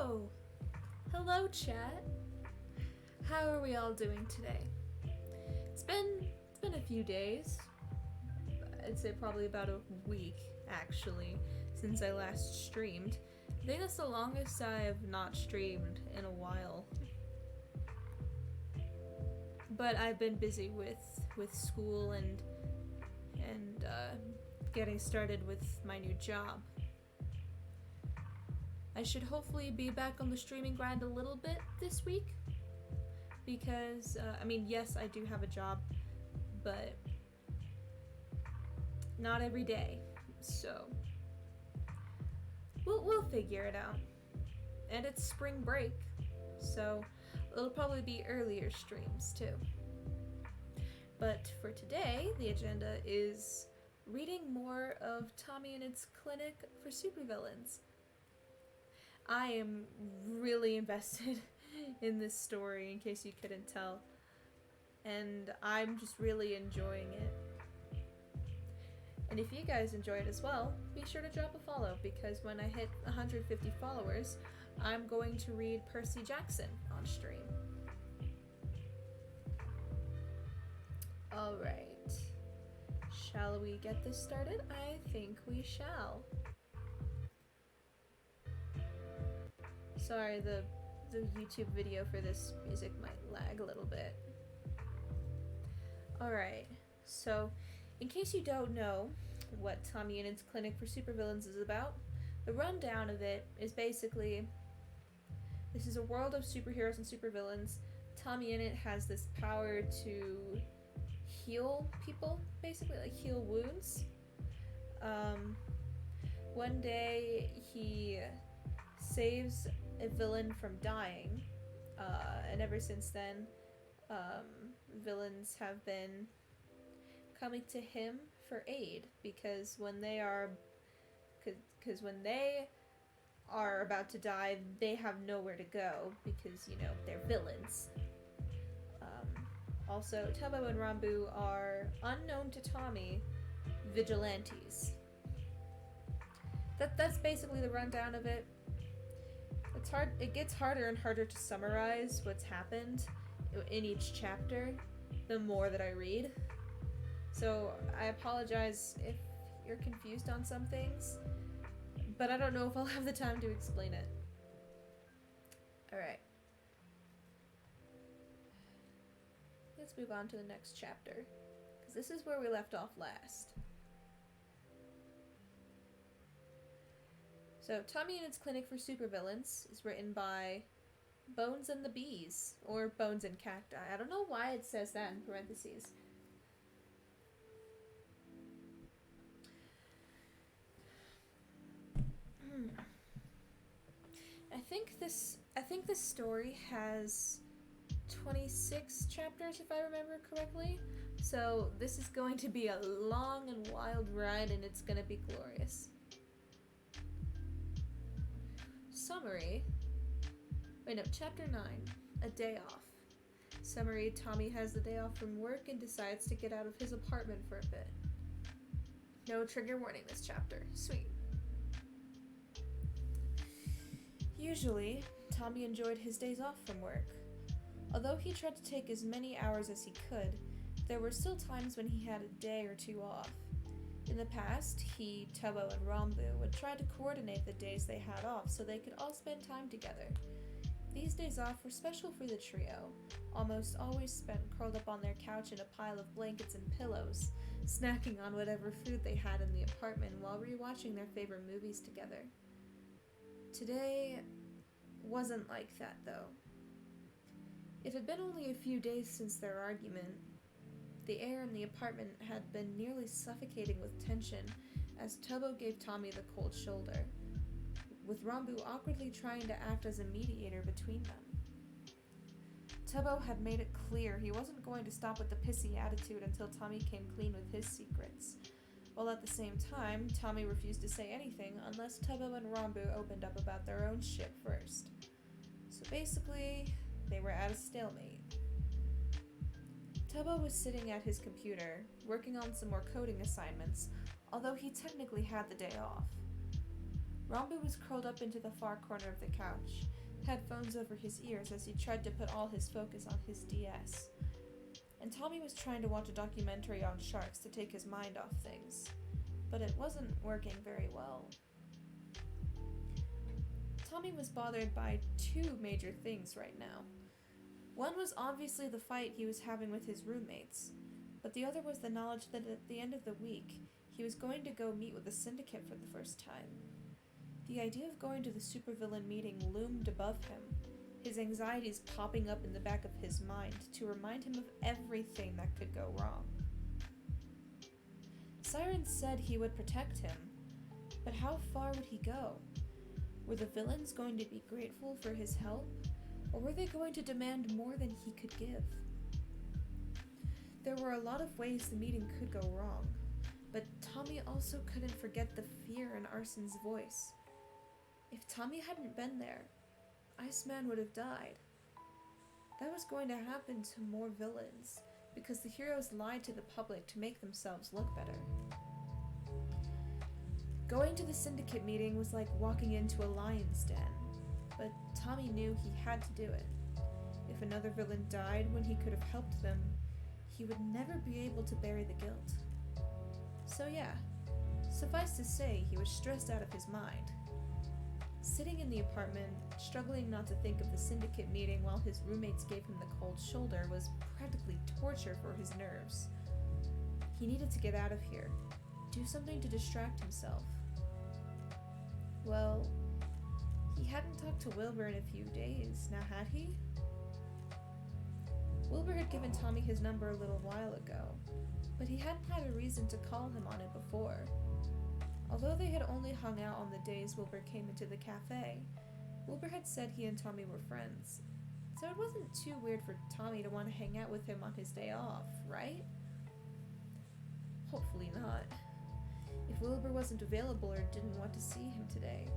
Oh, hello chat. How are we all doing today? It's been a few days. I'd say probably about a week actually since I last streamed. I think that's the longest I have not streamed in a while. But I've been busy with school and getting started with my new job. I should hopefully be back on the streaming grind a little bit this week because, yes, I do have a job, but not every day, so we'll figure it out. And it's spring break, so it'll probably be earlier streams too. But for today, the agenda is reading more of Tommyinnit's Clinic for Supervillains. I am really invested in this story, in case you couldn't tell, and I'm just really enjoying it. And if you guys enjoy it as well, be sure to drop a follow, because when I hit 150 followers, I'm going to read Percy Jackson on stream. Alright. Shall we get this started? I think we shall. Sorry, the YouTube video for this music might lag a little bit. Alright, so in case you don't know what Tommyinnit's Clinic for Supervillains is about, the rundown of it is basically, this is a world of superheroes and supervillains. Tommyinnit has this power to heal people, basically, like heal wounds. One day he saves a villain from dying, and ever since then, villains have been coming to him for aid, because when they are about to die, they have nowhere to go, because, you know, they're villains. Also, Tubbo and Rambu are, unknown to Tommy, vigilantes. That's basically the rundown of it. It's hard. It gets harder and harder to summarize what's happened in each chapter the more that I read. So I apologize if you're confused on some things, but I don't know if I'll have the time to explain it. Alright. Let's move on to the next chapter, because this is where we left off last. So, Tommyinnit's Clinic for Supervillains is written by Bones and the Bees, or Bones and Cacti. I don't know why it says that in parentheses. I think this story has 26 chapters, if I remember correctly. So this is going to be a long and wild ride, and it's going to be glorious. Summary. Wait, no, chapter 9. A day off. Summary, Tommy has the day off from work and decides to get out of his apartment for a bit. No trigger warning this chapter. Sweet. Usually, Tommy enjoyed his days off from work. Although he tried to take as many hours as he could, there were still times when he had a day or two off. In the past, he, Tubbo, and Rambu would try to coordinate the days they had off so they could all spend time together. These days off were special for the trio, almost always spent curled up on their couch in a pile of blankets and pillows, snacking on whatever food they had in the apartment while rewatching their favorite movies together. Today wasn't like that, though. It had been only a few days since their argument. The air in the apartment had been nearly suffocating with tension as Tubbo gave Tommy the cold shoulder, with Rambu awkwardly trying to act as a mediator between them. Tubbo had made it clear he wasn't going to stop with the pissy attitude until Tommy came clean with his secrets, while at the same time, Tommy refused to say anything unless Tubbo and Rambu opened up about their own shit first. So basically, they were at a stalemate. Tubbo was sitting at his computer, working on some more coding assignments, although he technically had the day off. Rambu was curled up into the far corner of the couch, headphones over his ears as he tried to put all his focus on his DS. And Tommy was trying to watch a documentary on sharks to take his mind off things, but it wasn't working very well. Tommy was bothered by two major things right now. One was obviously the fight he was having with his roommates, but the other was the knowledge that at the end of the week, he was going to go meet with the syndicate for the first time. The idea of going to the supervillain meeting loomed above him, his anxieties popping up in the back of his mind to remind him of everything that could go wrong. Siren said he would protect him, but how far would he go? Were the villains going to be grateful for his help, or were they going to demand more than he could give? There were a lot of ways the meeting could go wrong, but Tommy also couldn't forget the fear in Arson's voice. If Tommy hadn't been there, Iceman would have died. That was going to happen to more villains, because the heroes lied to the public to make themselves look better. Going to the syndicate meeting was like walking into a lion's den, but Tommy knew he had to do it. If another villain died when he could have helped them, he would never be able to bury the guilt. So yeah, suffice to say, he was stressed out of his mind. Sitting in the apartment, struggling not to think of the syndicate meeting while his roommates gave him the cold shoulder was practically torture for his nerves. He needed to get out of here, do something to distract himself. Well, he hadn't talked to Wilbur in a few days, now had he? Wilbur had given Tommy his number a little while ago, but he hadn't had a reason to call him on it before. Although they had only hung out on the days Wilbur came into the cafe, Wilbur had said he and Tommy were friends, so it wasn't too weird for Tommy to want to hang out with him on his day off, right? Hopefully not. If Wilbur wasn't available or didn't want to see him today,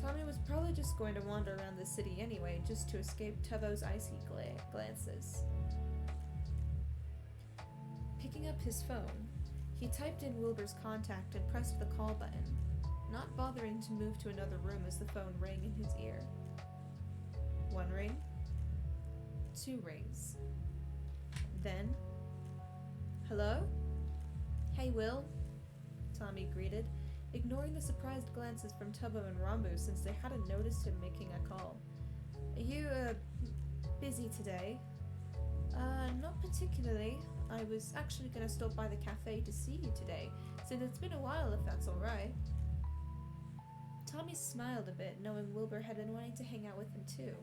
Tommy was probably just going to wander around the city anyway, just to escape Tubbo's icy glances. Picking up his phone, he typed in Wilbur's contact and pressed the call button, not bothering to move to another room as the phone rang in his ear. 1 ring, 2 rings. Then, "Hello? Hey, Will," Tommy greeted, ignoring the surprised glances from Tubbo and Rambu since they hadn't noticed him making a call. "Are you, busy today?" Not particularly. I was actually gonna stop by the cafe to see you today, since it's been a while if that's alright." Tommy smiled a bit, knowing Wilbur had been wanting to hang out with him too.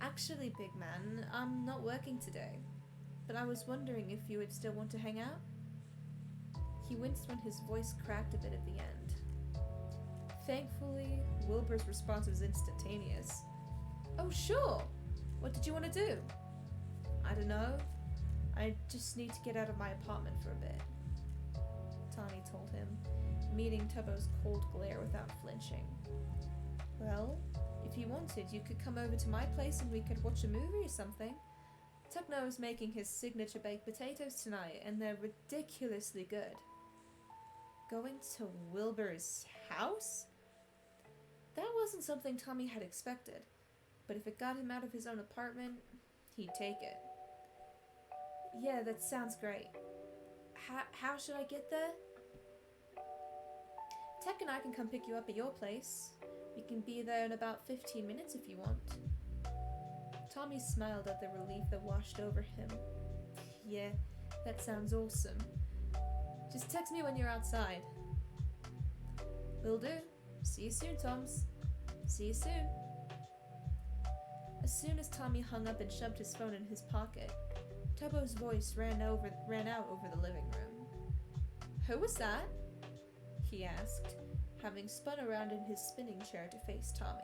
"Actually, big man, I'm not working today, but I was wondering if you would still want to hang out?" He winced when his voice cracked a bit at the end. Thankfully, Wilbur's response was instantaneous. "Oh, sure! What did you want to do?" "I don't know. I just need to get out of my apartment for a bit," Tommy told him, meeting Tubbo's cold glare without flinching. "Well, if you wanted, you could come over to my place and we could watch a movie or something. Tubno is making his signature baked potatoes tonight, and they're ridiculously good." Going to Wilbur's house? That wasn't something Tommy had expected, but if it got him out of his own apartment, he'd take it. "Yeah, that sounds great. How should I get there?" "Tech and I can come pick you up at your place. We can be there in about 15 minutes if you want." Tommy smiled at the relief that washed over him. "Yeah, that sounds awesome. Just text me when you're outside." "Will do. See you soon, Toms. See you soon." As soon as Tommy hung up and shoved his phone in his pocket, Tubbo's voice ran out over the living room. "Who was that?" he asked, having spun around in his spinning chair to face Tommy.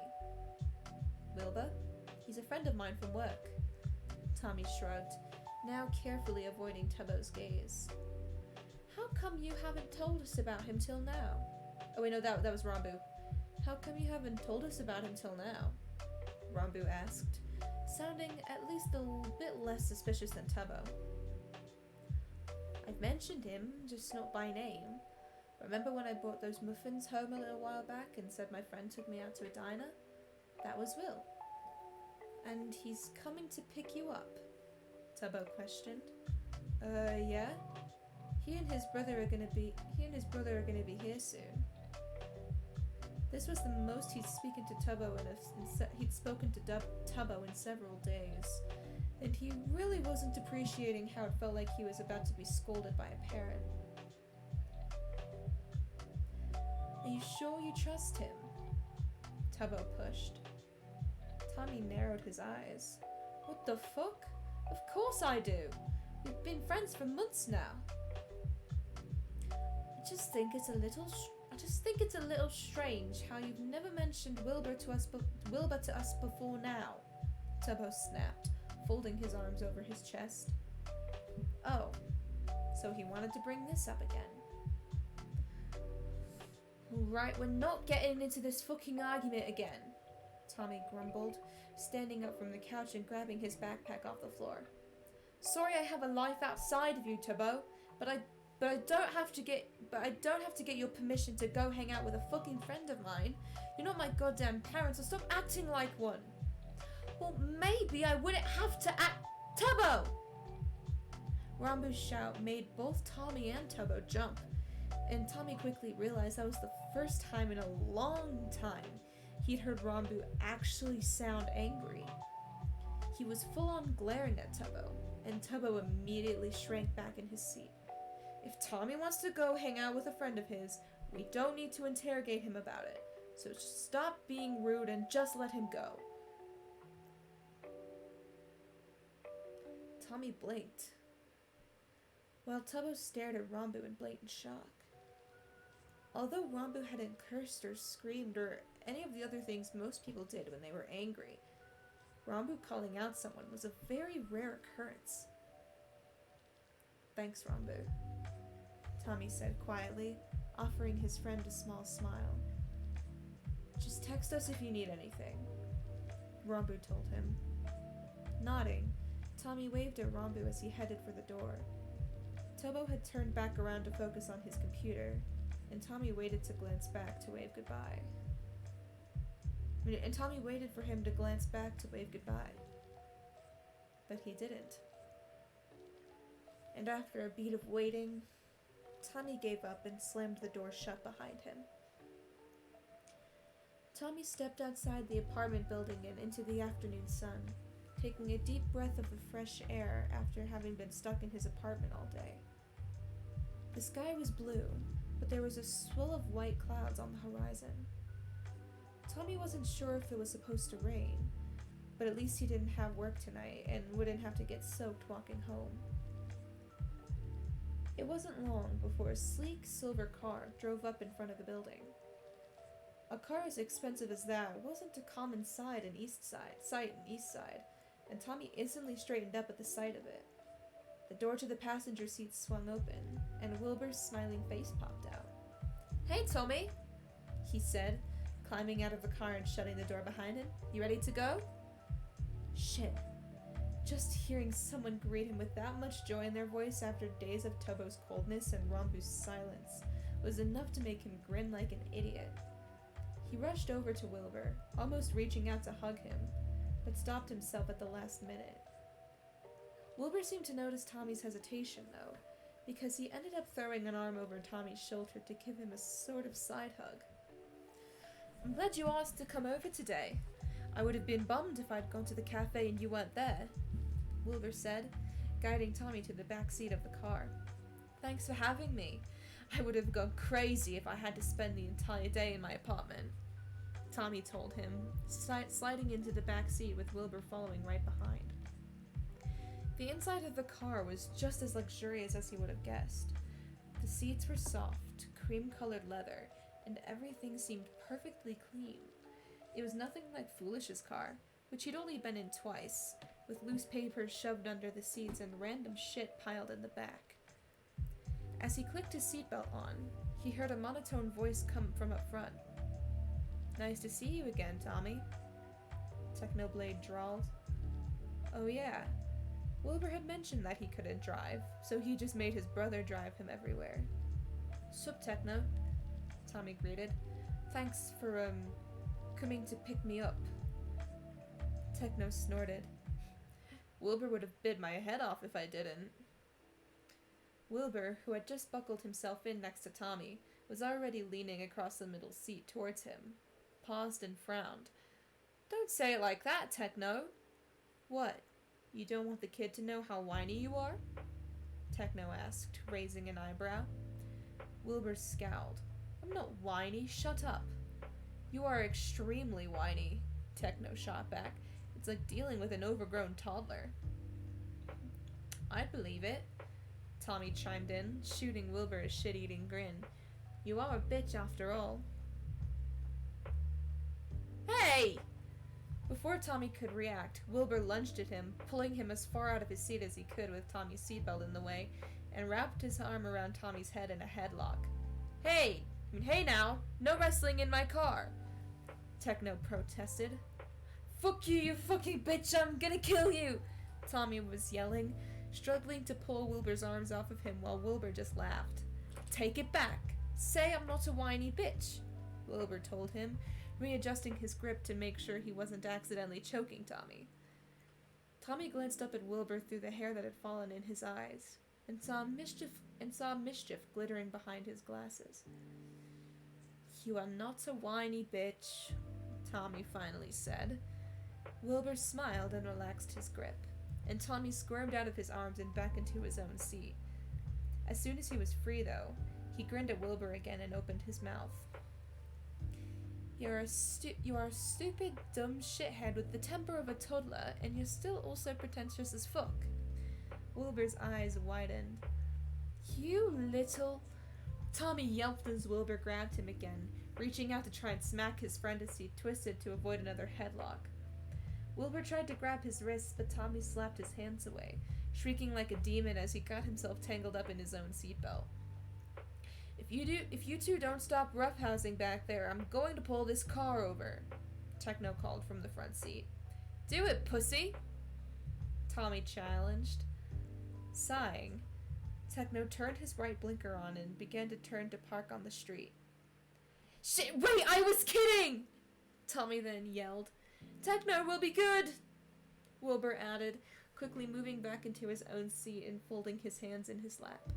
"Wilbur? He's a friend of mine from work." Tommy shrugged, now carefully avoiding Tubbo's gaze. "How come you haven't told us about him till now?" "Oh wait, no, that was Rambu." "How come you haven't told us about him till now?" Rambu asked, sounding at least a bit less suspicious than Tubbo. "I've mentioned him, just not by name. Remember when I brought those muffins home a little while back and said my friend took me out to a diner? That was Will. And he's coming to pick you up? Tubbo questioned. Yeah? He and his brother are gonna be here soon. This was the most he'd spoken to Tubbo in several days, and he really wasn't appreciating how it felt like he was about to be scolded by a parent. Are you sure you trust him? Tubbo pushed. Tommy narrowed his eyes. What the fuck? Of course I do! We've been friends for months now. I just think it's a little strange how you've never mentioned Wilbur to us before now, Tubbo snapped, folding his arms over his chest. Oh, so he wanted to bring this up again. Right, we're not getting into this fucking argument again, Tommy grumbled, standing up from the couch and grabbing his backpack off the floor. Sorry I have a life outside of you, Tubbo, but I don't have to get your permission to go hang out with a fucking friend of mine. You're not my goddamn parents, so stop acting like one. Well, maybe I wouldn't have to act. Tubbo! Rambu's shout made both Tommy and Tubbo jump, and Tommy quickly realized that was the first time in a long time he'd heard Rambu actually sound angry. He was full on glaring at Tubbo, and Tubbo immediately shrank back in his seat. If Tommy wants to go hang out with a friend of his, we don't need to interrogate him about it. So stop being rude and just let him go. Tommy blinked, while Tubbo stared at Rambu in blatant shock. Although Rambu hadn't cursed or screamed or any of the other things most people did when they were angry, Rambu calling out someone was a very rare occurrence. Thanks, Rambu, Tommy said quietly, offering his friend a small smile. Just text us if you need anything, Rambu told him. Nodding, Tommy waved at Rambu as he headed for the door. Tubbo had turned back around to focus on his computer, and Tommy waited to glance back to wave goodbye. Tommy waited for him to glance back to wave goodbye. But he didn't. And after a beat of waiting, Tommy gave up and slammed the door shut behind him. Tommy stepped outside the apartment building and into the afternoon sun, taking a deep breath of the fresh air after having been stuck in his apartment all day. The sky was blue, but there was a swirl of white clouds on the horizon. Tommy wasn't sure if it was supposed to rain, but at least he didn't have work tonight and wouldn't have to get soaked walking home. It wasn't long before a sleek silver car drove up in front of the building. A car as expensive as that wasn't a common sight in East Side, and Tommy instantly straightened up at the sight of it. The door to the passenger seat swung open, and Wilbur's smiling face popped out. Hey, Tommy, he said, climbing out of the car and shutting the door behind him. You ready to go? Shit. Just hearing someone greet him with that much joy in their voice after days of Tubbo's coldness and Rambu's silence was enough to make him grin like an idiot. He rushed over to Wilbur, almost reaching out to hug him, but stopped himself at the last minute. Wilbur seemed to notice Tommy's hesitation, though, because he ended up throwing an arm over Tommy's shoulder to give him a sort of side hug. I'm glad you asked to come over today. I would have been bummed if I'd gone to the cafe and you weren't there, Wilbur said, guiding Tommy to the back seat of the car. Thanks for having me. I would have gone crazy if I had to spend the entire day in my apartment, Tommy told him, sliding into the back seat with Wilbur following right behind. The inside of the car was just as luxurious as he would have guessed. The seats were soft, cream-colored leather, and everything seemed perfectly clean. It was nothing like Foolish's car, which he'd only been in twice, with loose papers shoved under the seats and random shit piled in the back. As he clicked his seatbelt on, he heard a monotone voice come from up front. Nice to see you again, Tommy, Technoblade drawled. Oh yeah, Wilbur had mentioned that he couldn't drive, so he just made his brother drive him everywhere. Sup, Techno, Tommy greeted. Thanks for, coming to pick me up. Techno snorted. Wilbur would have bit my head off if I didn't. Wilbur, who had just buckled himself in next to Tommy, was already leaning across the middle seat towards him, paused and frowned. Don't say it like that, Techno. What? You don't want the kid to know how whiny you are? Techno asked, raising an eyebrow. Wilbur scowled. I'm not whiny, shut up. You are extremely whiny, Techno shot back. It's like dealing with an overgrown toddler. I'd believe it, Tommy chimed in, shooting Wilbur a shit-eating grin. You are a bitch after all. Hey! Before Tommy could react, Wilbur lunged at him, pulling him as far out of his seat as he could with Tommy's seatbelt in the way, and wrapped his arm around Tommy's head in a headlock. Hey! Hey now! No wrestling in my car! Techno protested. Fuck you, you fucking bitch! I'm gonna kill you! Tommy was yelling, struggling to pull Wilbur's arms off of him while Wilbur just laughed. Take it back! Say I'm not a whiny bitch! Wilbur told him, readjusting his grip to make sure he wasn't accidentally choking Tommy. Tommy glanced up at Wilbur through the hair that had fallen in his eyes, and saw mischief glittering behind his glasses. You are not a whiny bitch, Tommy finally said. Wilbur smiled and relaxed his grip, and Tommy squirmed out of his arms and back into his own seat. As soon as he was free, though, he grinned at Wilbur again and opened his mouth. You are a stupid, dumb shithead with the temper of a toddler, and you're still also pretentious as fuck. Wilbur's eyes widened. You little... Tommy yelped as Wilbur grabbed him again, reaching out to try and smack his friend as he twisted to avoid another headlock. Wilbur tried to grab his wrists, but Tommy slapped his hands away, shrieking like a demon as he got himself tangled up in his own seatbelt. If you two don't stop roughhousing back there, I'm going to pull this car over, Techno called from the front seat. Do it, pussy! Tommy challenged. Sighing, Techno turned his right blinker on and began to turn to park on the street. Shit, wait, I was kidding! Tommy then yelled. Techno will be good! Wilbur added, quickly moving back into his own seat and folding his hands in his lap.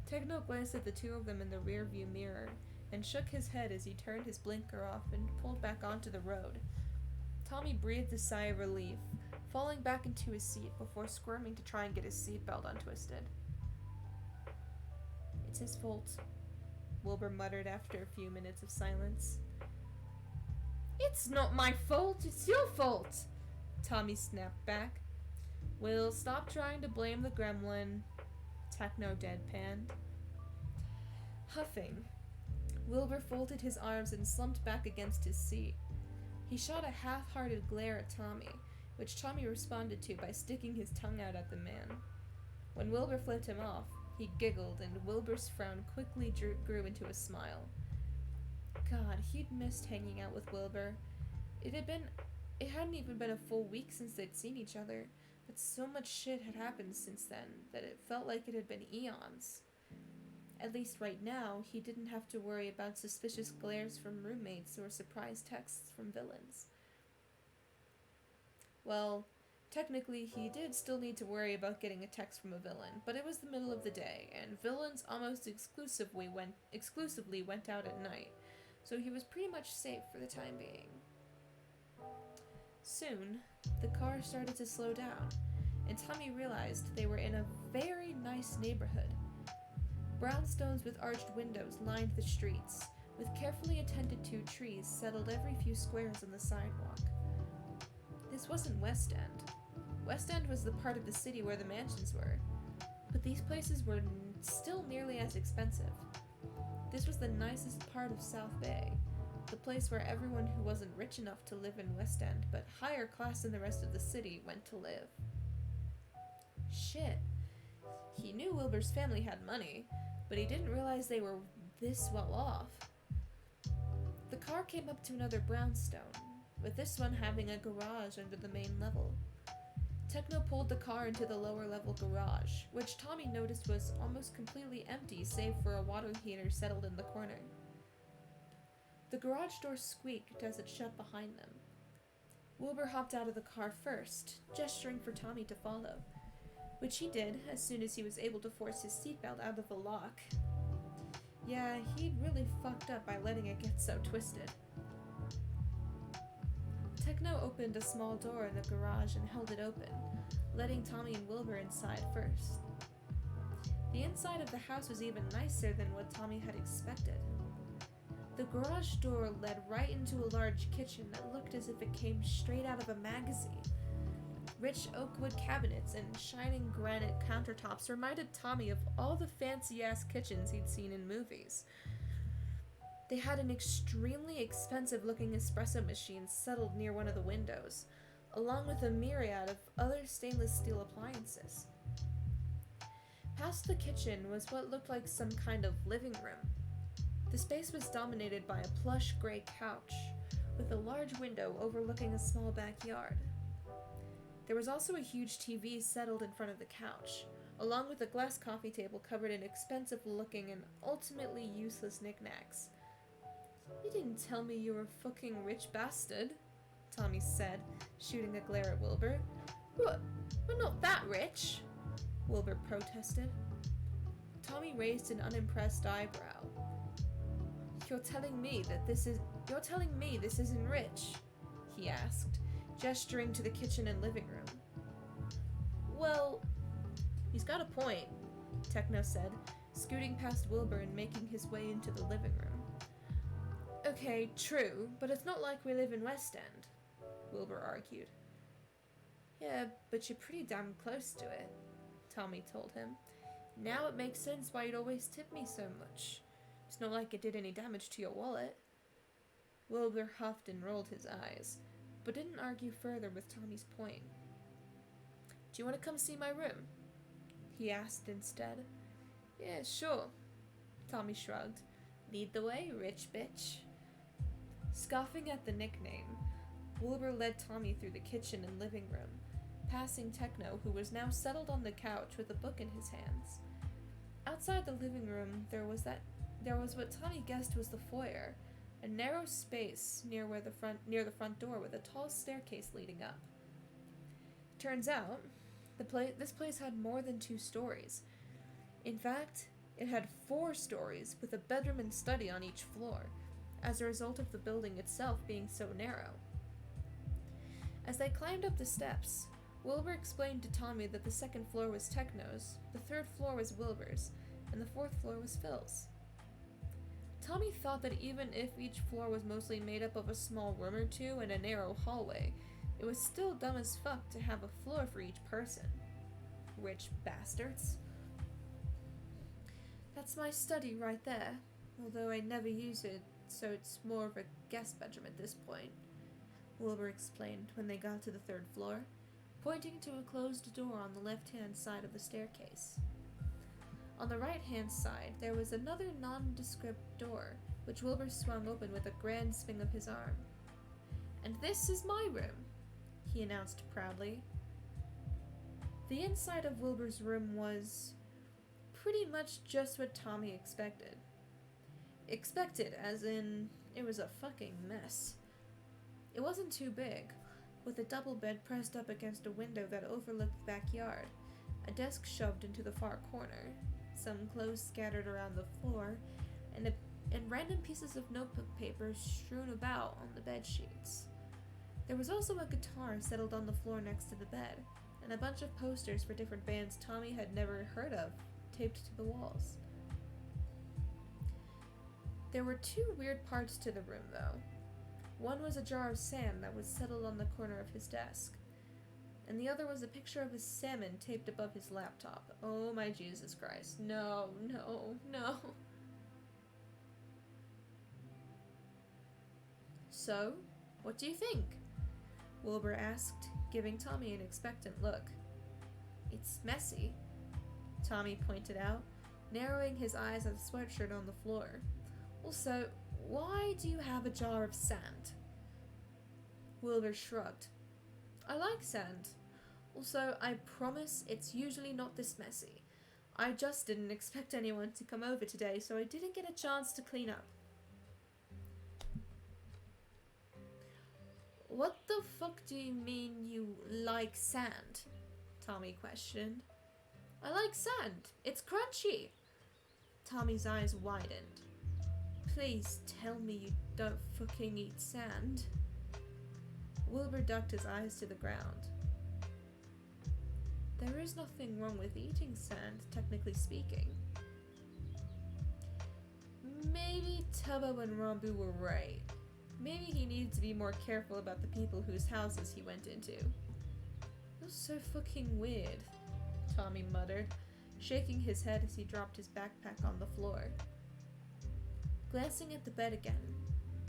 Techno glanced at the two of them in the rearview mirror and shook his head as he turned his blinker off and pulled back onto the road. Tommy breathed a sigh of relief, falling back into his seat before squirming to try and get his seatbelt untwisted. It's his fault, Wilbur muttered after a few minutes of silence. It's not my fault, it's your fault, Tommy snapped back. Well, stop trying to blame the gremlin, Techno deadpanned. Huffing, Wilbur folded his arms and slumped back against his seat. He shot a half-hearted glare at Tommy, which Tommy responded to by sticking his tongue out at the man. When Wilbur flipped him off, he giggled, and Wilbur's frown quickly grew into a smile. God, he'd missed hanging out with Wilbur. It hadn't even been a full week since they'd seen each other, but so much shit had happened since then that it felt like it had been eons. At least right now, he didn't have to worry about suspicious glares from roommates or surprise texts from villains. Well, technically he did still need to worry about getting a text from a villain, but it was the middle of the day, and villains almost exclusively went out at night, so he was pretty much safe for the time being. Soon, the car started to slow down, and Tommy realized they were in a very nice neighborhood. Brownstones with arched windows lined the streets, with carefully attended to trees settled every few squares on the sidewalk. This wasn't West End. West End was the part of the city where the mansions were, but these places were still nearly as expensive. This was the nicest part of South Bay, the place where everyone who wasn't rich enough to live in West End, but higher class than the rest of the city, went to live. Shit. He knew Wilbur's family had money, but he didn't realize they were this well off. The car came up to another brownstone, with this one having a garage under the main level. Techno pulled the car into the lower level garage, which Tommy noticed was almost completely empty save for a water heater settled in the corner. The garage door squeaked as it shut behind them. Wilbur hopped out of the car first, gesturing for Tommy to follow, which he did as soon as he was able to force his seatbelt out of the lock. Yeah, he'd really fucked up by letting it get so twisted. Techno opened a small door in the garage and held it open, letting Tommy and Wilbur inside first. The inside of the house was even nicer than what Tommy had expected. The garage door led right into a large kitchen that looked as if it came straight out of a magazine. Rich oakwood cabinets and shining granite countertops reminded Tommy of all the fancy-ass kitchens he'd seen in movies. They had an extremely expensive-looking espresso machine settled near one of the windows, along with a myriad of other stainless steel appliances. Past the kitchen was what looked like some kind of living room. The space was dominated by a plush gray couch, with a large window overlooking a small backyard. There was also a huge TV settled in front of the couch, along with a glass coffee table covered in expensive-looking and ultimately useless knickknacks. "You didn't tell me you were a fucking rich bastard," Tommy said, shooting a glare at Wilbur. We're not that rich," Wilbur protested. Tommy raised an unimpressed eyebrow. You're telling me this isn't rich?" he asked, gesturing to the kitchen and living room. "Well, he's got a point," Techno said, scooting past Wilbur and making his way into the living room. "Okay, true, but it's not like we live in West End," Wilbur argued. "Yeah, but you're pretty damn close to it," Tommy told him. "Now it makes sense why you'd always tip me so much. It's not like it did any damage to your wallet." Wilbur huffed and rolled his eyes, but didn't argue further with Tommy's point. "Do you want to come see my room?" he asked instead. "Yeah, sure," Tommy shrugged. "Lead the way, rich bitch." Scoffing at the nickname, Wilbur led Tommy through the kitchen and living room, passing Techno, who was now settled on the couch with a book in his hands. Outside the living room, there was what Tommy guessed was the foyer, a narrow space near the front door with a tall staircase leading up. Turns out, this place had more than 2 stories. In fact, it had 4 stories with a bedroom and study on each floor, as a result of the building itself being so narrow. As they climbed up the steps, Wilbur explained to Tommy that the 2nd floor was Techno's, the 3rd floor was Wilbur's, and the 4th floor was Phil's. Tommy thought that even if each floor was mostly made up of a small room or two and a narrow hallway, it was still dumb as fuck to have a floor for each person. Rich bastards. "That's my study right there, although I never use it, so it's more of a guest bedroom at this point," Wilbur explained when they got to the 3rd floor, pointing to a closed door on the left-hand side of the staircase. On the right-hand side, there was another nondescript door, which Wilbur swung open with a grand swing of his arm. "And this is my room," he announced proudly. The inside of Wilbur's room was pretty much just what Tommy expected. Expected, as in, it was a fucking mess. It wasn't too big, with a double bed pressed up against a window that overlooked the backyard, a desk shoved into the far corner, some clothes scattered around the floor, and random pieces of notebook paper strewn about on the bed sheets. There was also a guitar settled on the floor next to the bed, and a bunch of posters for different bands Tommy had never heard of, taped to the walls. There were 2 weird parts to the room, though. One was a jar of sand that was settled on the corner of his desk, and the other was a picture of a salmon taped above his laptop. Oh my Jesus Christ. No, no, no. "So, what do you think?" Wilbur asked, giving Tommy an expectant look. "It's messy," Tommy pointed out, narrowing his eyes at the sweatshirt on the floor. "Also, why do you have a jar of sand?" Wilbur shrugged. "I like sand. Also, I promise it's usually not this messy. I just didn't expect anyone to come over today, so I didn't get a chance to clean up. What the fuck do you mean you like sand? Tommy questioned. I like sand. It's crunchy. Tommy's eyes widened. Please tell me you don't fucking eat sand. Wilbur ducked his eyes to the ground. There is nothing wrong with eating sand, technically speaking. Maybe Tubbo and Rambu were right. Maybe he needed to be more careful about the people whose houses he went into. It was so fucking weird, Tommy muttered, shaking his head as he dropped his backpack on the floor. Glancing at the bed again,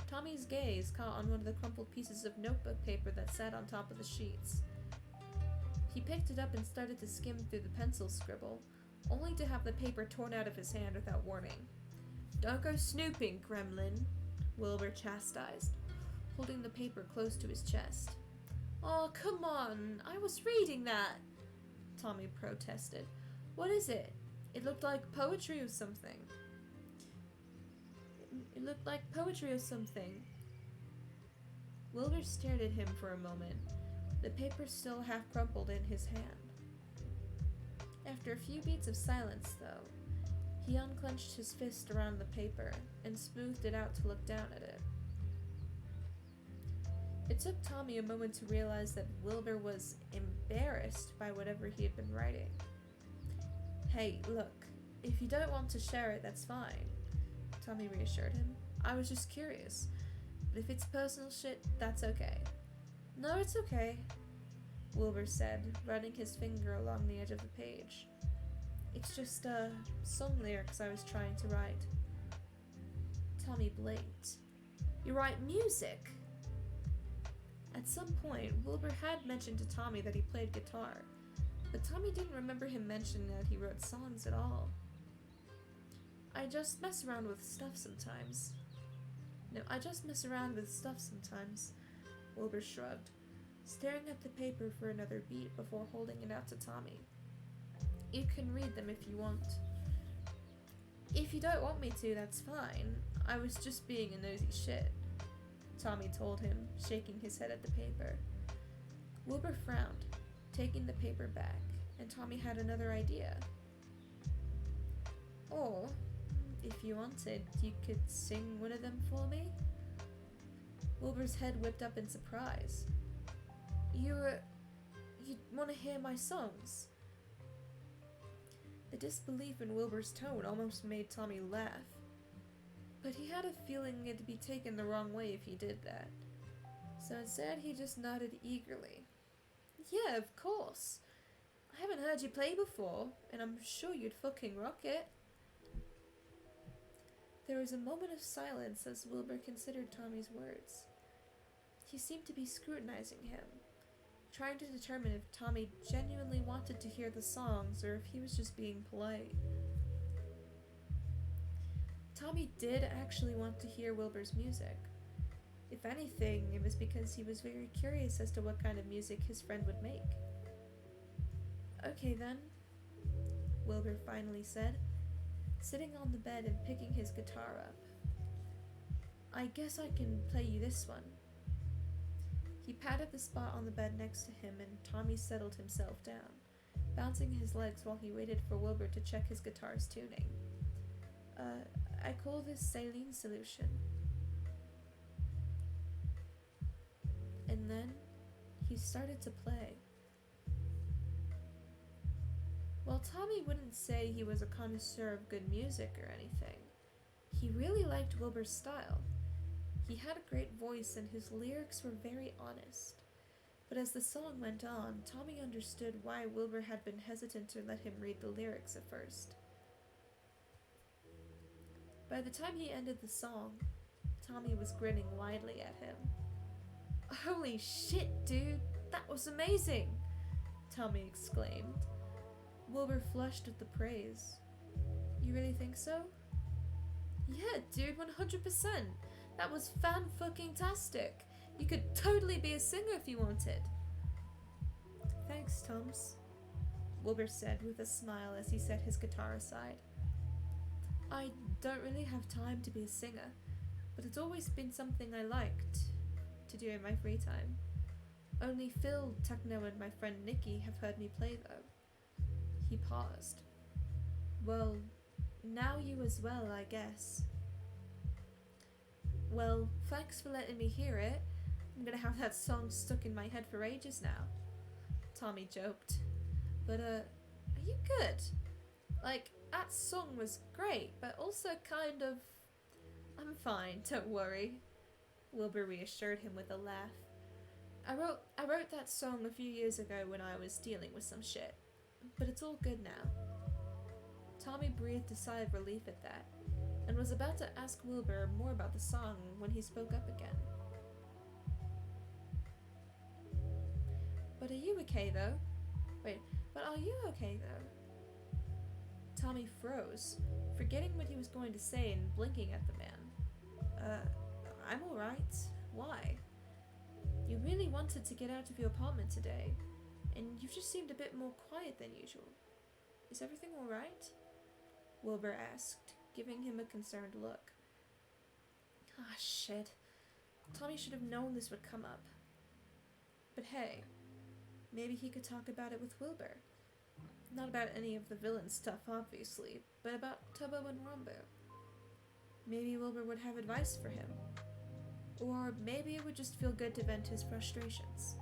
Tommy's gaze caught on one of the crumpled pieces of notebook paper that sat on top of the sheets. He picked it up and started to skim through the pencil scribble, only to have the paper torn out of his hand without warning. Don't go snooping, gremlin, Wilbur chastised, holding the paper close to his chest. Oh, come on, I was reading that, Tommy protested. What is it? It looked like poetry or something. It looked like poetry or something. Wilbur stared at him for a moment, the paper still half crumpled in his hand. After a few beats of silence, though, he unclenched his fist around the paper and smoothed it out to look down at it. It took Tommy a moment to realize that Wilbur was embarrassed by whatever he had been writing. Hey, look, if you don't want to share it, that's fine, Tommy reassured him. I was just curious. But if it's personal shit, that's okay. No, it's okay, Wilbur said, running his finger along the edge of the page. It's just, song lyrics I was trying to write. Tommy blinked. You write music? At some point, Wilbur had mentioned to Tommy that he played guitar, but Tommy didn't remember him mentioning that he wrote songs at all. I just mess around with stuff sometimes. Wilbur shrugged, staring at the paper for another beat before holding it out to Tommy. You can read them if you want. If you don't want me to, that's fine. I was just being a nosy shit, Tommy told him, shaking his head at the paper. Wilbur frowned, taking the paper back, and Tommy had another idea. Or, if you wanted, you could sing one of them for me? Wilbur's head whipped up in surprise. You want to hear my songs? The disbelief in Wilbur's tone almost made Tommy laugh, but he had a feeling it'd be taken the wrong way if he did that. So instead, he just nodded eagerly. Yeah, of course. I haven't heard you play before, and I'm sure you'd fucking rock it. There was a moment of silence as Wilbur considered Tommy's words. He seemed to be scrutinizing him, trying to determine if Tommy genuinely wanted to hear the songs or if he was just being polite. Tommy did actually want to hear Wilbur's music. If anything, it was because he was very curious as to what kind of music his friend would make. Okay then, Wilbur finally said, sitting on the bed and picking his guitar up. I guess I can play you this one. He patted the spot on the bed next to him and Tommy settled himself down, bouncing his legs while he waited for Wilbur to check his guitar's tuning. I call this saline solution. And then he started to play. While Tommy wouldn't say he was a connoisseur of good music or anything, he really liked Wilbur's style. He had a great voice and his lyrics were very honest. But as the song went on, Tommy understood why Wilbur had been hesitant to let him read the lyrics at first. By the time he ended the song, Tommy was grinning widely at him. Holy shit, dude! That was amazing! Tommy exclaimed. Wilbur flushed at the praise. You really think so? Yeah, dude, 100%! That was fan-fucking-tastic! You could totally be a singer if you wanted! Thanks, Tums, Wilbur said with a smile as he set his guitar aside. I don't really have time to be a singer, but it's always been something I liked to do in my free time. Only Phil, Techno, and my friend Nikki have heard me play, though. He paused. Well, now you as well, I guess. Well, thanks for letting me hear it. I'm gonna have that song stuck in my head for ages now. Tommy joked. But, are you good? Like, that song was great, but also kind of... I'm fine, don't worry. Wilbur reassured him with a laugh. I wrote that song a few years ago when I was dealing with some shit, but it's all good now. Tommy breathed a sigh of relief at that, and was about to ask Wilbur more about the song when he spoke up again. But are you okay though? Wait, but are you okay though? Tommy froze, forgetting what he was going to say and blinking at the man. I'm alright. Why? You really wanted to get out of your apartment today, and you just seemed a bit more quiet than usual. Is everything alright? Wilbur asked, giving him a concerned look. Ah, shit. Tommy should have known this would come up. But hey, maybe he could talk about it with Wilbur. Not about any of the villain stuff, obviously, but about Tubbo and Rombo. Maybe Wilbur would have advice for him. Or maybe it would just feel good to vent his frustrations.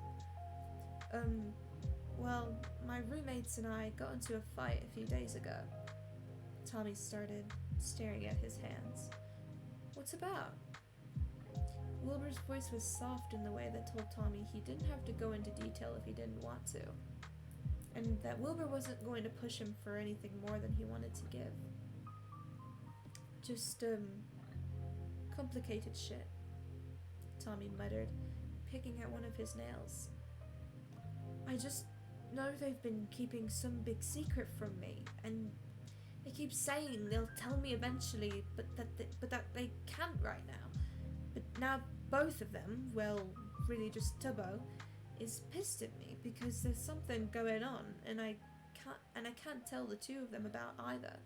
Well, my roommates and I got into a fight a few days ago. Tommy started, staring at his hands. What's about? Wilbur's voice was soft in the way that told Tommy he didn't have to go into detail if he didn't want to, and that Wilbur wasn't going to push him for anything more than he wanted to give. Just, complicated shit, Tommy muttered, picking at one of his nails. I just know they've been keeping some big secret from me, and they keep saying they'll tell me eventually, but that they can't right now. But now both of them, well, really just Tubbo, is pissed at me because there's something going on, and I can't tell the two of them about either.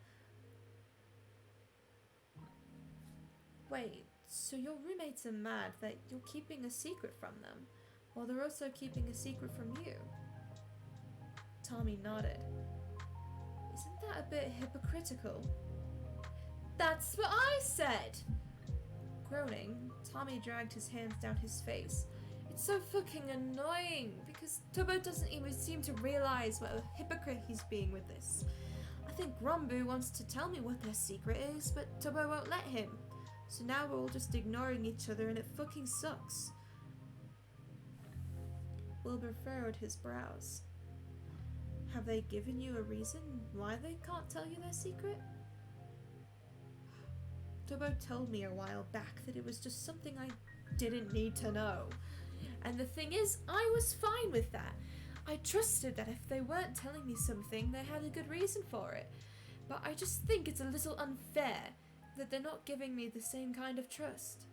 Wait, so your roommates are mad that you're keeping a secret from them, while they're also keeping a secret from you? Tommy nodded. Isn't that a bit hypocritical? That's what I said! Groaning, Tommy dragged his hands down his face. It's so fucking annoying, because Tubbo doesn't even seem to realize what a hypocrite he's being with this. I think Rombo wants to tell me what their secret is, but Tubbo won't let him. So now we're all just ignoring each other, and it fucking sucks. Wilbur furrowed his brows. Have they given you a reason why they can't tell you their secret? Tubbo told me a while back that it was just something I didn't need to know. And the thing is, I was fine with that. I trusted that if they weren't telling me something, they had a good reason for it. But I just think it's a little unfair that they're not giving me the same kind of trust.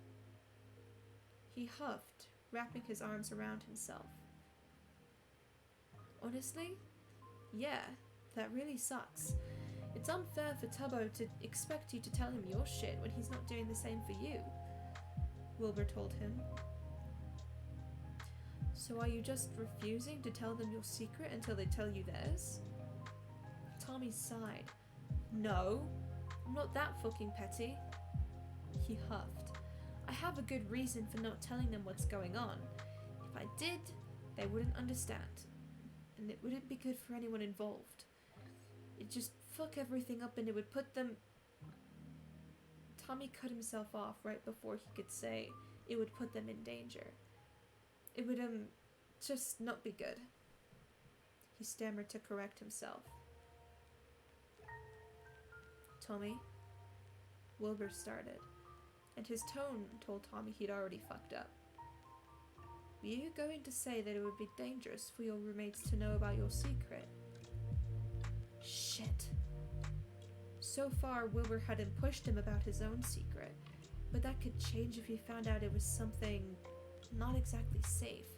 He huffed, wrapping his arms around himself. Honestly, yeah, that really sucks. It's unfair for Tubbo to expect you to tell him your shit when he's not doing the same for you, Wilbur told him. So are you just refusing to tell them your secret until they tell you theirs? Tommy sighed. No, I'm not that fucking petty. He huffed. I have a good reason for not telling them what's going on. If I did, they wouldn't understand. And it wouldn't be good for anyone involved. It'd just fuck everything up and it would put them... Tommy cut himself off right before he could say it would put them in danger. It would, just not be good. He stammered to correct himself. Tommy, Wilbur started, and his tone told Tommy he'd already fucked up. Were you going to say that it would be dangerous for your roommates to know about your secret? Shit. So far, Wilbur hadn't pushed him about his own secret, but that could change if he found out it was something not exactly safe.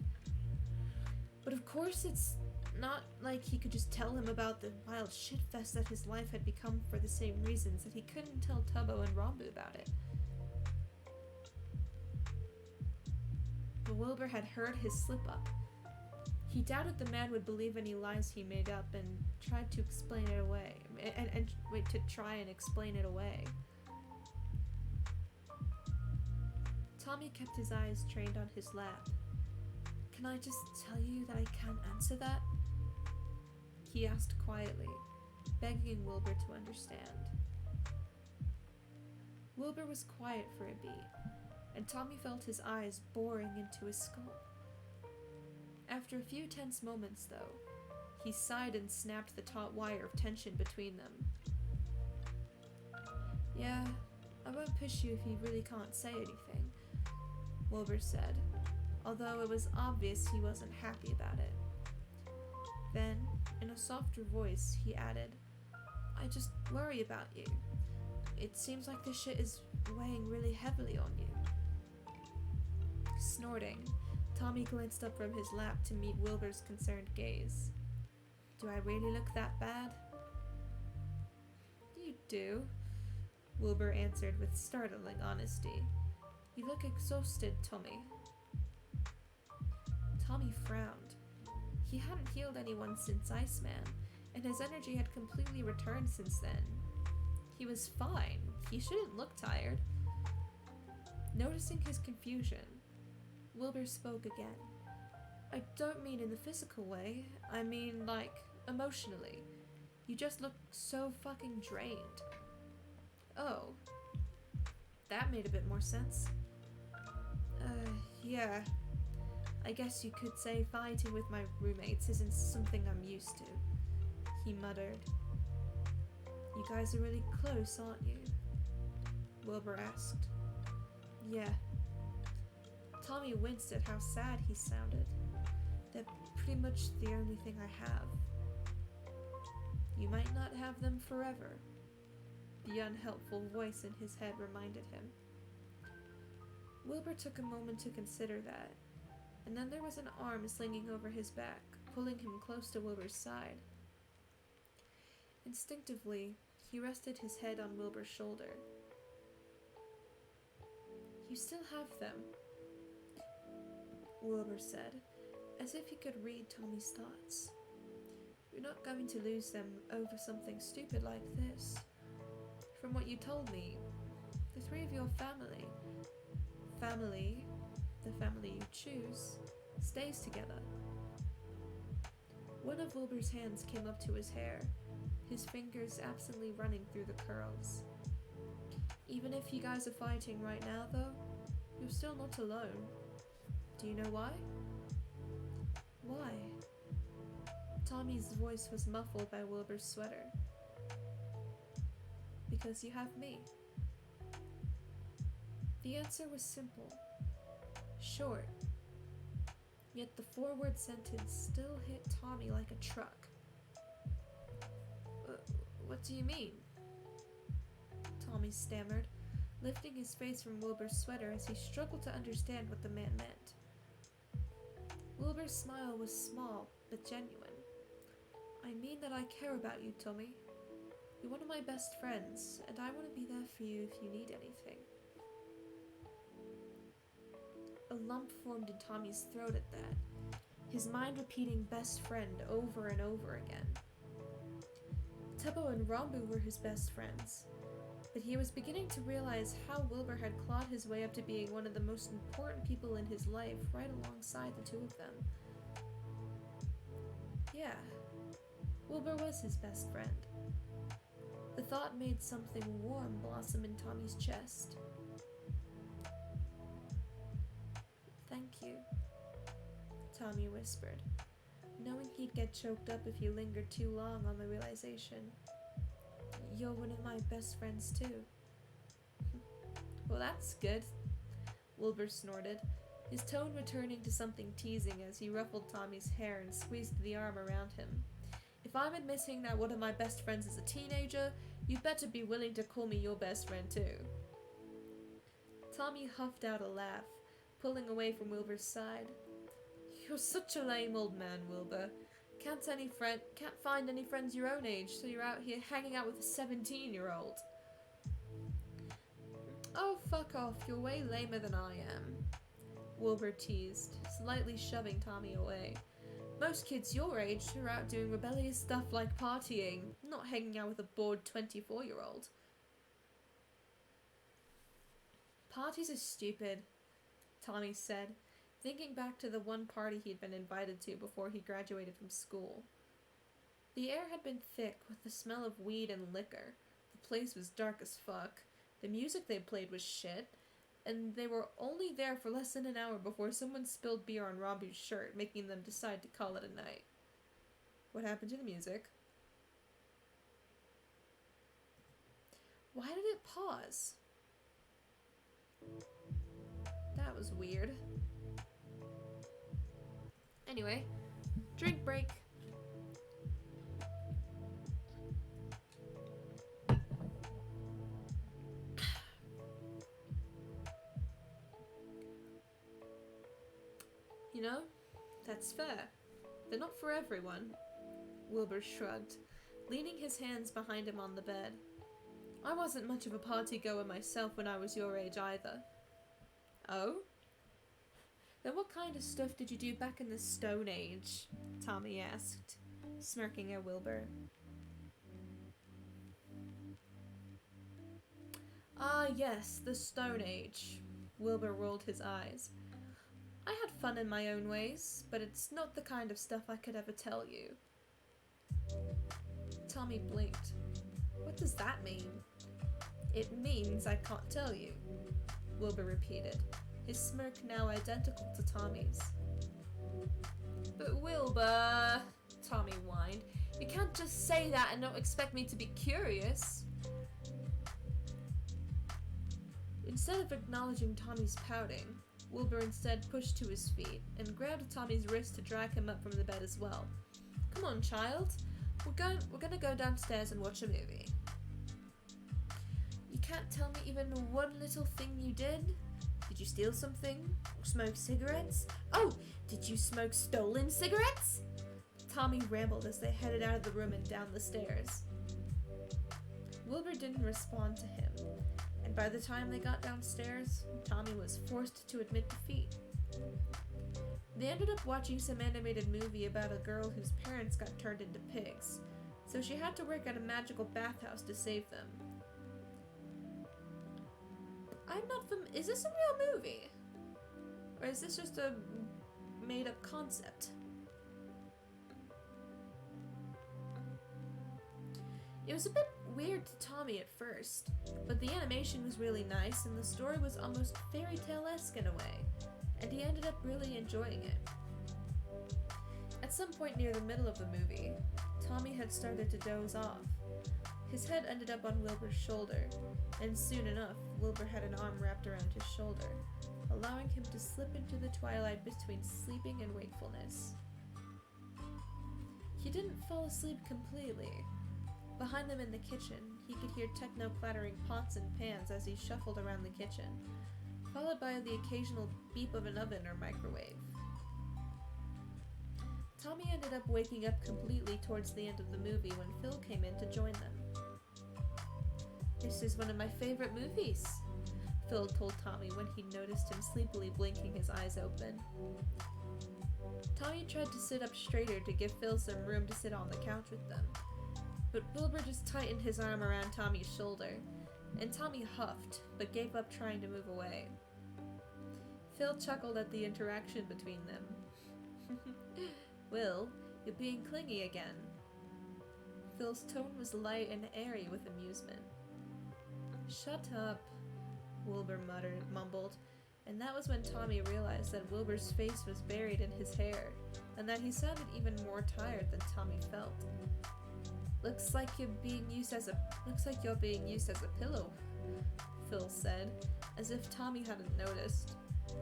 But of course it's Not like he could just tell him about the wild shitfest that his life had become for the same reasons that he couldn't tell Tubbo and Rambu about it. But Wilbur had heard his slip-up. He doubted the man would believe any lies he made up and tried to explain it away. To try and explain it away. Tommy kept his eyes trained on his lap. Can I just tell you that I can't answer that? He asked quietly, begging Wilbur to understand. Wilbur was quiet for a beat, and Tommy felt his eyes boring into his skull. After a few tense moments, though, he sighed and snapped the taut wire of tension between them. Yeah, I won't push you if you really can't say anything, Wilbur said, although it was obvious he wasn't happy about it. Then, in a softer voice, he added, I just worry about you. It seems like this shit is weighing really heavily on you. Snorting, Tommy glanced up from his lap to meet Wilbur's concerned gaze. Do I really look that bad? You do, Wilbur answered with startling honesty. You look exhausted, Tommy. Tommy frowned. He hadn't healed anyone since Iceman, and his energy had completely returned since then. He was fine. He shouldn't look tired. Noticing his confusion, Wilbur spoke again. I don't mean in the physical way. I mean, like, emotionally. You just look so fucking drained. Oh. That made a bit more sense. Yeah. I guess you could say fighting with my roommates isn't something I'm used to, he muttered. You guys are really close, aren't you? Wilbur asked. Yeah. Tommy winced at how sad he sounded. They're pretty much the only thing I have. You might not have them forever, the unhelpful voice in his head reminded him. Wilbur took a moment to consider that, and then there was an arm slinging over his back, pulling him close to Wilbur's side. Instinctively, he rested his head on Wilbur's shoulder. You still have them, Wilbur said, as if he could read Tommy's thoughts. You're not going to lose them over something stupid like this. From what you told me, the three of your family, the family you choose, stays together. One of Wilbur's hands came up to his hair, his fingers absently running through the curls. Even if you guys are fighting right now, though, you're still not alone. Do you know why? Why? Tommy's voice was muffled by Wilbur's sweater. Because you have me. The answer was simple, short, yet the four-word sentence still hit Tommy like a truck. What do you mean? Tommy stammered, lifting his face from Wilbur's sweater as he struggled to understand what the man meant. Wilbur's smile was small, but genuine. I mean that I care about you, Tommy. You're one of my best friends, and I want to be there for you if you need anything. A lump formed in Tommy's throat at that, his mind repeating best friend over and over again. Tubbo and Rambu were his best friends, but he was beginning to realize how Wilbur had clawed his way up to being one of the most important people in his life right alongside the two of them. Yeah, Wilbur was his best friend. The thought made something warm blossom in Tommy's chest. Thank you, Tommy whispered, knowing he'd get choked up if he lingered too long on the realization. You're one of my best friends too. Well, that's good, Wilbur snorted, his tone returning to something teasing as he ruffled Tommy's hair and squeezed the arm around him. If I'm admitting that one of my best friends is a teenager, you better be willing to call me your best friend too. Tommy huffed out a laugh, pulling away from Wilbur's side. You're such a lame old man, Wilbur. Can't find any friends your own age, so you're out here hanging out with a 17-year-old. Oh, fuck off. You're way lamer than I am. Wilbur teased, slightly shoving Tommy away. Most kids your age are out doing rebellious stuff like partying, not hanging out with a bored 24-year-old. Parties are stupid, Tommy said, thinking back to the one party he'd been invited to before he graduated from school. The air had been thick with the smell of weed and liquor. The place was dark as fuck. The music they played was shit, and they were only there for less than an hour before someone spilled beer on Rambu's shirt, making them decide to call it a night. What happened to the music? Why did it pause? That was weird. Anyway, drink break. You know, that's fair. They're not for everyone. Wilbur shrugged, leaning his hands behind him on the bed. I wasn't much of a party goer myself when I was your age either. Oh? Then what kind of stuff did you do back in the Stone Age? Tommy asked, smirking at Wilbur. Ah, yes, the Stone Age. Wilbur rolled his eyes. I had fun in my own ways, but it's not the kind of stuff I could ever tell you. Tommy blinked. What does that mean? It means I can't tell you, Wilbur repeated, his smirk now identical to Tommy's. But Wilbur, Tommy whined, you can't just say that and not expect me to be curious. Instead of acknowledging Tommy's pouting, Wilbur instead pushed to his feet and grabbed Tommy's wrist to drag him up from the bed as well. Come on, child. We're gonna go downstairs and watch a movie. You can't tell me even one little thing you did? Did you steal something? Or smoke cigarettes? Oh, did you smoke stolen cigarettes? Tommy rambled as they headed out of the room and down the stairs. Wilbur didn't respond to him, and by the time they got downstairs, Tommy was forced to admit defeat. They ended up watching some animated movie about a girl whose parents got turned into pigs, so she had to work at a magical bathhouse to save them. Is this a real movie? Or is this just a made-up concept? It was a bit weird to Tommy at first, but the animation was really nice and the story was almost fairy tale-esque in a way, and he ended up really enjoying it. At some point near the middle of the movie, Tommy had started to doze off. His head ended up on Wilbur's shoulder, and soon enough, Wilbur had an arm wrapped around his shoulder, allowing him to slip into the twilight between sleeping and wakefulness. He didn't fall asleep completely. Behind them in the kitchen, he could hear techno clattering pots and pans as he shuffled around the kitchen, followed by the occasional beep of an oven or microwave. Tommy ended up waking up completely towards the end of the movie when Phil came in to join them. This is one of my favorite movies, Phil told Tommy when he noticed him sleepily blinking his eyes open. Tommy tried to sit up straighter to give Phil some room to sit on the couch with them, but Wilbur just tightened his arm around Tommy's shoulder, and Tommy huffed, but gave up trying to move away. Phil chuckled at the interaction between them. Will, you're being clingy again. Phil's tone was light and airy with amusement. Shut up, Wilbur mumbled, and that was when Tommy realized that Wilbur's face was buried in his hair, and that he sounded even more tired than Tommy felt. Looks like you're being used as a pillow, Phil said, as if Tommy hadn't noticed.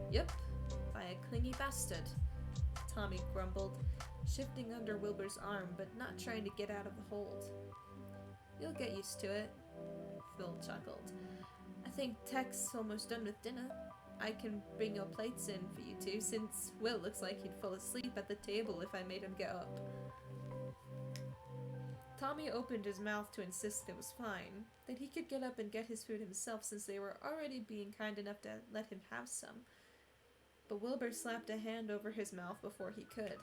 Yep, by a clingy bastard, Tommy grumbled, shifting under Wilbur's arm but not trying to get out of the hold. You'll get used to it, Phil chuckled. I think Tech's almost done with dinner. I can bring your plates in for you two, since Will looks like he'd fall asleep at the table if I made him get up. Tommy opened his mouth to insist it was fine, that he could get up and get his food himself since they were already being kind enough to let him have some. But Wilbur slapped a hand over his mouth before he could.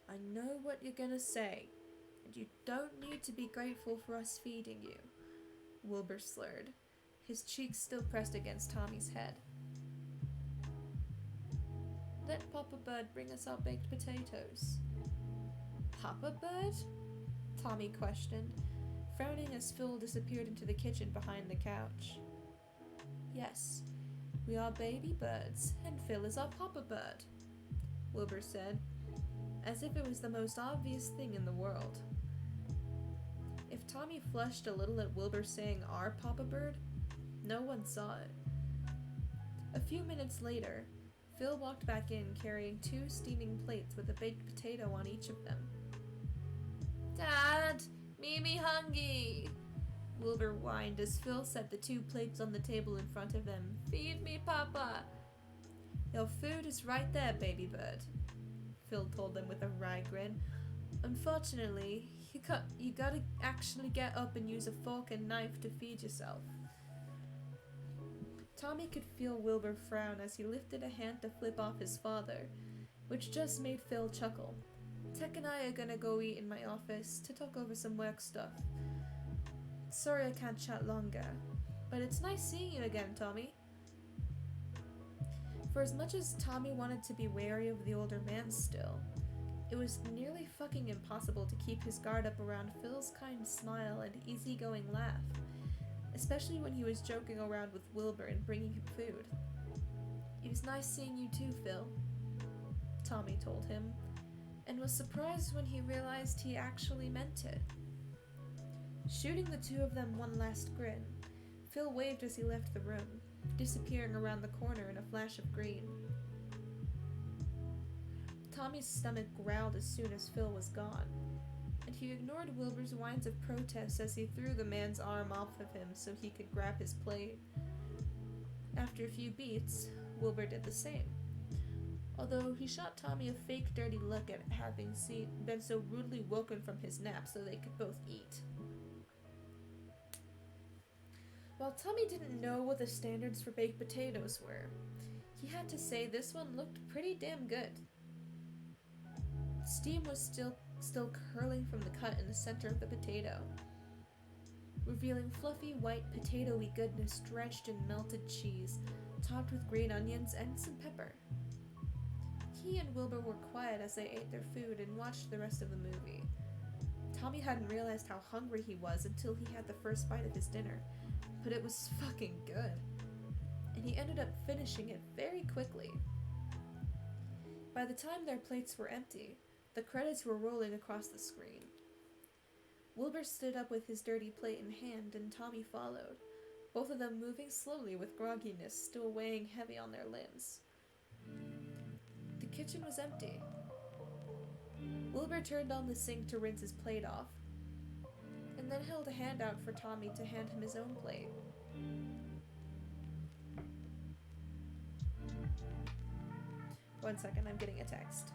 I know what you're gonna say, and you don't need to be grateful for us feeding you, Wilbur slurred, his cheeks still pressed against Tommy's head. Let Papa Bird bring us our baked potatoes. Papa Bird? Tommy questioned, frowning as Phil disappeared into the kitchen behind the couch. Yes, we are baby birds, and Phil is our Papa Bird, Wilbur said, as if it was the most obvious thing in the world. If Tommy flushed a little at Wilbur saying our Papa Bird, no one saw it. A few minutes later, Phil walked back in carrying 2 steaming plates with a baked potato on each of them. Dad, me hungry, Wilbur whined as Phil set the 2 plates on the table in front of them. Feed me, Papa. Your food is right there, baby bird, Phil told them with a wry grin. Unfortunately, you gotta actually get up and use a fork and knife to feed yourself. Tommy could feel Wilbur frown as he lifted a hand to flip off his father, which just made Phil chuckle. Tech and I are gonna go eat in my office to talk over some work stuff. Sorry I can't chat longer, but it's nice seeing you again, Tommy. For as much as Tommy wanted to be wary of the older man still, it was nearly fucking impossible to keep his guard up around Phil's kind smile and easygoing laugh, especially when he was joking around with Wilbur and bringing him food. It was nice seeing you too, Phil, Tommy told him, and was surprised when he realized he actually meant it. Shooting the 2 of them one last grin, Phil waved as he left the room, disappearing around the corner in a flash of green. Tommy's stomach growled as soon as Phil was gone, and he ignored Wilbur's whines of protest as he threw the man's arm off of him so he could grab his plate. After a few beats, Wilbur did the same, although he shot Tommy a fake dirty look at having been so rudely woken from his nap so they could both eat. While Tommy didn't know what the standards for baked potatoes were, he had to say this one looked pretty damn good. Steam was still curling from the cut in the center of the potato, revealing fluffy white potatoey goodness drenched in melted cheese, topped with green onions and some pepper. He and Wilbur were quiet as they ate their food and watched the rest of the movie. Tommy hadn't realized how hungry he was until he had the first bite of his dinner, but it was fucking good, and he ended up finishing it very quickly. By the time their plates were empty, the credits were rolling across the screen. Wilbur stood up with his dirty plate in hand, and Tommy followed, both of them moving slowly with grogginess still weighing heavy on their limbs. The kitchen was empty. Wilbur turned on the sink to rinse his plate off, and then held a hand out for Tommy to hand him his own plate. One second, I'm getting a text.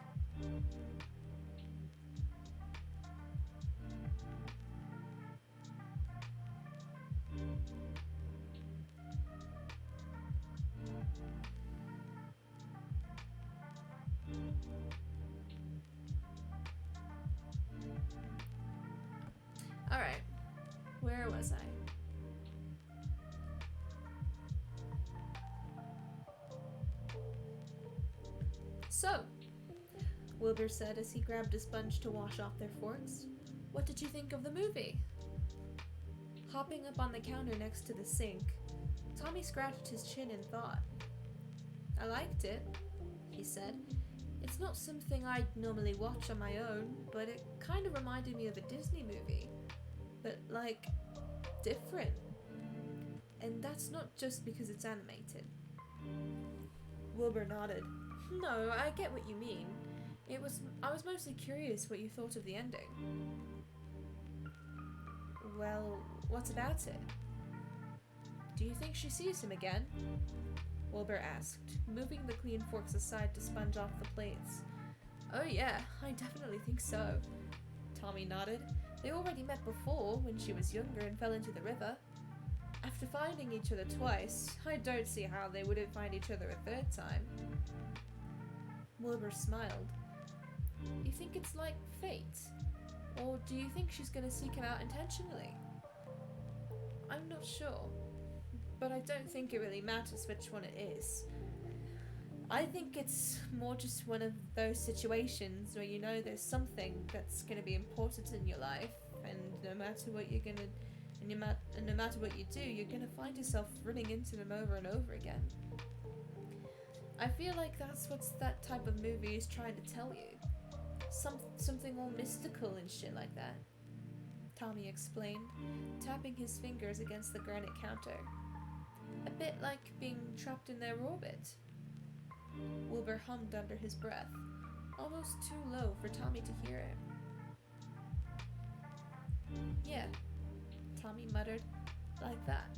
Alright, where was I? So, Wilbur said as he grabbed a sponge to wash off their forks, what did you think of the movie? Hopping up on the counter next to the sink, Tommy scratched his chin in thought. I liked it, he said. It's not something I'd normally watch on my own, but it kind of reminded me of a Disney movie. But, like, different. And that's not just because it's animated. Wilbur nodded. No, I get what you mean. I was mostly curious what you thought of the ending. Well, what about it? Do you think she sees him again? Wilbur asked, moving the clean forks aside to sponge off the plates. Oh yeah, I definitely think so. Tommy nodded. They already met before, when she was younger and fell into the river. After finding each other twice, I don't see how they wouldn't find each other a third time. Wilbur smiled. You think it's like fate? Or do you think she's gonna seek him out intentionally? I'm not sure, but I don't think it really matters which one it is. I think it's more just one of those situations where you know there's something that's gonna be important in your life, and no matter what you're gonna, and no matter what you do, you're gonna find yourself running into them over and over again. I feel like that's what that type of movie is trying to tell you. Something all mystical and shit like that. Tommy explained, tapping his fingers against the granite counter. A bit like being trapped in their orbit. Wilbur hummed under his breath, almost too low for Tommy to hear it. Yeah, Tommy muttered, like that.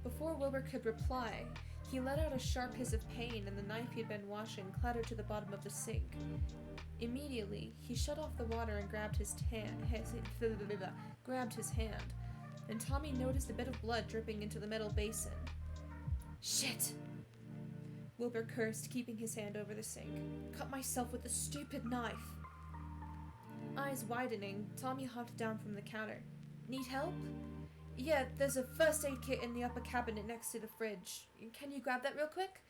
Before Wilbur could reply, he let out a sharp hiss of pain and the knife he'd been washing clattered to the bottom of the sink. Immediately, he shut off the water and grabbed his hand, and Tommy noticed a bit of blood dripping into the metal basin. Shit! Wilbur cursed, keeping his hand over the sink. Cut myself with the stupid knife! Eyes widening, Tommy hopped down from the counter. Need help? Yeah, there's a first aid kit in the upper cabinet next to the fridge. Can you grab that real quick?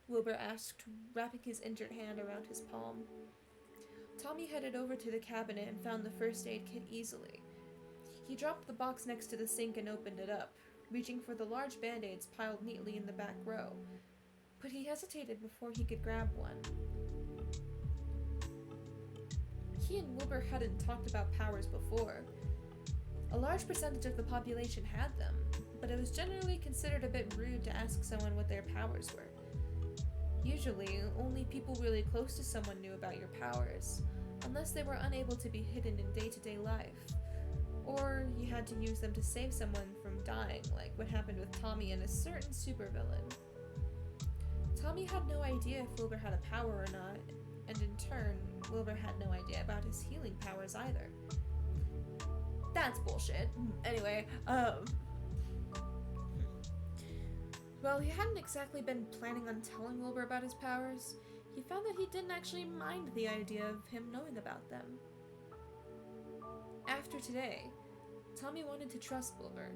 Wilbur asked, wrapping his injured hand around his palm. Tommy headed over to the cabinet and found the first aid kit easily. He dropped the box next to the sink and opened it up, reaching for the large band-aids piled neatly in the back row. But he hesitated before he could grab one. He and Wilbur hadn't talked about powers before. A large percentage of the population had them, but it was generally considered a bit rude to ask someone what their powers were. Usually, only people really close to someone knew about your powers, unless they were unable to be hidden in day-to-day life. Or you had to use them to save someone from dying, like what happened with Tommy and a certain supervillain. Tommy had no idea if Wilbur had a power or not, and in turn, Wilbur had no idea about his healing powers either. That's bullshit. Anyway, well, he hadn't exactly been planning on telling Wilbur about his powers. He found that he didn't actually mind the idea of him knowing about them. After today, Tommy wanted to trust Wilbur.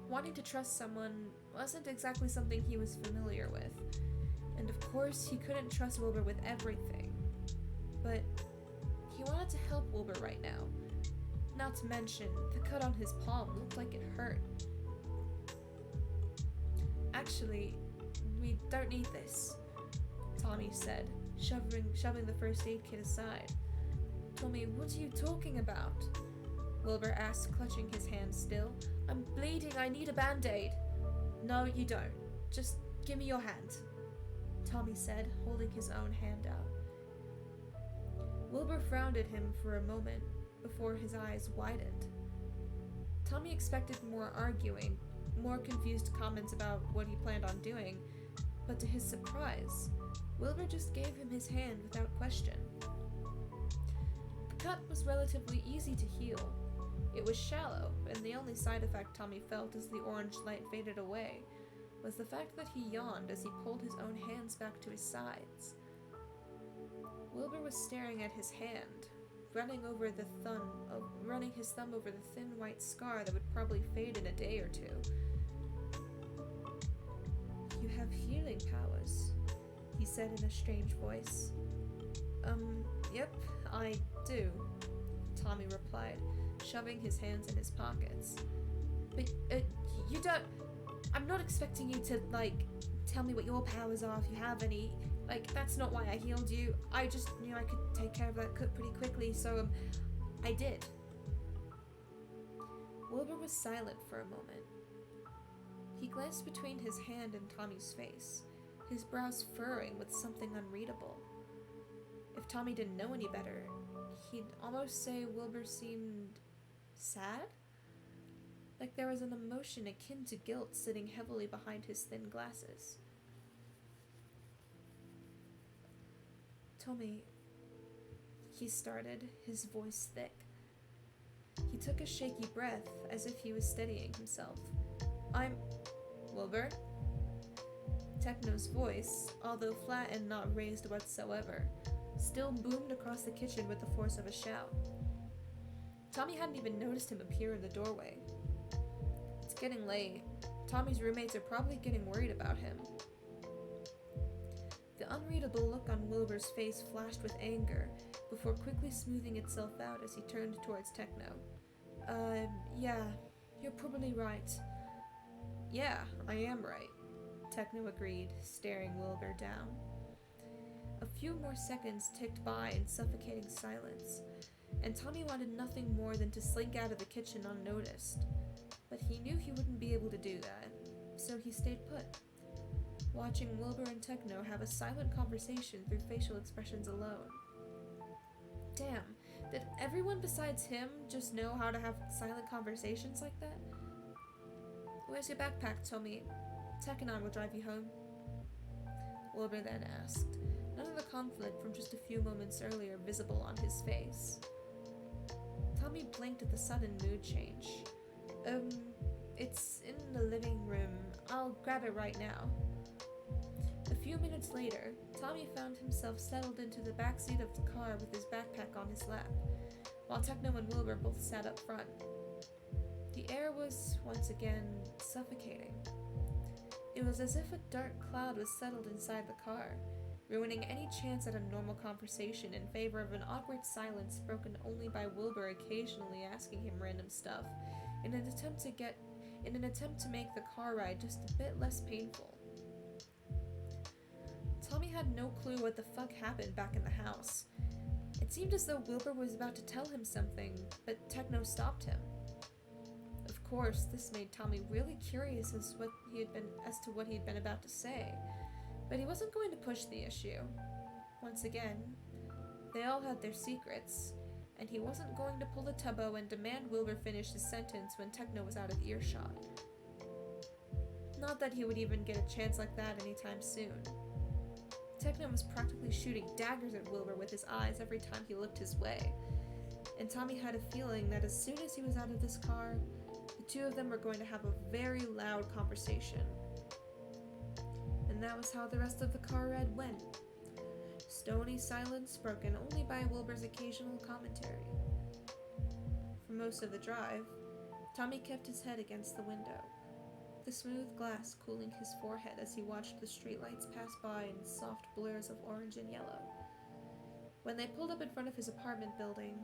Wanting to trust someone wasn't exactly something he was familiar with, and of course he couldn't trust Wilbur with everything. But he wanted to help Wilbur right now. Not to mention, the cut on his palm looked like it hurt. Actually, we don't need this, Tommy said, shoving the first aid kit aside. Tommy, what are you talking about? Wilbur asked, clutching his hand still. I'm bleeding, I need a band-aid. No, you don't. Just give me your hand, Tommy said, holding his own hand out. Wilbur frowned at him for a moment before his eyes widened. Tommy expected more arguing, more confused comments about what he planned on doing, but to his surprise, Wilbur just gave him his hand without question. The cut was relatively easy to heal. It was shallow, and the only side effect Tommy felt as the orange light faded away was the fact that he yawned as he pulled his own hands back to his sides. Wilbur was staring at his hand, running his thumb over the thin white scar that would probably fade in a day or two. You have healing powers, he said in a strange voice. Yep, I do, Tommy replied, shoving his hands in his pockets. But, you don't... I'm not expecting you to, tell me what your powers are if you have any. That's not why I healed you. I just knew I could take care of that cut pretty quickly, so, I did. Wilbur was silent for a moment. He glanced between his hand and Tommy's face, his brows furrowing with something unreadable. If Tommy didn't know any better, he'd almost say Wilbur seemed Sad? Like there was an emotion akin to guilt sitting heavily behind his thin glasses. Tommy, he started, his voice thick. He took a shaky breath as if he was steadying himself. I'm... Wilbur? Techno's voice, although flat and not raised whatsoever, still boomed across the kitchen with the force of a shout. Tommy hadn't even noticed him appear in the doorway. It's getting late. Tommy's roommates are probably getting worried about him. The unreadable look on Wilbur's face flashed with anger, before quickly smoothing itself out as he turned towards Techno. Yeah, you're probably right. Yeah, I am right, Techno agreed, staring Wilbur down. A few more seconds ticked by in suffocating silence, and Tommy wanted nothing more than to slink out of the kitchen unnoticed. But he knew he wouldn't be able to do that, so he stayed put, watching Wilbur and Techno have a silent conversation through facial expressions alone. Damn, did everyone besides him just know how to have silent conversations like that? Where's your backpack, Tommy? Tech and I will drive you home. Wilbur then asked, none of the conflict from just a few moments earlier visible on his face. Tommy blinked at the sudden mood change. It's in the living room. I'll grab it right now. A few minutes later, Tommy found himself settled into the backseat of the car with his backpack on his lap, while Techno and Wilbur both sat up front. The air was, once again, suffocating. It was as if a dark cloud was settled inside the car, ruining any chance at a normal conversation in favor of an awkward silence broken only by Wilbur occasionally asking him random stuff, in an attempt to make the car ride just a bit less painful. Tommy had no clue what the fuck happened back in the house. It seemed as though Wilbur was about to tell him something, but Techno stopped him. Of course, this made Tommy really curious as to what he'd been about to say, but he wasn't going to push the issue. Once again, they all had their secrets, and he wasn't going to pull a tubbo and demand Wilbur finish his sentence when Techno was out of earshot. Not that he would even get a chance like that anytime soon. Techno was practically shooting daggers at Wilbur with his eyes every time he looked his way, and Tommy had a feeling that as soon as he was out of this car, the two of them were going to have a very loud conversation. And that was how the rest of the car ride went. Stony silence broken only by Wilbur's occasional commentary. For most of the drive, Tommy kept his head against the window, the smooth glass cooling his forehead as he watched the streetlights pass by in soft blurs of orange and yellow. When they pulled up in front of his apartment building,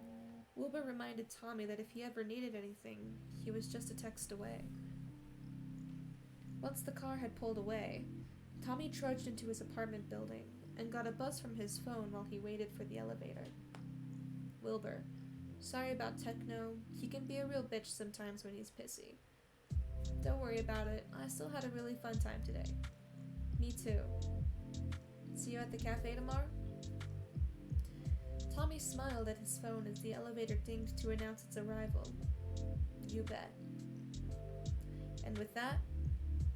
Wilbur reminded Tommy that if he ever needed anything, he was just a text away. Once the car had pulled away, Tommy trudged into his apartment building and got a buzz from his phone while he waited for the elevator. Wilbur, sorry about Techno. He can be a real bitch sometimes when he's pissy. Don't worry about it. I still had a really fun time today. Me too. See you at the cafe tomorrow? Tommy smiled at his phone as the elevator dinged to announce its arrival. You bet. And with that,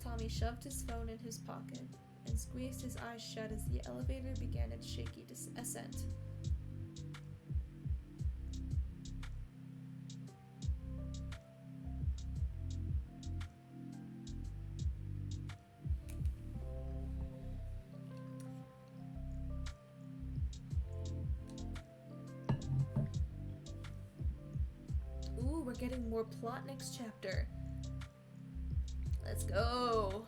Tommy shoved his phone in his pocket and squeezed his eyes shut as the elevator began its shaky ascent. Ooh, we're getting more plot next chapter. Let's go.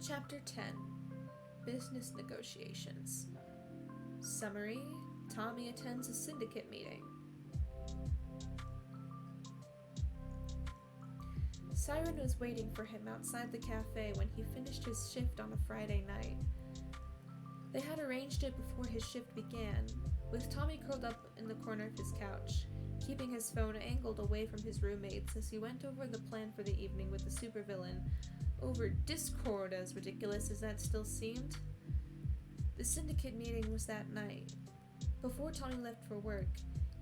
Chapter 10. Business Negotiations. Summary: Tommy attends a syndicate meeting. Siren was waiting for him outside the cafe when he finished his shift on a Friday night. They had arranged it before his shift began, with Tommy curled up in the corner of his couch, keeping his phone angled away from his roommates as he went over the plan for the evening with the supervillain, over Discord, as ridiculous as that still seemed. The syndicate meeting was that night. Before Tommy left for work,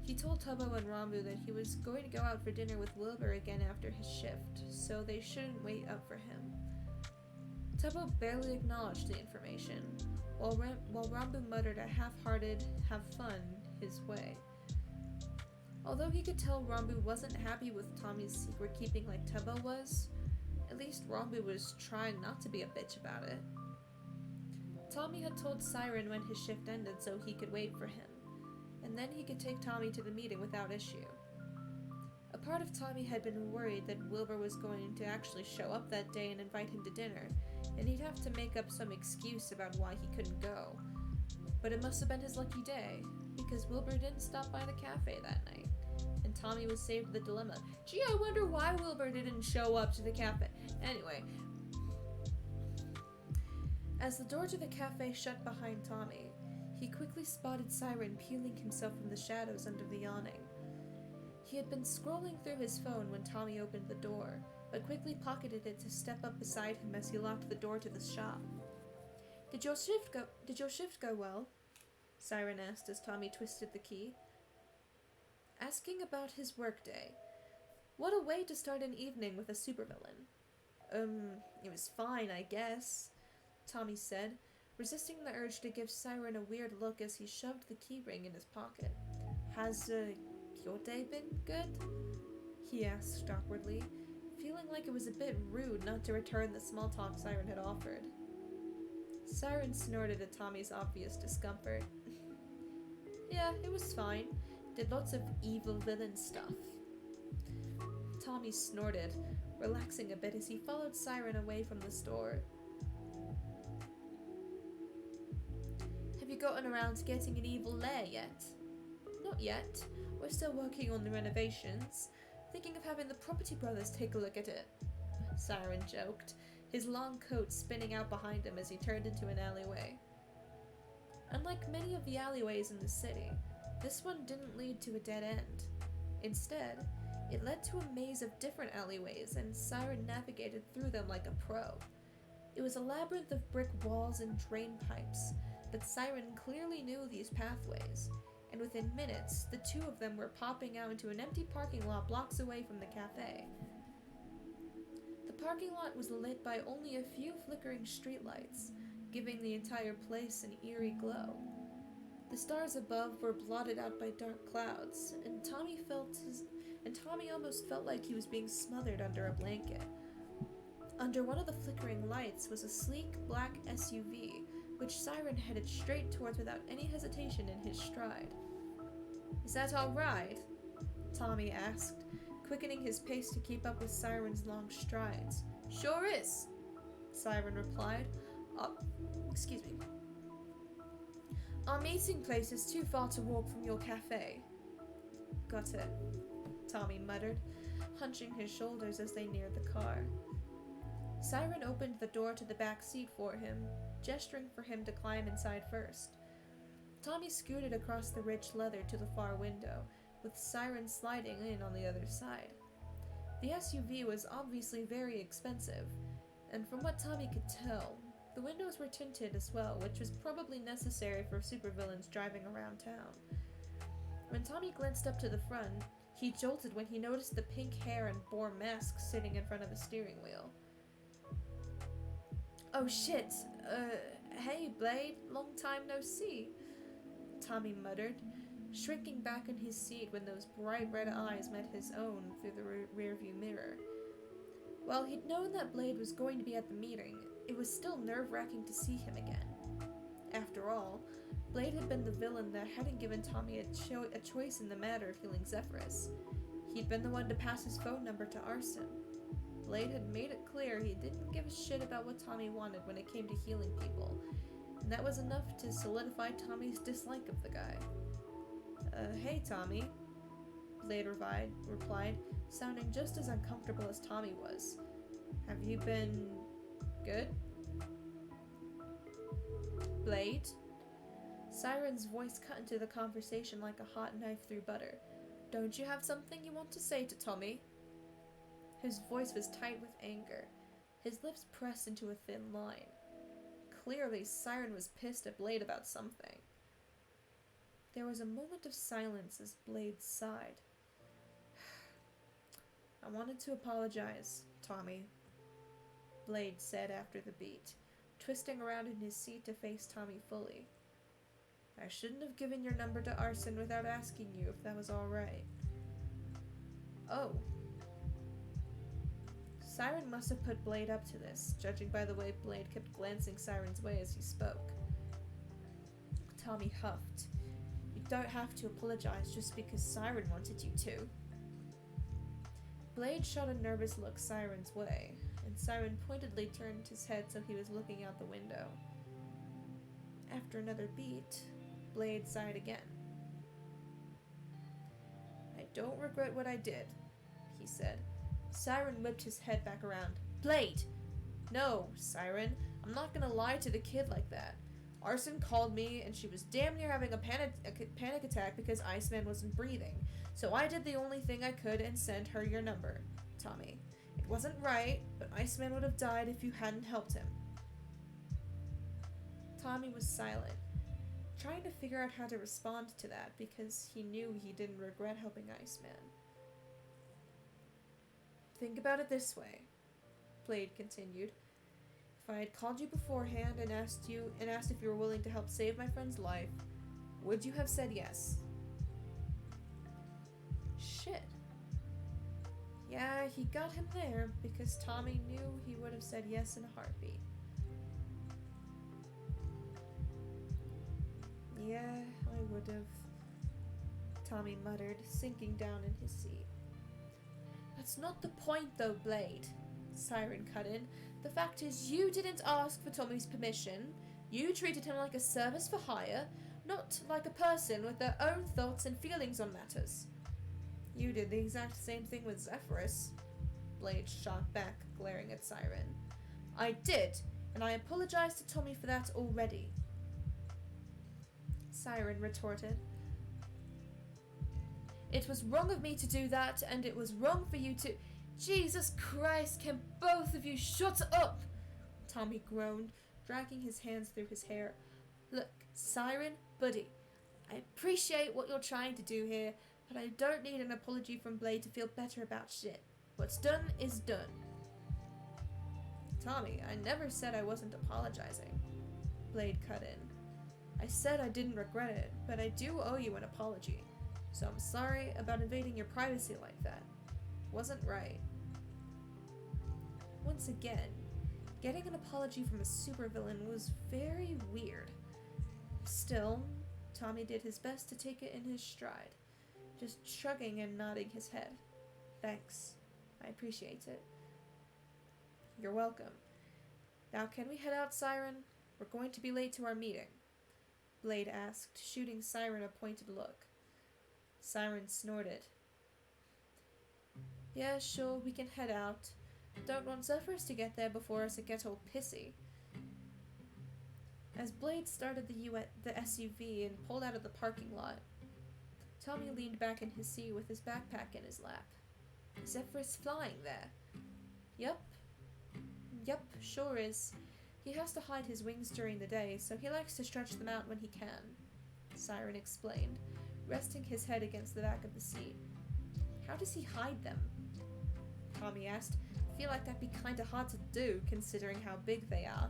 he told Tubbo and Rambu that he was going to go out for dinner with Wilbur again after his shift, so they shouldn't wait up for him. Tubbo barely acknowledged the information, while Rambu muttered a half-hearted, have fun, his way. Although he could tell Rambu wasn't happy with Tommy's secret-keeping like Tubbo was, at least Rambu was trying not to be a bitch about it. Tommy had told Siren when his shift ended so he could wait for him, and then he could take Tommy to the meeting without issue. A part of Tommy had been worried that Wilbur was going to actually show up that day and invite him to dinner, and he'd have to make up some excuse about why he couldn't go. But it must have been his lucky day, because Wilbur didn't stop by the cafe that night, and Tommy was saved the dilemma. Gee, I wonder why Wilbur didn't show up to the cafe. Anyway, as the door to the cafe shut behind Tommy, he quickly spotted Siren peeling himself from the shadows under the awning. He had been scrolling through his phone when Tommy opened the door, but quickly pocketed it to step up beside him as he locked the door to the shop. Did your shift go well? Siren asked as Tommy twisted the key. Asking about his workday. What a way to start an evening with a supervillain. It was fine, I guess, Tommy said, resisting the urge to give Siren a weird look as he shoved the keyring in his pocket. Has, your day been good? He asked awkwardly, feeling like it was a bit rude not to return the small talk Siren had offered. Siren snorted at Tommy's obvious discomfort. Yeah, it was fine. Did lots of evil villain stuff. Tommy snorted, relaxing a bit as he followed Siren away from the store. Have you gotten around to getting an evil lair yet? Not yet. We're still working on the renovations. Thinking of having the Property Brothers take a look at it. Siren joked, his long coat spinning out behind him as he turned into an alleyway. Unlike many of the alleyways in the city, this one didn't lead to a dead end. Instead, it led to a maze of different alleyways, and Siren navigated through them like a pro. It was a labyrinth of brick walls and drain pipes, but Siren clearly knew these pathways, and within minutes, the two of them were popping out into an empty parking lot blocks away from the cafe. The parking lot was lit by only a few flickering streetlights, giving the entire place an eerie glow. The stars above were blotted out by dark clouds, and Tommy almost felt like he was being smothered under a blanket. Under one of the flickering lights was a sleek black SUV, which Siren headed straight towards without any hesitation in his stride. Is that all right? Tommy asked, quickening his pace to keep up with Siren's long strides. Sure is, Siren replied. Excuse me. Our meeting place is too far to walk from your cafe. Got it, Tommy muttered, hunching his shoulders as they neared the car. Siren opened the door to the back seat for him, gesturing for him to climb inside first. Tommy scooted across the rich leather to the far window, with Siren sliding in on the other side. The SUV was obviously very expensive, and from what Tommy could tell, the windows were tinted as well, which was probably necessary for supervillains driving around town. When Tommy glanced up to the front, he jolted when he noticed the pink hair and boar mask sitting in front of the steering wheel. Oh shit, hey Blade, long time no see, Tommy muttered, shrinking back in his seat when those bright red eyes met his own through the rearview mirror. While he'd known that Blade was going to be at the meeting, it was still nerve-wracking to see him again. After all, Blade had been the villain that hadn't given Tommy a choice in the matter of healing Zephyrus. He'd been the one to pass his phone number to Arson. Blade had made it clear he didn't give a shit about what Tommy wanted when it came to healing people, and that was enough to solidify Tommy's dislike of the guy. Hey Tommy, Blade replied, sounding just as uncomfortable as Tommy was. Have you been good? Blade? Siren's voice cut into the conversation like a hot knife through butter. Don't you have something you want to say to Tommy? His voice was tight with anger, His lips pressed into a thin line. Clearly, Siren was pissed at Blade about something. There was a moment of silence as Blade sighed. I wanted to apologize, Tommy, Blade said after the beat, twisting around in his seat to face Tommy fully. I shouldn't have given your number to Arson without asking you if that was alright. Oh. Siren must have put Blade up to this, judging by the way Blade kept glancing Siren's way as he spoke. Tommy huffed. You don't have to apologize just because Siren wanted you to. Blade shot a nervous look Siren's way, and Siren pointedly turned his head so he was looking out the window. After another beat, Blade sighed again. I don't regret what I did, he said. Siren whipped his head back around. Blade! No, Siren, I'm not gonna lie to the kid like that. Arson called me and she was damn near having a panic attack because Iceman wasn't breathing. So I did the only thing I could and sent her your number, Tommy. It wasn't right, but Iceman would have died if you hadn't helped him. Tommy was silent, trying to figure out how to respond to that because he knew he didn't regret helping Iceman. Think about it this way, Blade continued. If I had called you beforehand and asked if you were willing to help save my friend's life, would you have said yes? Shit. Yeah, he got him there because Tommy knew he would have said yes in a heartbeat. Yeah, I would have, Tommy muttered, sinking down in his seat. That's not the point though, Blade, Siren cut in. The fact is you didn't ask for Tommy's permission. You treated him like a service for hire, not like a person with their own thoughts and feelings on matters. You did the exact same thing with Zephyrus, Blade shot back, glaring at Siren. I did, and I apologized to Tommy for that already, Siren retorted. It was wrong of me to do that, and it was wrong for you to— Jesus Christ, can both of you shut up? Tommy groaned, dragging his hands through his hair. Look, Siren, buddy, I appreciate what you're trying to do here, but I don't need an apology from Blade to feel better about shit. What's done is done. Tommy, I never said I wasn't apologizing, Blade cut in. I said I didn't regret it, but I do owe you an apology. So I'm sorry about invading your privacy like that. Wasn't right. Once again, getting an apology from a supervillain was very weird. Still, Tommy did his best to take it in his stride, just shrugging and nodding his head. Thanks. I appreciate it. You're welcome. Now can we head out, Siren? We're going to be late to our meeting, Blade asked, shooting Siren a pointed look. Siren snorted. Yeah, sure, we can head out. Don't want Zephyrus to get there before us and get all pissy. As Blade started the SUV and pulled out of the parking lot, Tommy leaned back in his seat with his backpack in his lap. Is Zephyrus flying there? Yup, sure is. He has to hide his wings during the day, so he likes to stretch them out when he can, Siren explained, resting his head against the back of the seat. How does he hide them? Tommy asked. I feel like that'd be kinda hard to do, considering how big they are.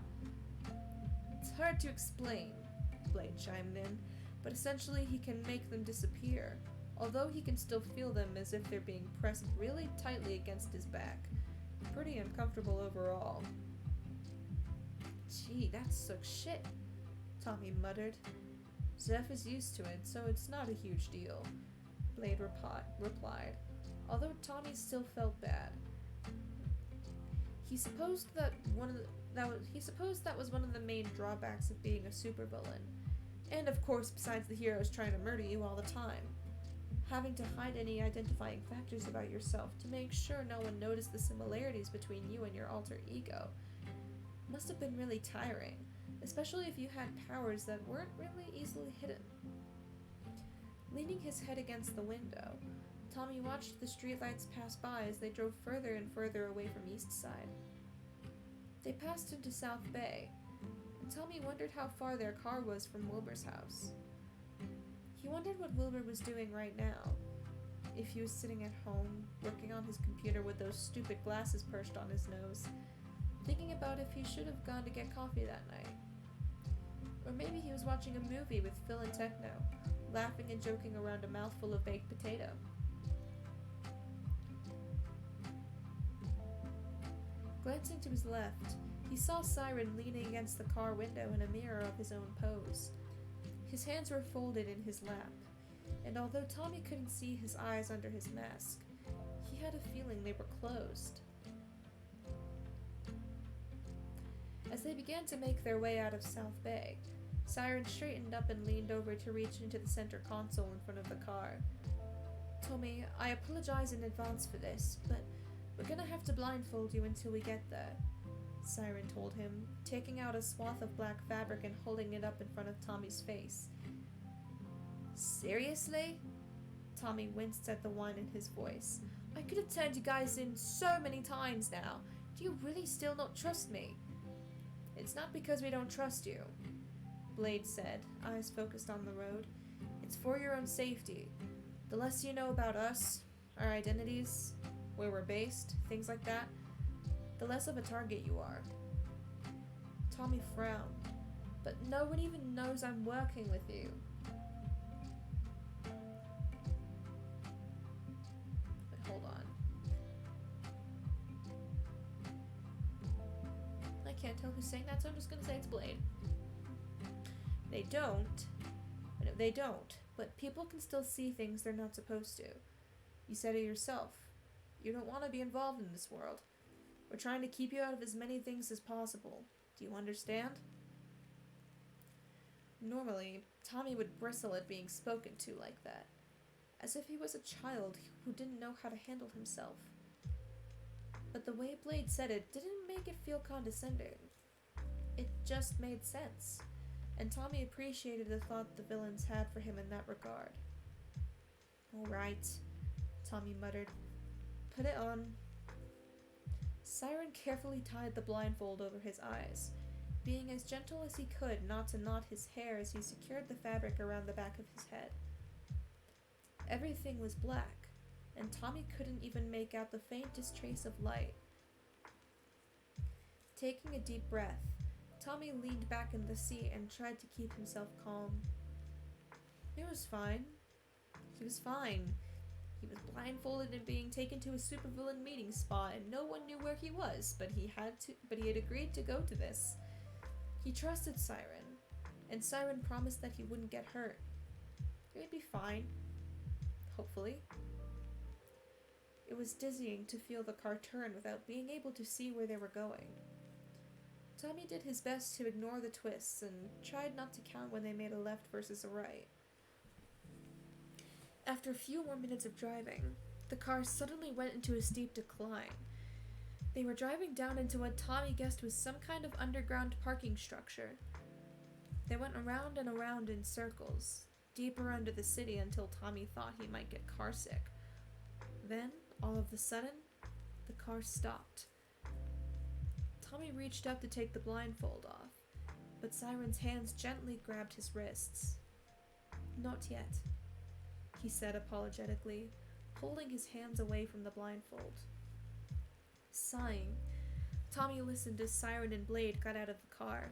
It's hard to explain, Blade chimed in, but essentially he can make them disappear, although he can still feel them as if they're being pressed really tightly against his back. Pretty uncomfortable overall. Gee, that sucks shit, Tommy muttered. Zeph is used to it, so it's not a huge deal, Blade replied, although Tommy still felt bad. He supposed that was one of the main drawbacks of being a supervillain, and of course besides the heroes trying to murder you all the time, having to hide any identifying factors about yourself to make sure no one noticed the similarities between you and your alter ego. Must have been really tiring, especially if you had powers that weren't really easily hidden. Leaning his head against the window, Tommy watched the streetlights pass by as they drove further and further away from East Side. They passed into South Bay, and Tommy wondered how far their car was from Wilbur's house. He wondered what Wilbur was doing right now. If he was sitting at home, working on his computer with those stupid glasses perched on his nose, thinking about if he should have gone to get coffee that night. Or maybe he was watching a movie with Phil and Techno, laughing and joking around a mouthful of baked potato. Glancing to his left, he saw Siren leaning against the car window in a mirror of his own pose. His hands were folded in his lap, and although Tommy couldn't see his eyes under his mask, he had a feeling they were closed. As they began to make their way out of South Bay, Siren straightened up and leaned over to reach into the center console in front of the car. "Tommy, I apologize in advance for this, but we're gonna have to blindfold you until we get there," Siren told him, taking out a swath of black fabric and holding it up in front of Tommy's face. "Seriously?" Tommy winced at the whine in his voice. "I could have turned you guys in so many times now. Do you really still not trust me?" "It's not because we don't trust you," Blade said, eyes focused on the road. "It's for your own safety. The less you know about us, our identities, where we're based, things like that, the less of a target you are." Tommy frowned. "But no one even knows I'm working with you." Wait, hold on. I can't tell who's saying that, so I'm just gonna say it's Blade. They don't, but people can still see things they're not supposed to. You said it yourself. You don't want to be involved in this world. We're trying to keep you out of as many things as possible. Do you understand? Normally, Tommy would bristle at being spoken to like that, as if he was a child who didn't know how to handle himself. But the way Blade said it didn't make it feel condescending. It just made sense, and Tommy appreciated the thought the villains had for him in that regard. "All right," Tommy muttered. "Put it on." Siren carefully tied the blindfold over his eyes, being as gentle as he could not to knot his hair as he secured the fabric around the back of his head. Everything was black, and Tommy couldn't even make out the faintest trace of light. Taking a deep breath, Tommy leaned back in the seat and tried to keep himself calm. It was fine. He was fine. He was blindfolded and being taken to a supervillain meeting spot, and no one knew where he was, but he had agreed to go to this. He trusted Siren, and Siren promised that he wouldn't get hurt. He would be fine. Hopefully. It was dizzying to feel the car turn without being able to see where they were going. Tommy did his best to ignore the twists and tried not to count when they made a left versus a right. After a few more minutes of driving, the car suddenly went into a steep decline. They were driving down into what Tommy guessed was some kind of underground parking structure. They went around and around in circles, deeper under the city until Tommy thought he might get carsick. Then, all of a sudden, the car stopped. Tommy reached up to take the blindfold off, but Siren's hands gently grabbed his wrists. "Not yet," he said apologetically, holding his hands away from the blindfold. Sighing, Tommy listened as Siren and Blade got out of the car.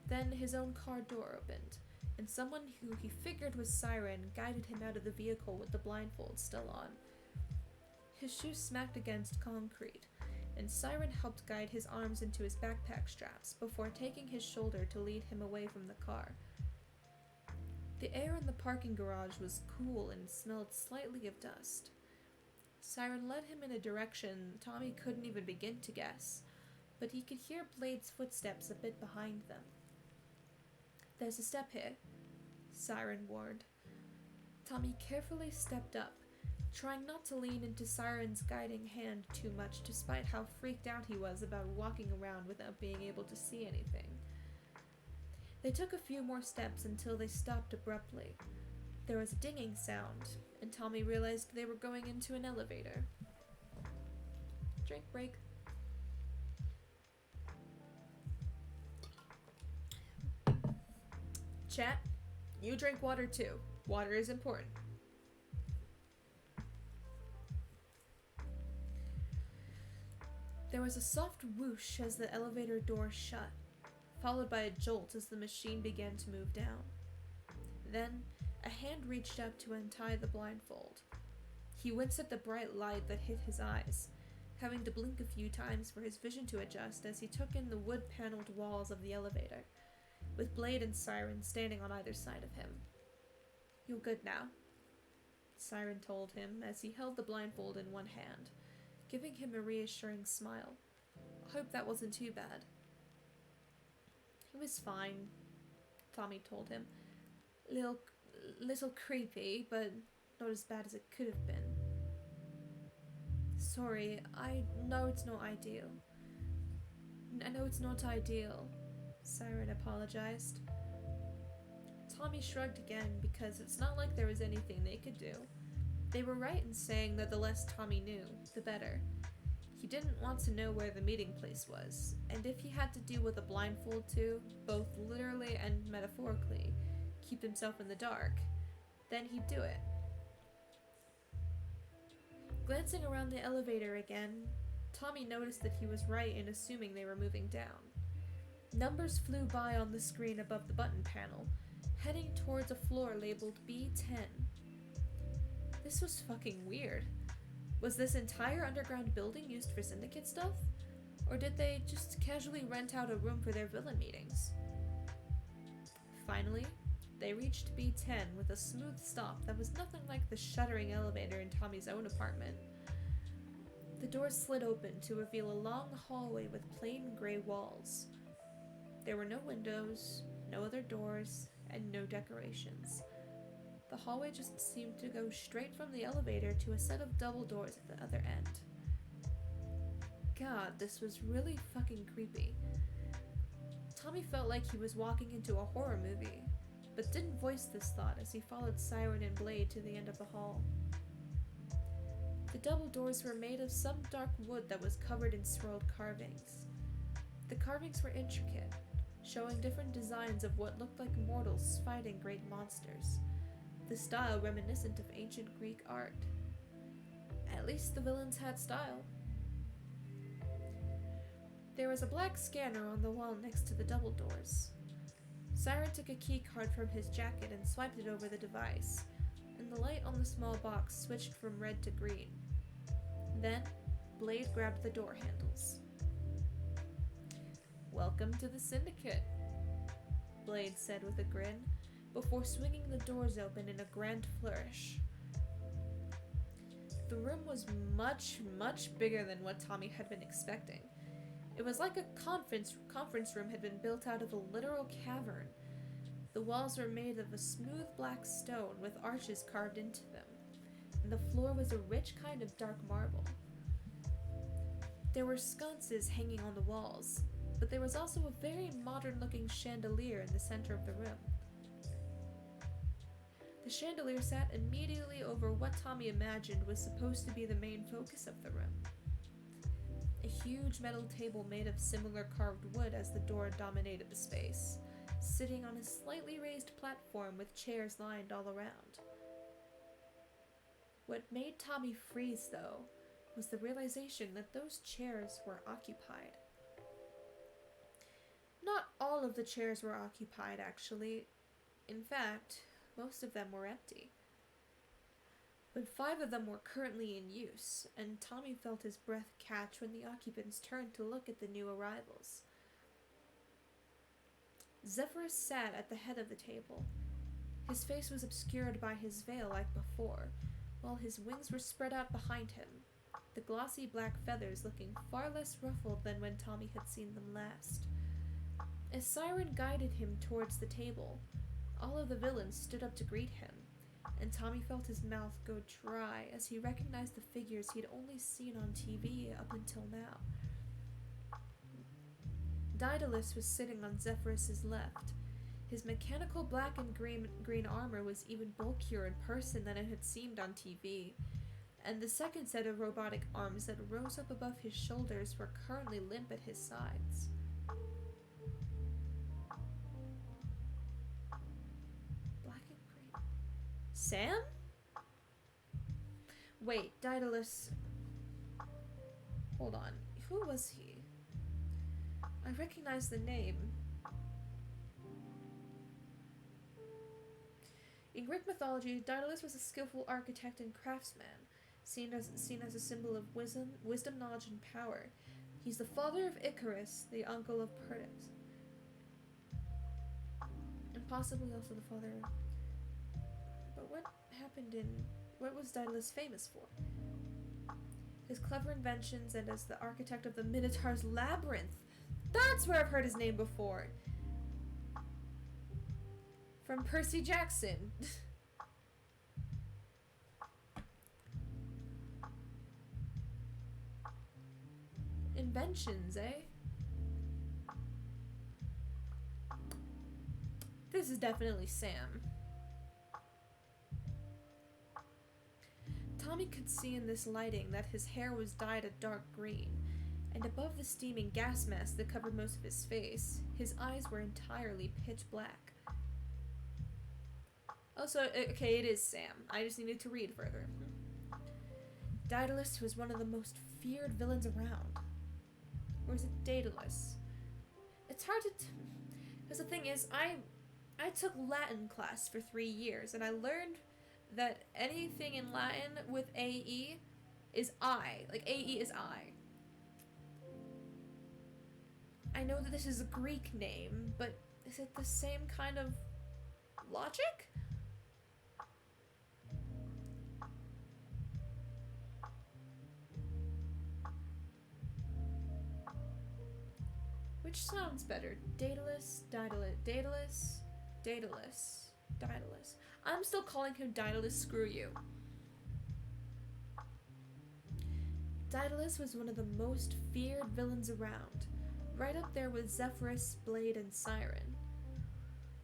Then his own car door opened, and someone who he figured was Siren guided him out of the vehicle with the blindfold still on. His shoes smacked against concrete, and Siren helped guide his arms into his backpack straps before taking his shoulder to lead him away from the car. The air in the parking garage was cool and smelled slightly of dust. Siren led him in a direction Tommy couldn't even begin to guess, but he could hear Blade's footsteps a bit behind them. "There's a step here," Siren warned. Tommy carefully stepped up, trying not to lean into Siren's guiding hand too much despite how freaked out he was about walking around without being able to see anything. They took a few more steps until they stopped abruptly. There was a dinging sound, and Tommy realized they were going into an elevator. Drink break. Chat, you drink water too. Water is important. There was a soft whoosh as the elevator door shut, followed by a jolt as the machine began to move down. Then, a hand reached up to untie the blindfold. He winced at the bright light that hit his eyes, having to blink a few times for his vision to adjust as he took in the wood-paneled walls of the elevator, with Blade and Siren standing on either side of him. "You're good now," Siren told him as he held the blindfold in one hand, giving him a reassuring smile. "Hope that wasn't too bad." "It was fine," Tommy told him. Little creepy, but not as bad as it could have been." "Sorry, I know it's not ideal." "I know it's not ideal," Siren apologized. Tommy shrugged again because it's not like there was anything they could do. They were right in saying that the less Tommy knew, the better. He didn't want to know where the meeting place was, and if he had to deal with a blindfold to, both literally and metaphorically, keep himself in the dark, then he'd do it. Glancing around the elevator again, Tommy noticed that he was right in assuming they were moving down. Numbers flew by on the screen above the button panel, heading towards a floor labeled B10. This was fucking weird. Was this entire underground building used for syndicate stuff? Or did they just casually rent out a room for their villain meetings? Finally, they reached B10 with a smooth stop that was nothing like the shuddering elevator in Tommy's own apartment. The door slid open to reveal a long hallway with plain gray walls. There were no windows, no other doors, and no decorations. The hallway just seemed to go straight from the elevator to a set of double doors at the other end. God, this was really fucking creepy. Tommy felt like he was walking into a horror movie, but didn't voice this thought as he followed Siren and Blade to the end of the hall. The double doors were made of some dark wood that was covered in swirled carvings. The carvings were intricate, showing different designs of what looked like mortals fighting great monsters, the style reminiscent of ancient Greek art. At least the villains had style. There was a black scanner on the wall next to the double doors. Siren took a key card from his jacket and swiped it over the device, and the light on the small box switched from red to green. Then, Blade grabbed the door handles. "Welcome to the Syndicate," Blade said with a grin, before swinging the doors open in a grand flourish. The room was much, much bigger than what Tommy had been expecting. It was like a conference room had been built out of a literal cavern. The walls were made of a smooth black stone with arches carved into them, and the floor was a rich kind of dark marble. There were sconces hanging on the walls, but there was also a very modern-looking chandelier in the center of the room. The chandelier sat immediately over what Tommy imagined was supposed to be the main focus of the room. A huge metal table made of similar carved wood as the door dominated the space, sitting on a slightly raised platform with chairs lined all around. What made Tommy freeze, though, was the realization that those chairs were occupied. Not all of the chairs were occupied, actually. In fact, most of them were empty. But 5 of them were currently in use, and Tommy felt his breath catch when the occupants turned to look at the new arrivals. Zephyrus sat at the head of the table. His face was obscured by his veil like before, while his wings were spread out behind him, the glossy black feathers looking far less ruffled than when Tommy had seen them last. As Siren guided him towards the table, all of the villains stood up to greet him, and Tommy felt his mouth go dry as he recognized the figures he'd only seen on TV up until now. Daedalus was sitting on Zephyrus's left. His mechanical black and green armor was even bulkier in person than it had seemed on TV, and the second set of robotic arms that rose up above his shoulders were currently limp at his sides. Sam? Wait, Daedalus... Hold on. Who was he? I recognize the name. In Greek mythology, Daedalus was a skillful architect and craftsman, seen as a symbol of wisdom, knowledge, and power. He's the father of Icarus, the uncle of Perdiccas, and possibly also the father. But what was Daedalus famous for? His clever inventions and as the architect of the Minotaur's labyrinth. That's where I've heard his name before. From Percy Jackson. Inventions, eh? This is definitely Sam. Tommy could see in this lighting that his hair was dyed a dark green, and above the steaming gas mask that covered most of his face, his eyes were entirely pitch black. Also, okay, it is Sam. I just needed to read further. Daedalus was one of the most feared villains around. Or is it Daedalus? It's hard to... Because the thing is, I took Latin class for 3 years, and I learned that anything in Latin with AE is I. Like, AE is I. I know that this is a Greek name, but is it the same kind of logic? Which sounds better? Daedalus, Daedalus. I'm still calling him Daedalus, screw you. Daedalus was one of the most feared villains around, right up there with Zephyrus, Blade, and Siren.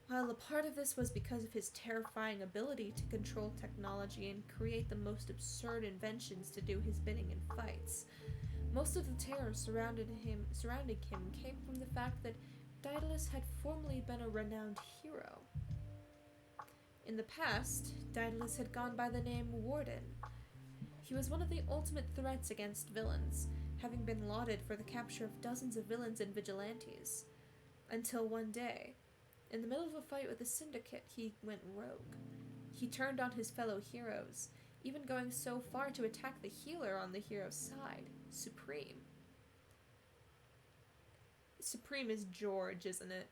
While a part of this was because of his terrifying ability to control technology and create the most absurd inventions to do his bidding in fights, most of the terror surrounding him came from the fact that Daedalus had formerly been a renowned hero. In the past, Daedalus had gone by the name Warden. He was one of the ultimate threats against villains, having been lauded for the capture of dozens of villains and vigilantes. Until one day, in the middle of a fight with the Syndicate, he went rogue. He turned on his fellow heroes, even going so far to attack the healer on the hero's side, Supreme. Supreme is George, isn't it?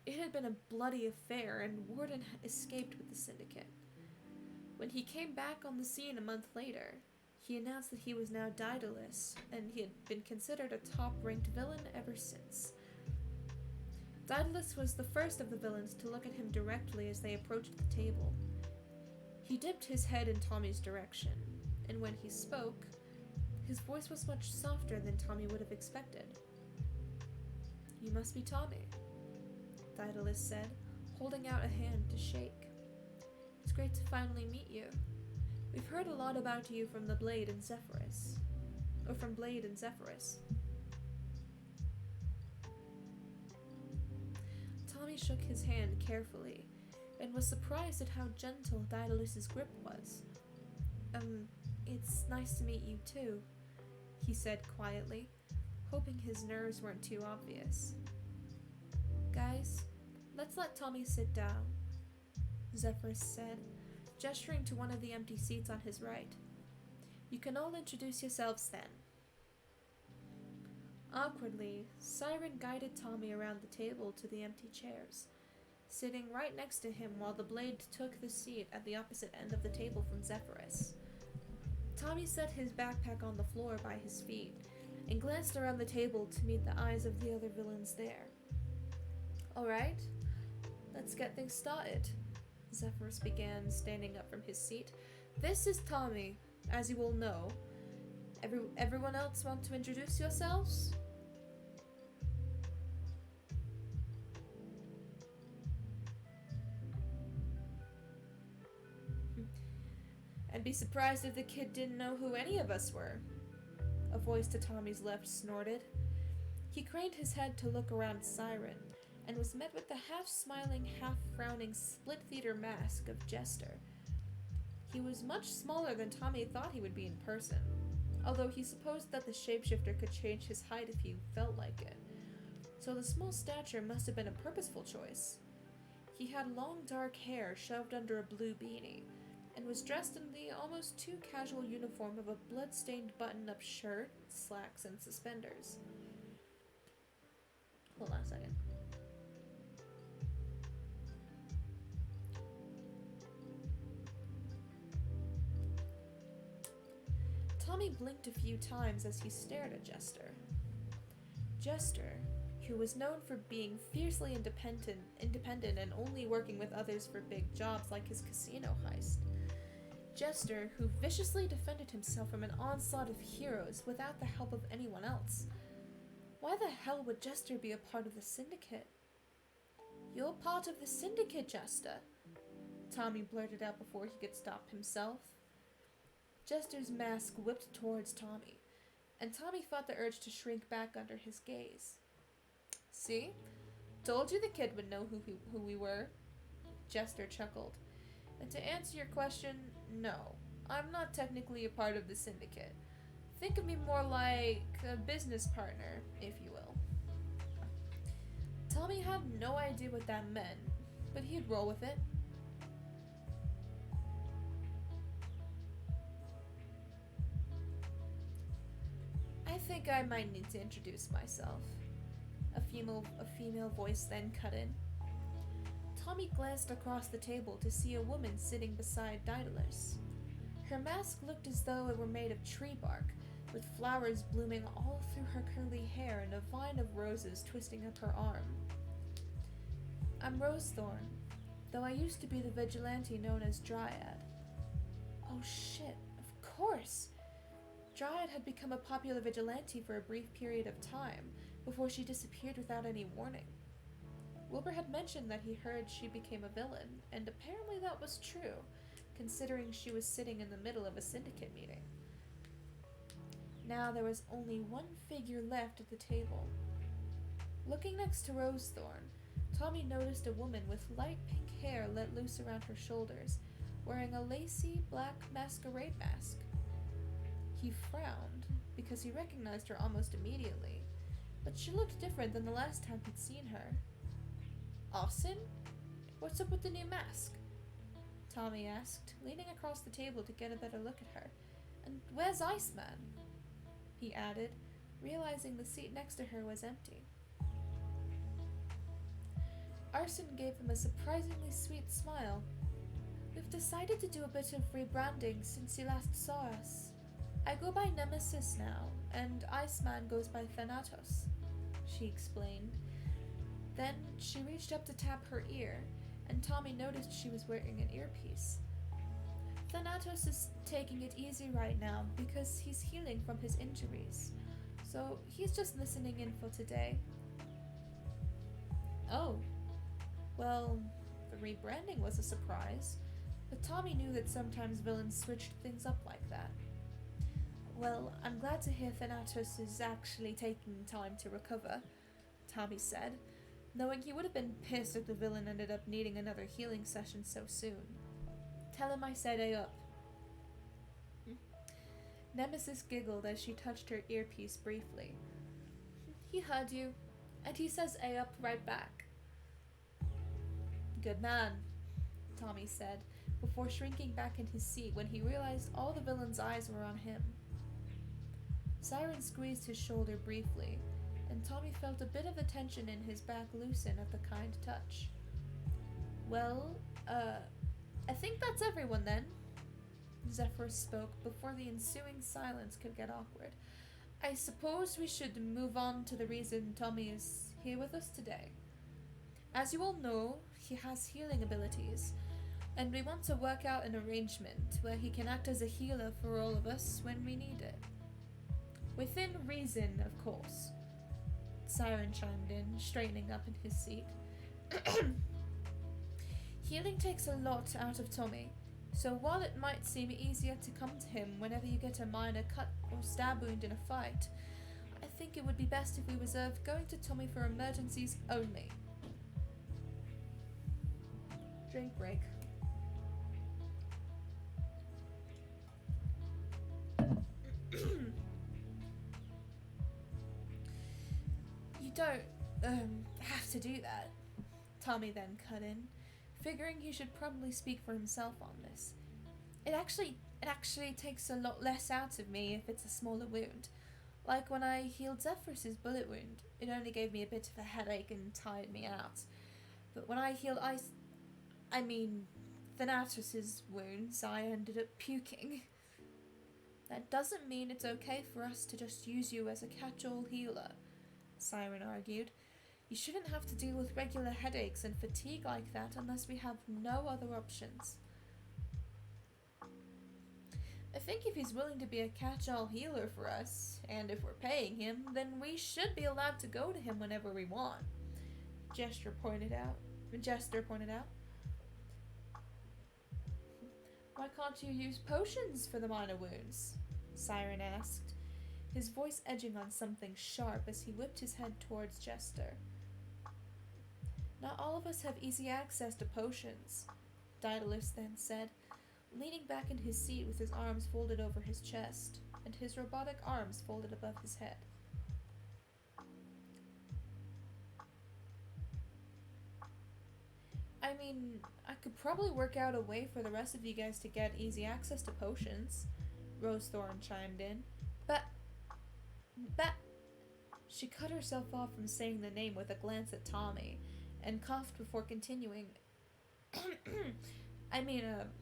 It had been a bloody affair, and Warden escaped with the Syndicate. When he came back on the scene a month later, he announced that he was now Daedalus, and he had been considered a top-ranked villain ever since. Daedalus was the first of the villains to look at him directly as they approached the table. He dipped his head in Tommy's direction, and when he spoke, his voice was much softer than Tommy would have expected. "You must be Tommy," Daedalus said, holding out a hand to shake. "It's great to finally meet you. We've heard a lot about you from the Blade and Zephyrus. Or from Blade and Zephyrus." Tommy shook his hand carefully, and was surprised at how gentle Daedalus's grip was. It's nice to meet you too," he said quietly, hoping his nerves weren't too obvious. "Guys, let's let Tommy sit down," Zephyrus said, gesturing to one of the empty seats on his right. "You can all introduce yourselves then." Awkwardly, Siren guided Tommy around the table to the empty chairs, sitting right next to him while the Blade took the seat at the opposite end of the table from Zephyrus. Tommy set his backpack on the floor by his feet, and glanced around the table to meet the eyes of the other villains there. "Alright, let's get things started," Zephyrus began, standing up from his seat. "This is Tommy, as you all know. Everyone else want to introduce yourselves?" "I'd be surprised if the kid didn't know who any of us were," a voice to Tommy's left snorted. He craned his head to look around Siren, and was met with the half-smiling, half-frowning split-theater mask of Jester. He was much smaller than Tommy thought he would be in person, although he supposed that the shapeshifter could change his height if he felt like it. So the small stature must have been a purposeful choice. He had long dark hair shoved under a blue beanie, and was dressed in the almost too casual uniform of a blood-stained button-up shirt, slacks, and suspenders. Hold on a second. Tommy blinked a few times as he stared at Jester. Jester, who was known for being fiercely independent and only working with others for big jobs like his casino heist. Jester, who viciously defended himself from an onslaught of heroes without the help of anyone else. Why the hell would Jester be a part of the syndicate? "You're part of the syndicate, Jester," Tommy blurted out before he could stop himself. Jester's mask whipped towards Tommy, and Tommy felt the urge to shrink back under his gaze. "See? Told you the kid would know who we were." Jester chuckled. "And to answer your question, no. I'm not technically a part of the syndicate. Think of me more like a business partner, if you will." Tommy had no idea what that meant, but he'd roll with it. "I think I might need to introduce myself," a female voice then cut in. Tommy glanced across the table to see a woman sitting beside Daedalus. Her mask looked as though it were made of tree bark, with flowers blooming all through her curly hair and a vine of roses twisting up her arm. "I'm Rosethorn, though I used to be the vigilante known as Dryad." Oh shit, of course! Dryad had become a popular vigilante for a brief period of time, before she disappeared without any warning. Wilbur had mentioned that he heard she became a villain, and apparently that was true, considering she was sitting in the middle of a syndicate meeting. Now there was only one figure left at the table. Looking next to Rosethorn, Tommy noticed a woman with light pink hair let loose around her shoulders, wearing a lacy black masquerade mask. He frowned, because he recognized her almost immediately, but she looked different than the last time he'd seen her. "Austin? What's up with the new mask?" Tommy asked, leaning across the table to get a better look at her. "And where's Iceman?" he added, realizing the seat next to her was empty. Arson gave him a surprisingly sweet smile. "We've decided to do a bit of rebranding since you last saw us. I go by Nemesis now, and Iceman goes by Thanatos," she explained. Then she reached up to tap her ear, and Tommy noticed she was wearing an earpiece. "Thanatos is taking it easy right now because he's healing from his injuries, so he's just listening in for today." Oh. Well, the rebranding was a surprise, but Tommy knew that sometimes villains switched things up like that. "Well, I'm glad to hear Thanatos is actually taking time to recover," Tommy said, knowing he would have been pissed if the villain ended up needing another healing session so soon. "Tell him I said A up." Nemesis giggled as she touched her earpiece briefly. "He heard you, and he says A up right back." "Good man," Tommy said, before shrinking back in his seat when he realized all the villain's eyes were on him. Siren squeezed his shoulder briefly, and Tommy felt a bit of the tension in his back loosen at the kind touch. "Well, I think that's everyone then," Zephyrus spoke before the ensuing silence could get awkward. "I suppose we should move on to the reason Tommy is here with us today. As you all know, he has healing abilities, and we want to work out an arrangement where he can act as a healer for all of us when we need it. Within reason, of course," Siren chimed in, straightening up in his seat. "Healing takes a lot out of Tommy, so while it might seem easier to come to him whenever you get a minor cut or stab wound in a fight, I think it would be best if we reserved going to Tommy for emergencies only. Drink break. You don't, have to do that. Tommy then cut in, figuring he should probably speak for himself on this. It actually takes a lot less out of me if it's a smaller wound. Like when I healed Zephyrus's bullet wound, it only gave me a bit of a headache and tired me out. But when I healed Thanatus's wounds, I ended up puking. That doesn't mean it's okay for us to just use you as a catch-all healer, Siren argued. You shouldn't have to deal with regular headaches and fatigue like that unless we have no other options. I think if he's willing to be a catch-all healer for us, and if we're paying him, then we should be allowed to go to him whenever we want, Jester pointed out. Why can't you use potions for the minor wounds? Siren asked, his voice edging on something sharp as he whipped his head towards Jester. Not all of us have easy access to potions, Daedalus then said, leaning back in his seat with his arms folded over his chest, and his robotic arms folded above his head. I mean, I could probably work out a way for the rest of you guys to get easy access to potions, Rosethorn chimed in. But... She cut herself off from saying the name with a glance at Tommy, and coughed before continuing.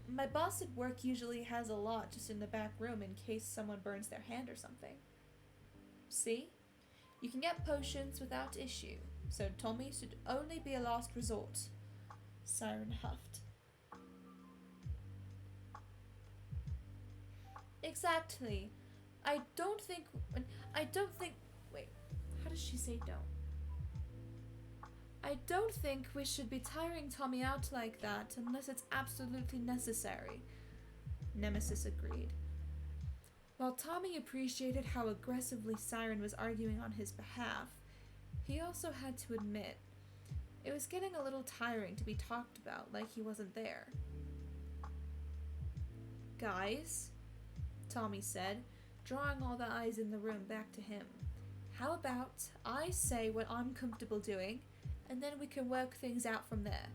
My boss at work usually has a lot just in the back room in case someone burns their hand or something. See? You can get potions without issue, so Tommy should only be a last resort. Siren huffed. Exactly. Wait, how does she say don't? I don't think we should be tiring Tommy out like that unless it's absolutely necessary, Nemesis agreed. While Tommy appreciated how aggressively Siren was arguing on his behalf, he also had to admit it was getting a little tiring to be talked about like he wasn't there. Guys, Tommy said, drawing all the eyes in the room back to him. How about I say what I'm comfortable doing, and then we can work things out from there.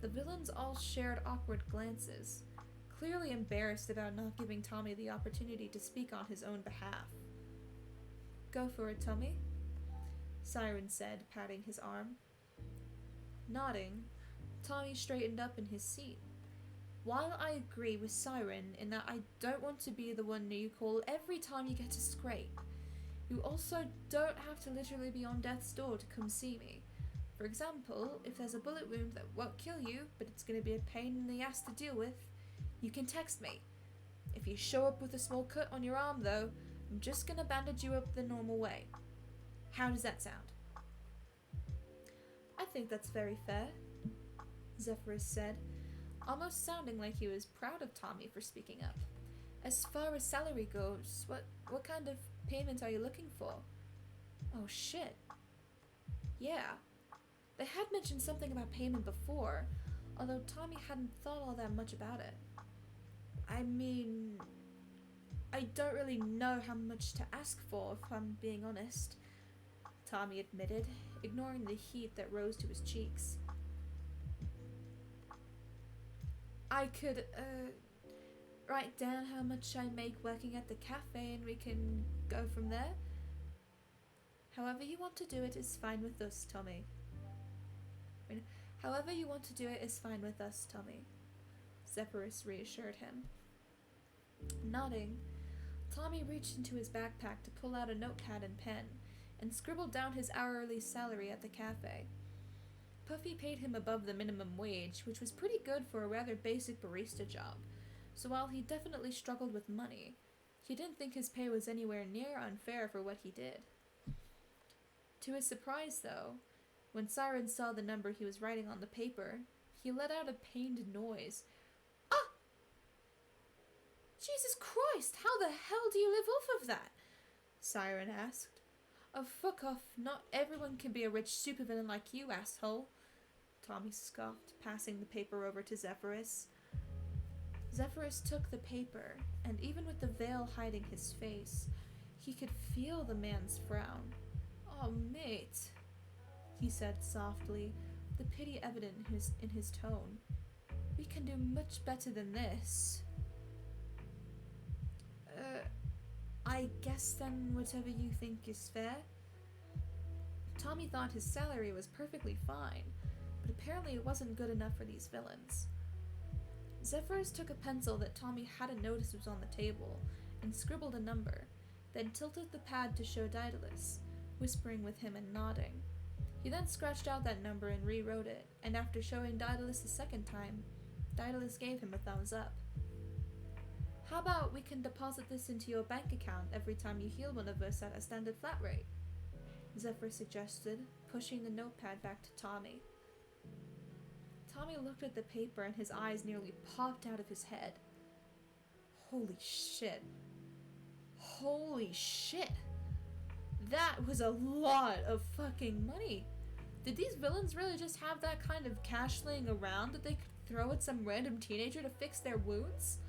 The villains all shared awkward glances, clearly embarrassed about not giving Tommy the opportunity to speak on his own behalf. Go for it, Tommy, Siren said, patting his arm. Nodding, Tommy straightened up in his seat. While I agree with Siren in that I don't want to be the one you call every time you get a scrape, you also don't have to literally be on death's door to come see me. For example, if there's a bullet wound that won't kill you, but it's going to be a pain in the ass to deal with, you can text me. If you show up with a small cut on your arm though, I'm just going to bandage you up the normal way. How does that sound? I think that's very fair, Zephyrus said, almost sounding like he was proud of Tommy for speaking up. As far as salary goes, what kind of payment are you looking for? Oh shit. Yeah. They had mentioned something about payment before, although Tommy hadn't thought all that much about it. I mean, I don't really know how much to ask for, if I'm being honest, Tommy admitted, ignoring the heat that rose to his cheeks. I could, write down how much I make working at the cafe and we can go from there. However you want to do it is fine with us, Tommy. However you want to do it is fine with us, Tommy, Zephyrus reassured him. Nodding, Tommy reached into his backpack to pull out a notepad and pen, and scribbled down his hourly salary at the cafe. Puffy paid him above the minimum wage, which was pretty good for a rather basic barista job, so while he definitely struggled with money, he didn't think his pay was anywhere near unfair for what he did. To his surprise, though, when Siren saw the number he was writing on the paper, he let out a pained noise. Ah! Jesus Christ, how the hell do you live off of that? Siren asked. Oh, fuck off. Not everyone can be a rich supervillain like you, asshole, Tommy scoffed, passing the paper over to Zephyrus. Zephyrus took the paper, and even with the veil hiding his face, he could feel the man's frown. "Oh, mate," he said softly, the pity evident in his tone. "We can do much better than this." I guess then whatever you think is fair." Tommy thought his salary was perfectly fine, but apparently it wasn't good enough for these villains. Zephyrus took a pencil that Tommy hadn't noticed was on the table and scribbled a number, then tilted the pad to show Daedalus, whispering with him and nodding. He then scratched out that number and rewrote it, and after showing Daedalus a second time, Daedalus gave him a thumbs up. "How about we can deposit this into your bank account every time you heal one of us at a standard flat rate?" Zephyrus suggested, pushing the notepad back to Tommy. Tommy looked at the paper and his eyes nearly popped out of his head. Holy shit. Holy shit! That was a lot of fucking money! Did these villains really just have that kind of cash laying around that they could throw at some random teenager to fix their wounds?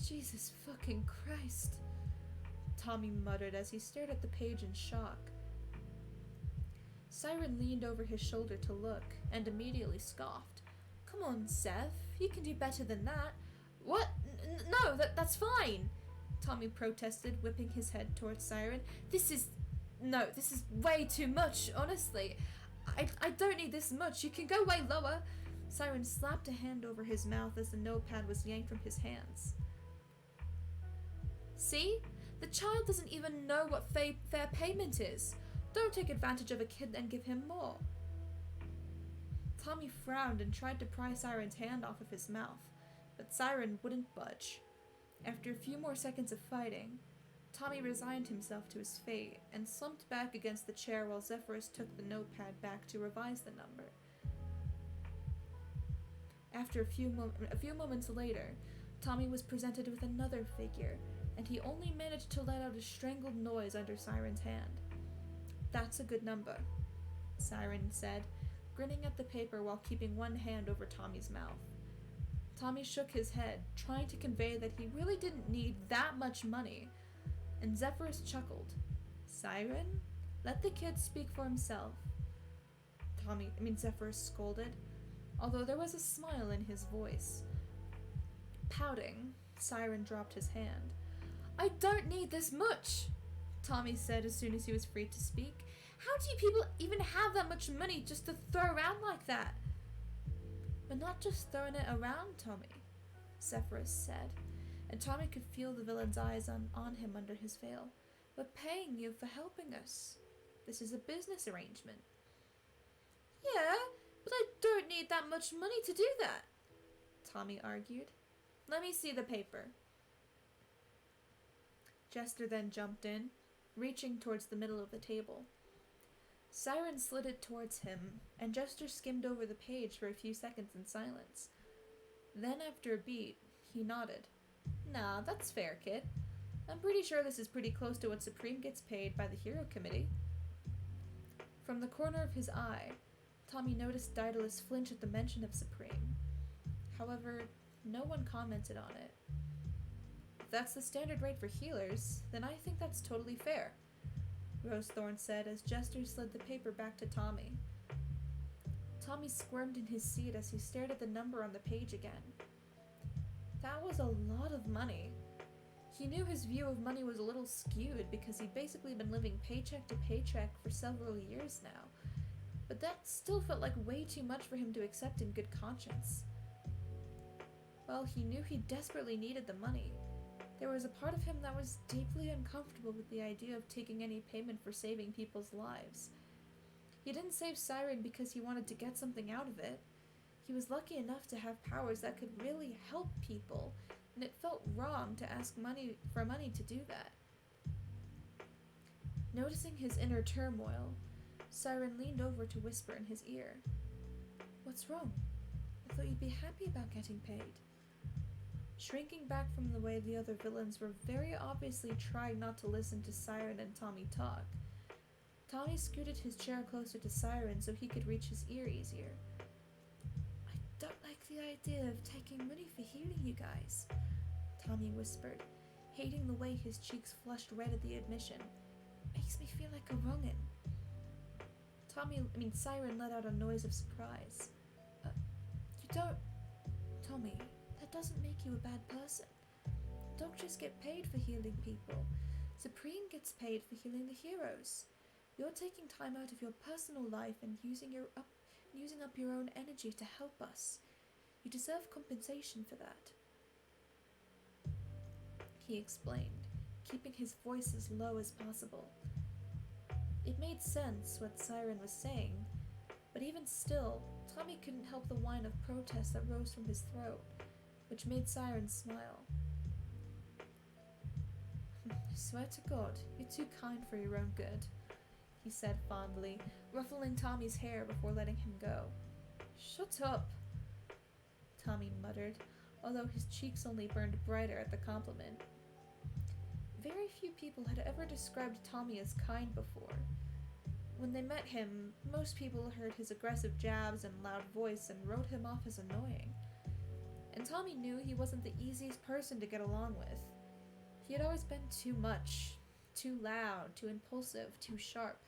Jesus fucking Christ, Tommy muttered as he stared at the page in shock. Siren leaned over his shoulder to look, and immediately scoffed. "Come on, Zeph, you can do better than that." "What? No, that's fine," Tommy protested, whipping his head towards Siren. This is way too much, honestly. I don't need this much, you can go way lower." Siren slapped a hand over his mouth as the notepad was yanked from his hands. "See? The child doesn't even know what fair payment is. Don't take advantage of a kid and give him more." Tommy frowned and tried to pry Siren's hand off of his mouth, but Siren wouldn't budge. After a few more seconds of fighting, Tommy resigned himself to his fate and slumped back against the chair while Zephyrus took the notepad back to revise the number. After a few moments later, Tommy was presented with another figure, and he only managed to let out a strangled noise under Siren's hand. "That's a good number," Siren said, grinning at the paper while keeping one hand over Tommy's mouth. Tommy shook his head, trying to convey that he really didn't need that much money, and Zephyrus chuckled. "Siren, let the kid speak for himself," Zephyrus scolded, although there was a smile in his voice. Pouting, Siren dropped his hand. "I don't need this much," Tommy said as soon as he was free to speak. "How do you people even have that much money just to throw around like that?" "We're not just throwing it around, Tommy," Zephyrus said, and Tommy could feel the villain's eyes on him under his veil. "We're paying you for helping us. This is a business arrangement." "Yeah, but I don't need that much money to do that," Tommy argued. "Let me see the paper." Jester then jumped in, reaching towards the middle of the table. Siren slid it towards him, and Jester skimmed over the page for a few seconds in silence. Then, after a beat, he nodded. "Nah, that's fair, kid. I'm pretty sure this is pretty close to what Supreme gets paid by the Hero Committee." From the corner of his eye, Tommy noticed Daedalus flinch at the mention of Supreme. However, no one commented on it. "If that's the standard rate for healers, then I think that's totally fair," Rosethorn said as Jester slid the paper back to Tommy. Tommy squirmed in his seat as he stared at the number on the page again. That was a lot of money. He knew his view of money was a little skewed because he'd basically been living paycheck to paycheck for several years now, but that still felt like way too much for him to accept in good conscience. Well, he knew he desperately needed the money. There was a part of him that was deeply uncomfortable with the idea of taking any payment for saving people's lives. He didn't save Siren because he wanted to get something out of it. He was lucky enough to have powers that could really help people, and it felt wrong to ask for money to do that. Noticing his inner turmoil, Siren leaned over to whisper in his ear. "What's wrong? I thought you'd be happy about getting paid." Shrinking back from the way the other villains were very obviously trying not to listen to Siren and Tommy talk, Tommy scooted his chair closer to Siren so he could reach his ear easier. the idea of taking money for healing you guys, Tommy whispered, hating the way his cheeks flushed red at the admission. Makes me feel like a wrongin'. Siren let out a noise of surprise. You don't... Tommy, that doesn't make you a bad person. Doctors get paid for healing people. Supreme gets paid for healing the heroes. You're taking time out of your personal life and using up your own energy to help us. You deserve compensation for that. He explained, keeping his voice as low as possible. It made sense what Siren was saying, but even still, Tommy couldn't help the whine of protest that rose from his throat, which made Siren smile. I swear to God, you're too kind for your own good, he said fondly, ruffling Tommy's hair before letting him go. Shut up, Tommy muttered, although his cheeks only burned brighter at the compliment. Very few people had ever described Tommy as kind before. When they met him, most people heard his aggressive jabs and loud voice and wrote him off as annoying. And Tommy knew he wasn't the easiest person to get along with. He had always been too much, too loud, too impulsive, too sharp.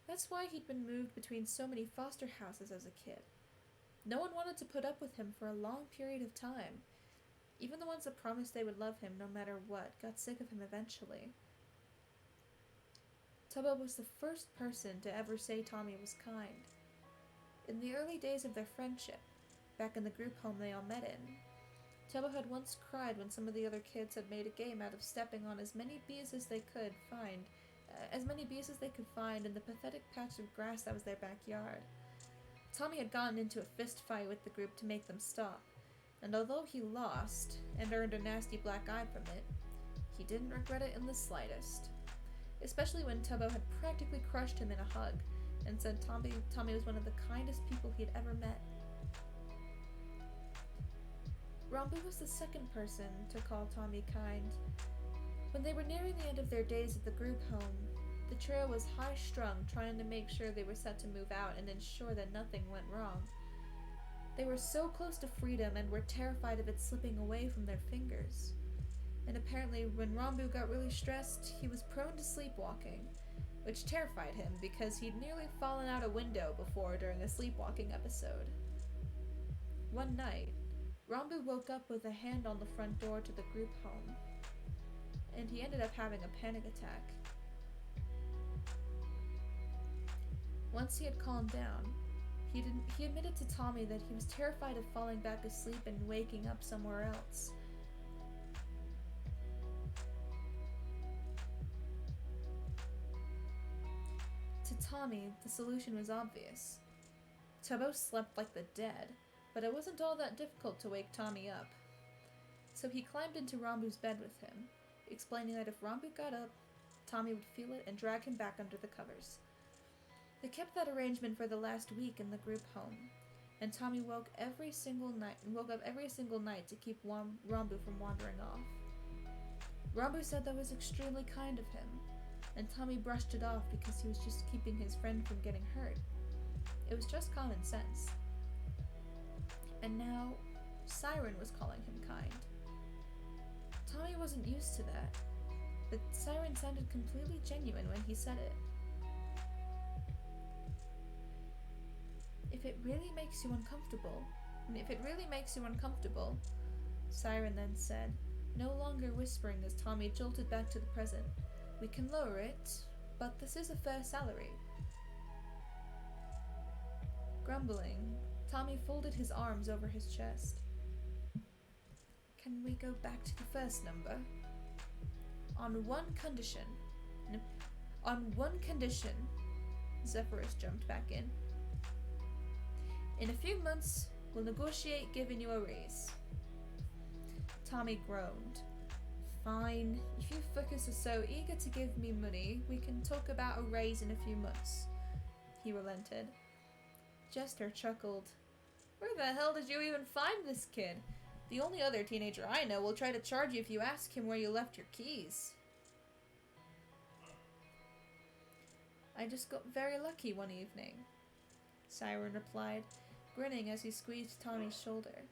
That's why he'd been moved between so many foster houses as a kid. No one wanted to put up with him for a long period of time. Even the ones that promised they would love him no matter what got sick of him eventually. Tubbo was the first person to ever say Tommy was kind. In the early days of their friendship, back in the group home they all met in, Tubbo had once cried when some of the other kids had made a game out of stepping on as many bees as they could find in the pathetic patch of grass that was their backyard. Tommy had gotten into a fist fight with the group to make them stop, and although he lost and earned a nasty black eye from it, he didn't regret it in the slightest. Especially when Tubbo had practically crushed him in a hug and said Tommy was one of the kindest people he had ever met. Rambu was the second person to call Tommy kind. When they were nearing the end of their days at the group home, the trio was high-strung, trying to make sure they were set to move out and ensure that nothing went wrong. They were so close to freedom and were terrified of it slipping away from their fingers. And apparently when Rambu got really stressed, he was prone to sleepwalking, which terrified him because he'd nearly fallen out a window before during a sleepwalking episode. One night, Rambu woke up with a hand on the front door to the group home, and he ended up having a panic attack. Once he had calmed down, he admitted to Tommy that he was terrified of falling back asleep and waking up somewhere else. To Tommy, the solution was obvious. Tubbo slept like the dead, but it wasn't all that difficult to wake Tommy up. So he climbed into Rambu's bed with him, explaining that if Rambu got up, Tommy would feel it and drag him back under the covers. They kept that arrangement for the last week in the group home, and Tommy woke up every single night to keep Rambu from wandering off. Rambu said that was extremely kind of him, and Tommy brushed it off because he was just keeping his friend from getting hurt. It was just common sense. And now, Siren was calling him kind. Tommy wasn't used to that, but Siren sounded completely genuine when he said it. If it really makes you uncomfortable, Siren then said, no longer whispering as Tommy jolted back to the present, we can lower it, but this is a fair salary. Grumbling, Tommy folded his arms over his chest. Can we go back to the first number? On one condition. Zephyrus jumped back in. In a few months, we'll negotiate giving you a raise. Tommy groaned. Fine, if you fuckers are so eager to give me money, we can talk about a raise in a few months. He relented. Jester chuckled. Where the hell did you even find this kid? The only other teenager I know will try to charge you if you ask him where you left your keys. I just got very lucky one evening, Siren replied, grinning as he squeezed Tommy's shoulder.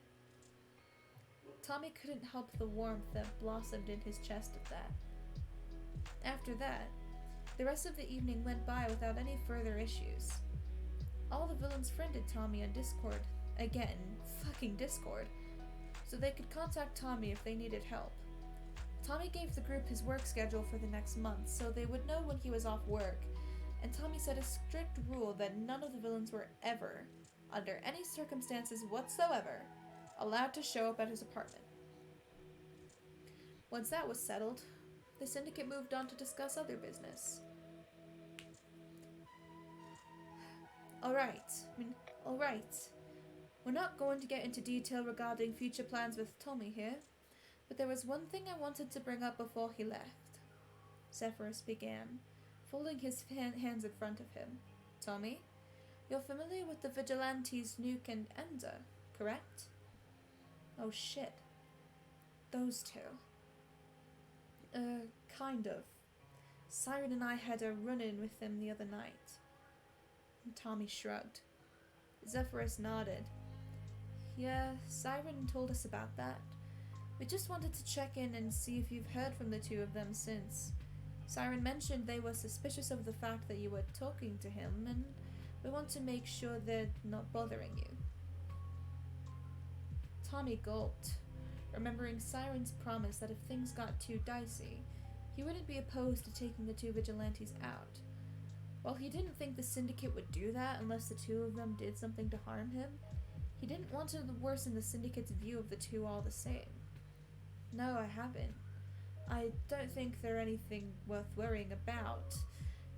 Tommy couldn't help the warmth that blossomed in his chest at that. After that, the rest of the evening went by without any further issues. All the villains friended Tommy on Discord, again, fucking Discord, so they could contact Tommy if they needed help. Tommy gave the group his work schedule for the next month so they would know when he was off work, and Tommy set a strict rule that none of the villains were ever, under any circumstances whatsoever, allowed to show up at his apartment. Once that was settled, the syndicate moved on to discuss other business. Alright. We're not going to get into detail regarding future plans with Tommy here, but there was one thing I wanted to bring up before he left. Zephyrus began, folding his hands in front of him. Tommy, you're familiar with the vigilantes Nuke and Ender, correct? Oh shit. Those two. Kind of. Siren and I had a run-in with them the other night. Tommy shrugged. Zephyrus nodded. Yeah, Siren told us about that. We just wanted to check in and see if you've heard from the two of them since. Siren mentioned they were suspicious of the fact that you were talking to him, and we want to make sure they're not bothering you. Tommy gulped, remembering Siren's promise that if things got too dicey, he wouldn't be opposed to taking the two vigilantes out. While he didn't think the syndicate would do that unless the two of them did something to harm him, he didn't want to worsen the syndicate's view of the two all the same. No, I haven't. I don't think they're anything worth worrying about.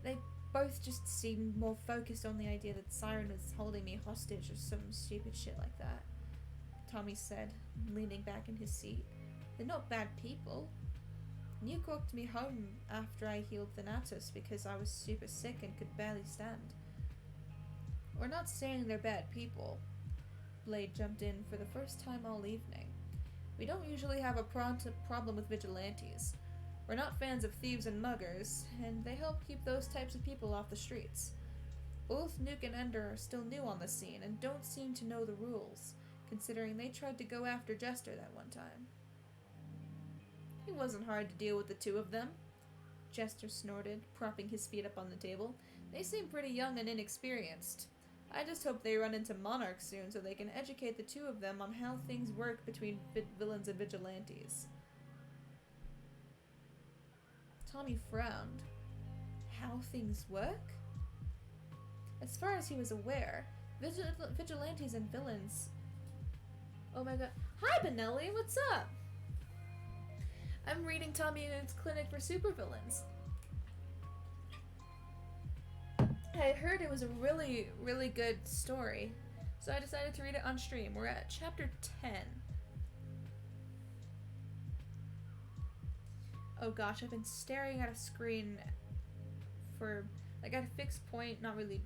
They both just seem more focused on the idea that Siren was holding me hostage or some stupid shit like that, Tommy said, leaning back in his seat. They're not bad people. Nuke walked me home after I healed Thanatos because I was super sick and could barely stand. We're not saying they're bad people. Blade jumped in for the first time all evening. We don't usually have a problem with vigilantes. We're not fans of thieves and muggers, and they help keep those types of people off the streets. Both Nuke and Ender are still new on the scene and don't seem to know the rules, considering they tried to go after Jester that one time. It wasn't hard to deal with the two of them, Jester snorted, propping his feet up on the table. They seem pretty young and inexperienced. I just hope they run into Monarchs soon so they can educate the two of them on how things work between villains and vigilantes. Tommy frowned. How things work? As far as he was aware, vigilantes and villains... Oh my god. Hi, Benelli, what's up? I'm reading Tommyinnit's Clinic for Supervillains. I heard it was a really, really good story, so I decided to read it on stream. We're at chapter 10. Oh gosh, I've been staring at a screen for, like, at a fixed point, not really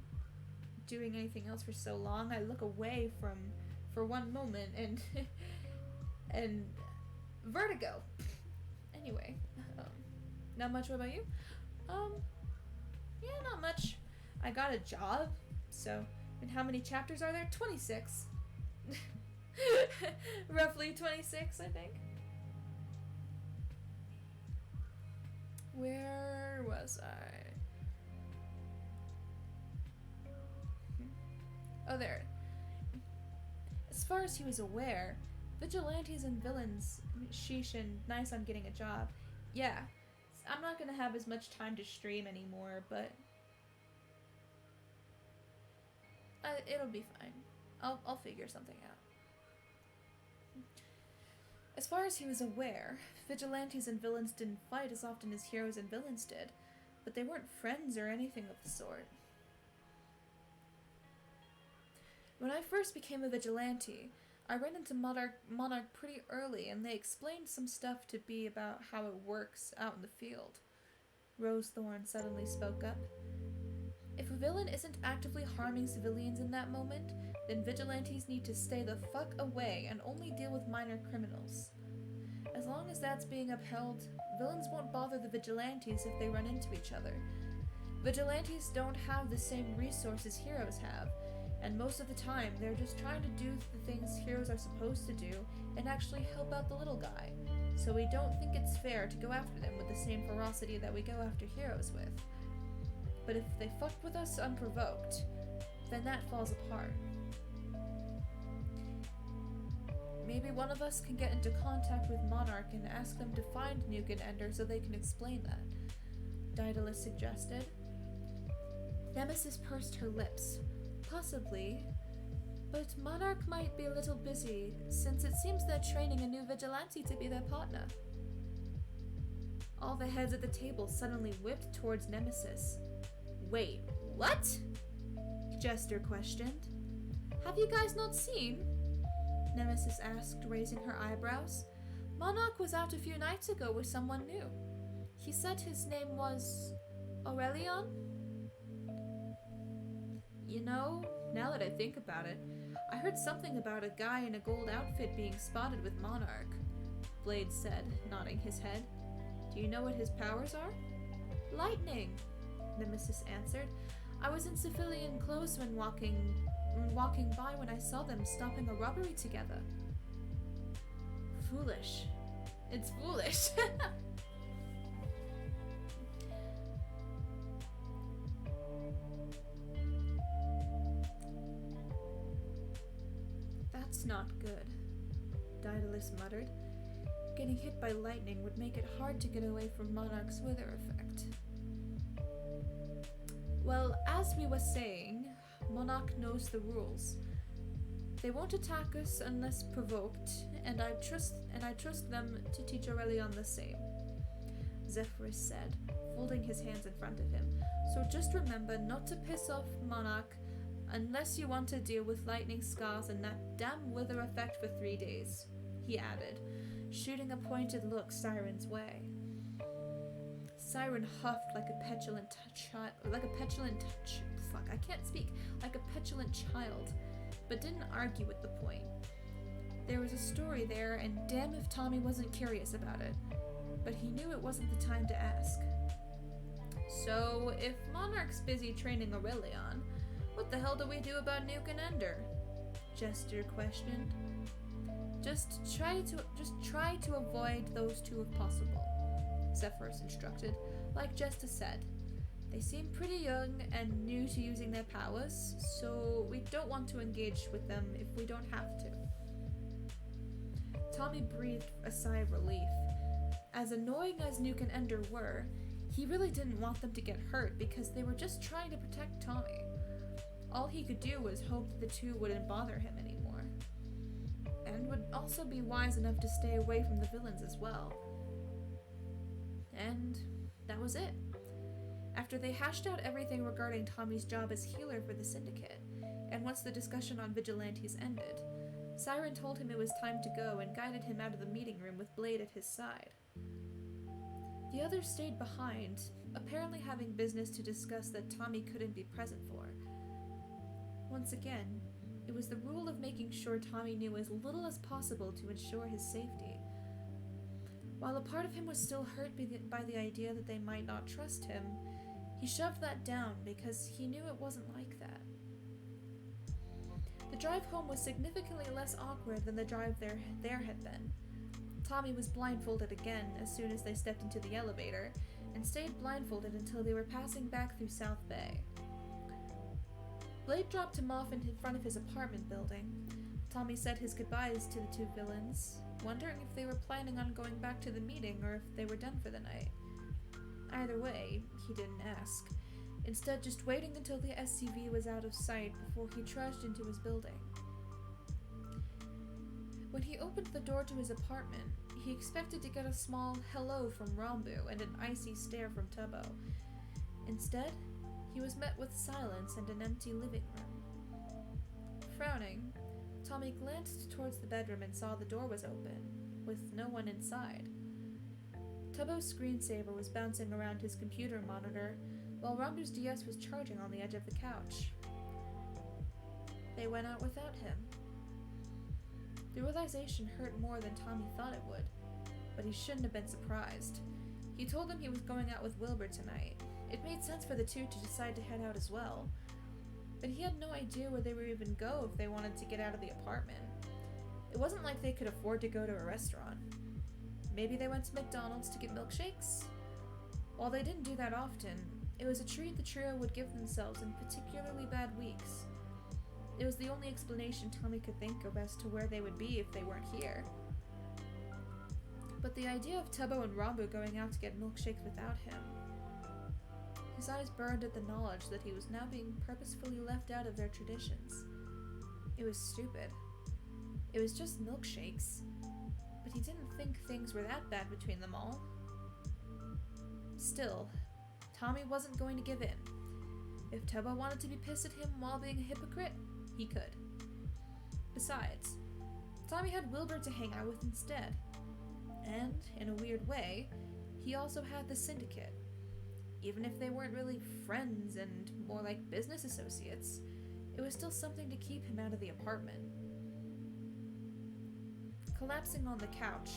doing anything else for so long. I look away for one moment, and vertigo. Anyway, not much. What about you? Yeah, not much. I got a job, so, and how many chapters are there? 26. Roughly 26, I think. Where was I? Oh, there. As far as he was aware, vigilantes and villains, sheesh and nice on getting a job. Yeah, I'm not gonna have as much time to stream anymore, but it'll be fine. I'll figure something out. As far as he was aware, vigilantes and villains didn't fight as often as heroes and villains did, but they weren't friends or anything of the sort. When I first became a vigilante, I ran into Monarch pretty early, and they explained some stuff to be about how it works out in the field. Rosethorn suddenly spoke up. If a villain isn't actively harming civilians in that moment, then vigilantes need to stay the fuck away and only deal with minor criminals. As long as that's being upheld, villains won't bother the vigilantes if they run into each other. Vigilantes don't have the same resources heroes have, And most of the time, they're just trying to do the things heroes are supposed to do and actually help out the little guy. So we don't think it's fair to go after them with the same ferocity that we go after heroes with. But if they fuck with us unprovoked, then that falls apart. Maybe one of us can get into contact with Monarch and ask them to find Nuke and Ender so they can explain that, Daedalus suggested. Nemesis pursed her lips. Possibly, but Monarch might be a little busy, since it seems they're training a new vigilante to be their partner. All the heads at the table suddenly whipped towards Nemesis. Wait, what? Jester questioned. Have you guys not seen? Nemesis asked, raising her eyebrows. Monarch was out a few nights ago with someone new. He said his name was Aurelion? You know, now that I think about it, I heard something about a guy in a gold outfit being spotted with Monarch, Blade said, nodding his head. Do you know what his powers are? Lightning, Nemesis answered. I was in civilian clothes when walking by when I saw them stopping a robbery together. Foolish. It's foolish. That's not good, Daedalus muttered. Getting hit by lightning would make it hard to get away from Monarch's wither effect. Well, as we were saying, Monarch knows the rules. They won't attack us unless provoked, and I trust them to teach Aurelion the same, Zephyrus said, folding his hands in front of him. So just remember not to piss off Monarch unless you want to deal with lightning scars and that damn wither effect for 3 days, he added, shooting a pointed look Siren's way. Siren huffed like a petulant child, but didn't argue with the point. There was a story there, and damn if Tommy wasn't curious about it, but he knew it wasn't the time to ask. So, if Monarch's busy training Aurelion, what the hell do we do about Nuke and Ender? Jester questioned. Just try to avoid those two if possible, Zephyrus instructed. Like Jester said, they seem pretty young and new to using their powers, so we don't want to engage with them if we don't have to. Tommy breathed a sigh of relief. As annoying as Nuke and Ender were, he really didn't want them to get hurt because they were just trying to protect Tommy. All he could do was hope that the two wouldn't bother him anymore, and would also be wise enough to stay away from the villains as well. And that was it. After they hashed out everything regarding Tommy's job as healer for the Syndicate, and once the discussion on vigilantes ended, Siren told him it was time to go and guided him out of the meeting room with Blade at his side. The others stayed behind, apparently having business to discuss that Tommy couldn't be present for. Once again, it was the rule of making sure Tommy knew as little as possible to ensure his safety. While a part of him was still hurt by the idea that they might not trust him, he shoved that down because he knew it wasn't like that. The drive home was significantly less awkward than the drive there had been. Tommy was blindfolded again as soon as they stepped into the elevator, and stayed blindfolded until they were passing back through South Bay. Blade dropped him off in front of his apartment building. Tommy said his goodbyes to the two villains, wondering if they were planning on going back to the meeting or if they were done for the night. Either way, he didn't ask, instead just waiting until the SCV was out of sight before he trudged into his building. When he opened the door to his apartment, he expected to get a small hello from Rambu and an icy stare from Tubbo. Instead, he was met with silence and an empty living room. Frowning, Tommy glanced towards the bedroom and saw the door was open, with no one inside. Tubbo's screensaver was bouncing around his computer monitor, while Rambu's DS was charging on the edge of the couch. They went out without him. The realization hurt more than Tommy thought it would, but he shouldn't have been surprised. He told them he was going out with Wilbur tonight. It made sense for the two to decide to head out as well. but he had no idea where they would even go if they wanted to get out of the apartment. It wasn't like they could afford to go to a restaurant. Maybe they went to McDonald's to get milkshakes? While they didn't do that often, it was a treat the trio would give themselves in particularly bad weeks. It was the only explanation Tommy could think of as to where they would be if they weren't here. But the idea of Tubbo and Rambo going out to get milkshakes without him. His eyes burned at the knowledge that he was now being purposefully left out of their traditions. It was stupid. It was just milkshakes, but he didn't think things were that bad between them all. Still, Tommy wasn't going to give in. If Tubbo wanted to be pissed at him while being a hypocrite, he could. Besides, Tommy had Wilbur to hang out with instead. And, in a weird way, he also had the syndicate. Even if they weren't really friends and more like business associates, it was still something to keep him out of the apartment. Collapsing on the couch,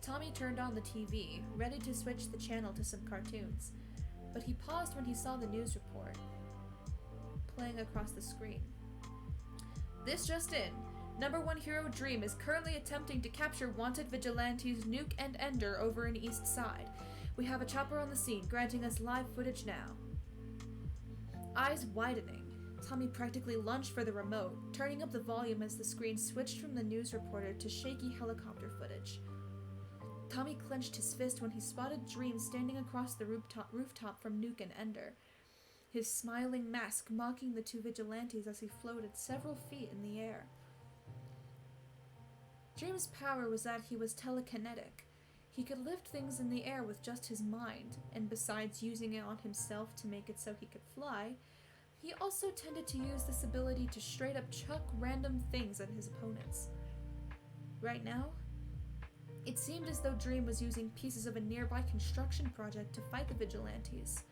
Tommy turned on the TV, ready to switch the channel to some cartoons, but he paused when he saw the news report playing across the screen. This just in. #1 hero Dream is currently attempting to capture wanted vigilantes Nuke and Ender over in East Side. We have a chopper on the scene, granting us live footage now. Eyes widening, Tommy practically lunged for the remote, turning up the volume as the screen switched from the news reporter to shaky helicopter footage. Tommy clenched his fist when he spotted Dream standing across the rooftop from Nuke and Ender, his smiling mask mocking the two vigilantes as he floated several feet in the air. Dream's power was that he was telekinetic. He could lift things in the air with just his mind, and besides using it on himself to make it so he could fly, he also tended to use this ability to straight up chuck random things at his opponents. Right now, it seemed as though Dream was using pieces of a nearby construction project to fight the vigilantes.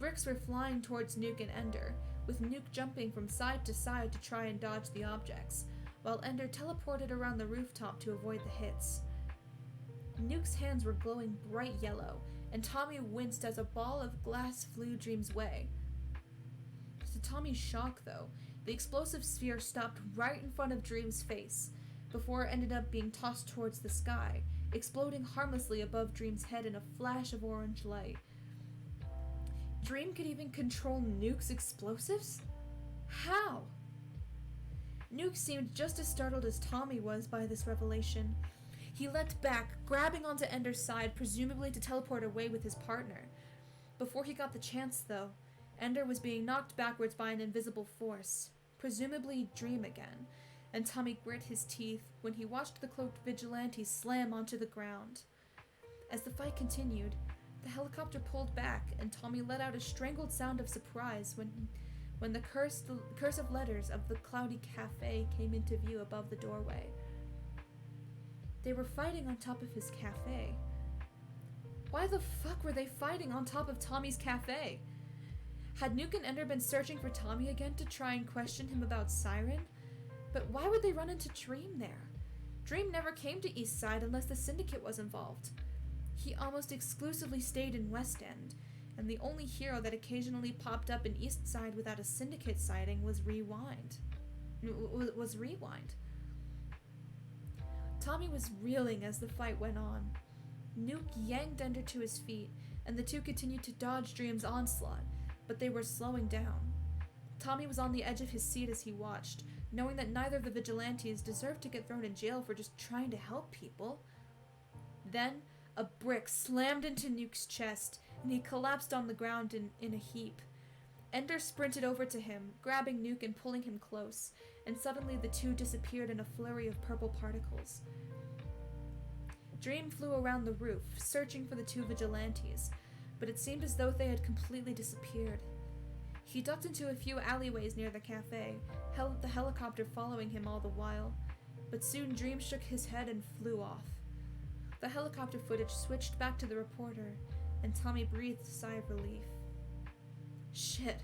Bricks were flying towards Nuke and Ender, with Nuke jumping from side to side to try and dodge the objects, while Ender teleported around the rooftop to avoid the hits. Nuke's hands were glowing bright yellow, and Tommy winced as a ball of glass flew Dream's way. To Tommy's shock, though, the explosive sphere stopped right in front of Dream's face, before it ended up being tossed towards the sky, exploding harmlessly above Dream's head in a flash of orange light. Dream could even control Nuke's explosives? How? Nuke seemed just as startled as Tommy was by this revelation. He leapt back, grabbing onto Ender's side, presumably to teleport away with his partner. Before he got the chance, though, Ender was being knocked backwards by an invisible force, presumably Dream again, and Tommy grit his teeth when he watched the cloaked vigilante slam onto the ground. As the fight continued, the helicopter pulled back, and Tommy let out a strangled sound of surprise when the cursive letters of the Cloudy Cafe came into view above the doorway. They were fighting on top of his cafe. Why the fuck were they fighting on top of Tommy's cafe? Had Nuke and Ender been searching for Tommy again to try and question him about Siren? But why would they run into Dream there? Dream never came to East Side unless the Syndicate was involved. He almost exclusively stayed in West End, and the only hero that occasionally popped up in East Side without a Syndicate sighting was Rewind. Tommy was reeling as the fight went on. Nuke yanked Ender to his feet, and the two continued to dodge Dream's onslaught, but they were slowing down. Tommy was on the edge of his seat as he watched, knowing that neither of the vigilantes deserved to get thrown in jail for just trying to help people. Then, a brick slammed into Nuke's chest, and he collapsed on the ground in a heap. Ender sprinted over to him, grabbing Nuke and pulling him close, and suddenly the two disappeared in a flurry of purple particles. Dream flew around the roof, searching for the two vigilantes, but it seemed as though they had completely disappeared. He ducked into a few alleyways near the cafe, the helicopter following him all the while, but soon Dream shook his head and flew off. The helicopter footage switched back to the reporter, and Tommy breathed a sigh of relief. Shit.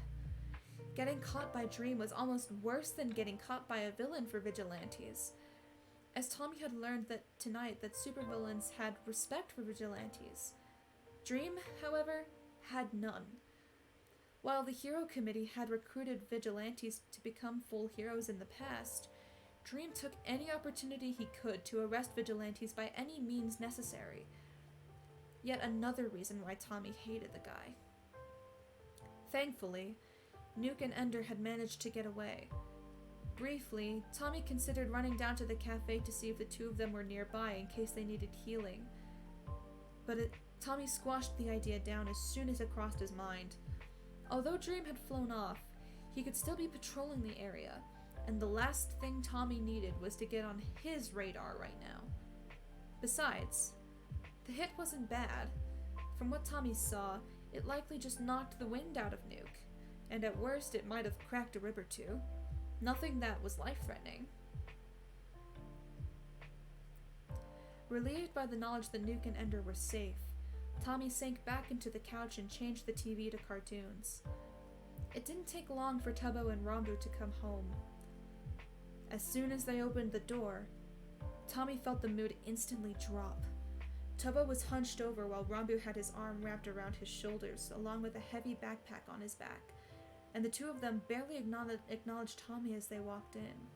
Getting caught by Dream was almost worse than getting caught by a villain for vigilantes. As Tommy had learned tonight that supervillains had respect for vigilantes. Dream, however, had none. While the Hero Committee had recruited vigilantes to become full heroes in the past, Dream took any opportunity he could to arrest vigilantes by any means necessary. Yet another reason why Tommy hated the guy. Thankfully, Nuke and Ender had managed to get away. Briefly, Tommy considered running down to the cafe to see if the two of them were nearby in case they needed healing. But Tommy squashed the idea down as soon as it crossed his mind. Although Dream had flown off, he could still be patrolling the area, and the last thing Tommy needed was to get on his radar right now. Besides, the hit wasn't bad. From what Tommy saw, it likely just knocked the wind out of Nuke, and at worst it might have cracked a rib or two. Nothing that was life-threatening. Relieved by the knowledge that Nuke and Ender were safe, Tommy sank back into the couch and changed the TV to cartoons. It didn't take long for Tubbo and Rambu to come home. As soon as they opened the door, Tommy felt the mood instantly drop. Tubbo was hunched over while Rambu had his arm wrapped around his shoulders, along with a heavy backpack on his back, and the two of them barely acknowledged Tommy as they walked in.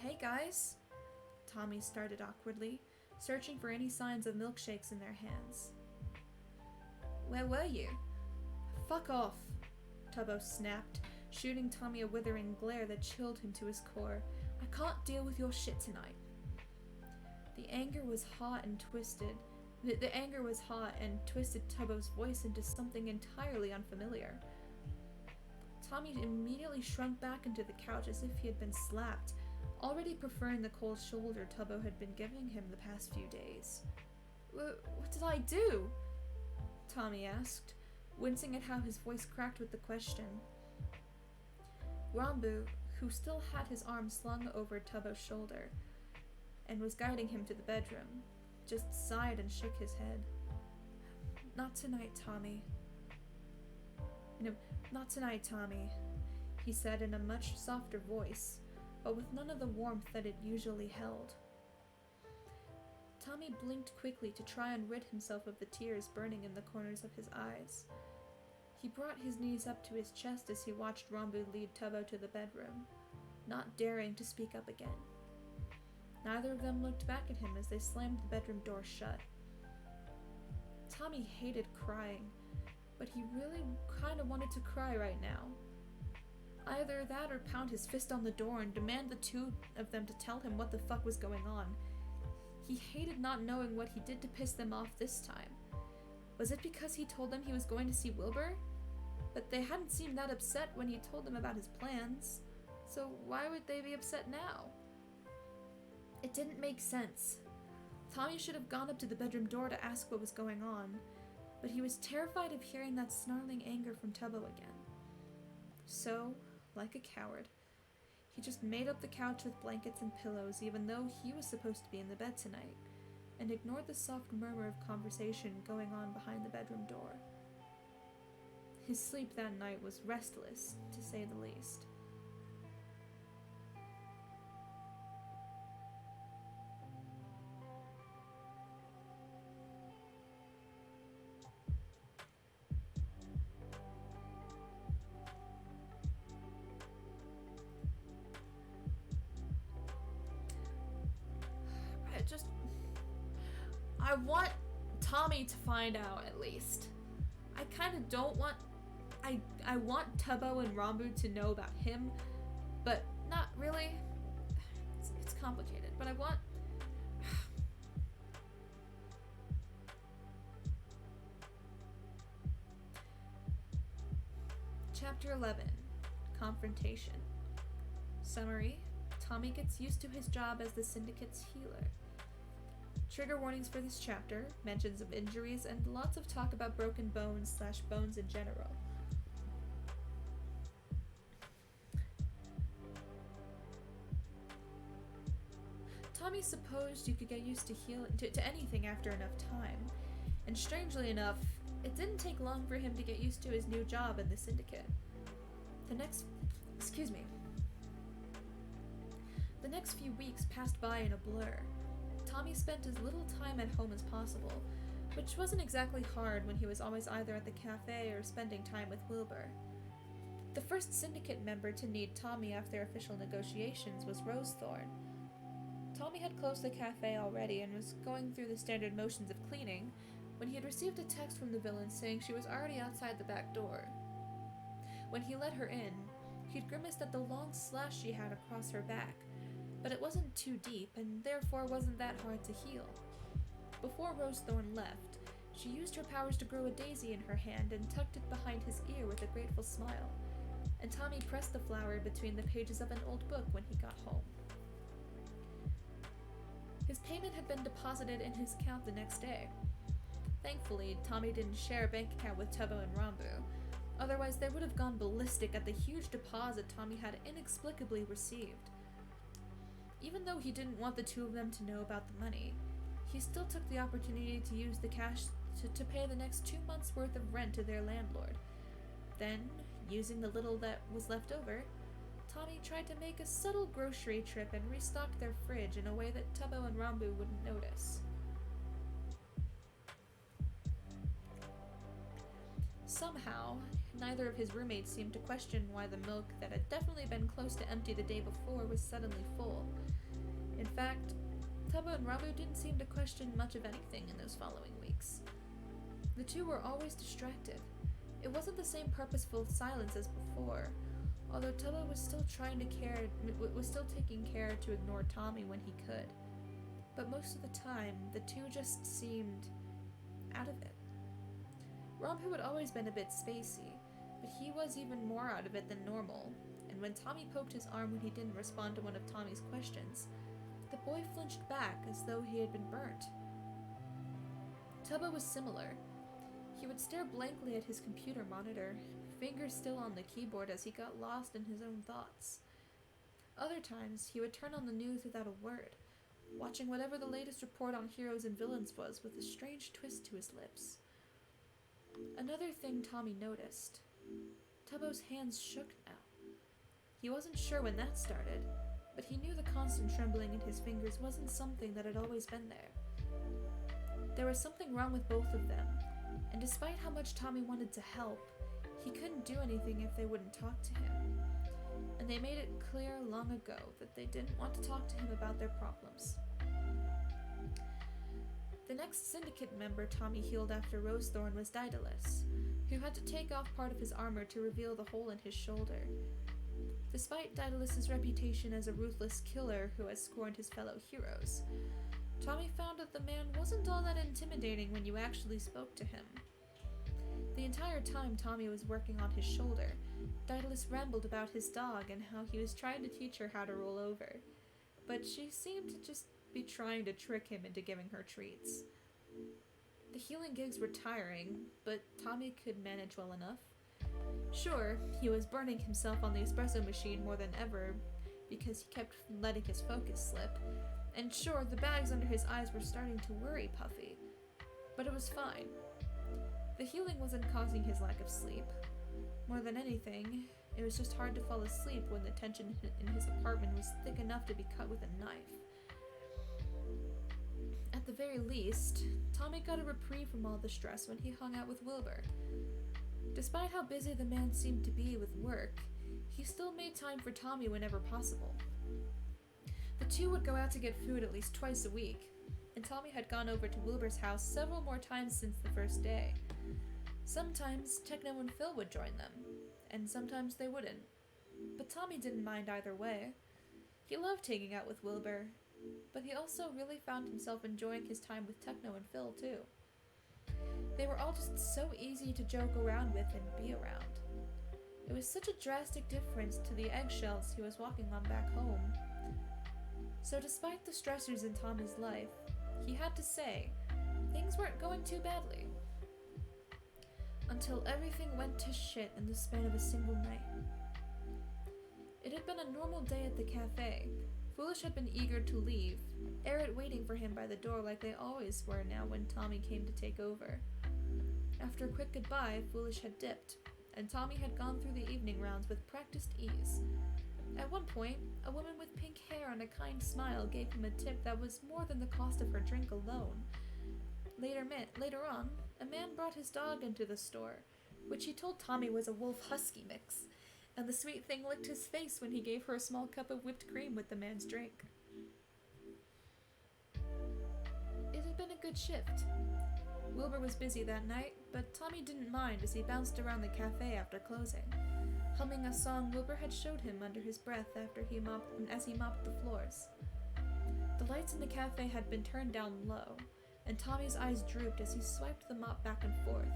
Hey guys? Tommy started awkwardly, searching for any signs of milkshakes in their hands. Where were you? Fuck off, Tubbo snapped, shooting Tommy a withering glare that chilled him to his core. I can't deal with your shit tonight. The anger was hot and twisted Tubbo's voice into something entirely unfamiliar. Tommy immediately shrunk back into the couch as if he had been slapped, already preferring the cold shoulder Tubbo had been giving him the past few days. What did I do? Tommy asked, wincing at how his voice cracked with the question. Rambu, who still had his arm slung over Tubbo's shoulder and was guiding him to the bedroom, just sighed and shook his head. Not tonight, Tommy. No, not tonight, Tommy, he said in a much softer voice, but with none of the warmth that it usually held. Tommy blinked quickly to try and rid himself of the tears burning in the corners of his eyes. He brought his knees up to his chest as he watched Rambu lead Tubbo to the bedroom, not daring to speak up again. Neither of them looked back at him as they slammed the bedroom door shut. Tommy hated crying, but he really kind of wanted to cry right now. Either that or pound his fist on the door and demand the two of them to tell him what the fuck was going on. He hated not knowing what he did to piss them off this time. Was it because he told them he was going to see Wilbur? But they hadn't seemed that upset when he told them about his plans, so why would they be upset now? It didn't make sense. Tommy should have gone up to the bedroom door to ask what was going on, but he was terrified of hearing that snarling anger from Tubbo again. So, like a coward, he just made up the couch with blankets and pillows even though he was supposed to be in the bed tonight, and ignored the soft murmur of conversation going on behind the bedroom door. His sleep that night was restless, to say the least. I want Tommy to find out, at least. I kind of don't want... I want Tubbo and Rambu to know about him, but not really. It's complicated, but I want... Chapter 11. Confrontation. Summary. Tommy gets used to his job as the Syndicate's healer. Trigger warnings for this chapter, mentions of injuries, and lots of talk about broken bones / bones in general. Tommy supposed you could get used to to anything after enough time, and strangely enough, it didn't take long for him to get used to his new job in the Syndicate. The next few weeks passed by in a blur. Tommy spent as little time at home as possible, which wasn't exactly hard when he was always either at the cafe or spending time with Wilbur. The first syndicate member to need Tommy after official negotiations was Rosethorn. Tommy had closed the cafe already and was going through the standard motions of cleaning when he had received a text from the villain saying she was already outside the back door. When he let her in, he'd grimaced at the long slash she had across her back, but it wasn't too deep and therefore wasn't that hard to heal. Before Rosethorn left, she used her powers to grow a daisy in her hand and tucked it behind his ear with a grateful smile, and Tommy pressed the flower between the pages of an old book when he got home. His payment had been deposited in his account the next day. Thankfully, Tommy didn't share a bank account with Tubbo and Rambu, otherwise they would have gone ballistic at the huge deposit Tommy had inexplicably received. Even though he didn't want the two of them to know about the money, he still took the opportunity to use the cash to pay the next 2 months' worth of rent to their landlord. Then, using the little that was left over, Tommy tried to make a subtle grocery trip and restocked their fridge in a way that Tubbo and Rambu wouldn't notice. Somehow, neither of his roommates seemed to question why the milk that had definitely been close to empty the day before was suddenly full. In fact, Tubbo and Rambu didn't seem to question much of anything in those following weeks. The two were always distracted. It wasn't the same purposeful silence as before, although Tubbo was still taking care to ignore Tommy when he could. But most of the time, the two just seemed out of it. Rambu had always been a bit spacey, but he was even more out of it than normal, and when Tommy poked his arm when he didn't respond to one of Tommy's questions, the boy flinched back as though he had been burnt. Tubbo was similar. He would stare blankly at his computer monitor, fingers still on the keyboard as he got lost in his own thoughts. Other times, he would turn on the news without a word, watching whatever the latest report on heroes and villains was with a strange twist to his lips. Another thing Tommy noticed. Tubbo's hands shook now. He wasn't sure when that started, but he knew the constant trembling in his fingers wasn't something that had always been there. There was something wrong with both of them, and despite how much Tommy wanted to help, he couldn't do anything if they wouldn't talk to him. And they made it clear long ago that they didn't want to talk to him about their problems. The next syndicate member Tommy healed after Rosethorn was Daedalus, who had to take off part of his armor to reveal the hole in his shoulder. Despite Daedalus's reputation as a ruthless killer who has scorned his fellow heroes, Tommy found that the man wasn't all that intimidating when you actually spoke to him. The entire time Tommy was working on his shoulder, Daedalus rambled about his dog and how he was trying to teach her how to roll over, but she seemed to just be trying to trick him into giving her treats. The healing gigs were tiring, but Tommy could manage well enough. Sure, he was burning himself on the espresso machine more than ever because he kept letting his focus slip, and sure, the bags under his eyes were starting to worry Puffy, but it was fine. The healing wasn't causing his lack of sleep. More than anything, it was just hard to fall asleep when the tension in his apartment was thick enough to be cut with a knife. At the very least, Tommy got a reprieve from all the stress when he hung out with Wilbur. Despite how busy the man seemed to be with work, he still made time for Tommy whenever possible. The two would go out to get food at least twice a week, and Tommy had gone over to Wilbur's house several more times since the first day. Sometimes Techno and Phil would join them, and sometimes they wouldn't. But Tommy didn't mind either way. He loved hanging out with Wilbur, but he also really found himself enjoying his time with Techno and Phil too. They were all just so easy to joke around with and be around. It was such a drastic difference to the eggshells he was walking on back home. So despite the stressors in Tommy's life, he had to say, things weren't going too badly. Until everything went to shit in the span of a single night. It had been a normal day at the cafe. Foolish had been eager to leave, Errett waiting for him by the door like they always were now when Tommy came to take over. After a quick goodbye, Foolish had dipped, and Tommy had gone through the evening rounds with practiced ease. At one point, a woman with pink hair and a kind smile gave him a tip that was more than the cost of her drink alone. Later on, a man brought his dog into the store, which he told Tommy was a wolf-husky mix, and the sweet thing licked his face when he gave her a small cup of whipped cream with the man's drink. It had been a good shift. Wilbur was busy that night, but Tommy didn't mind as he bounced around the cafe after closing, humming a song Wilbur had showed him under his breath as he mopped the floors. The lights in the cafe had been turned down low, and Tommy's eyes drooped as he swiped the mop back and forth.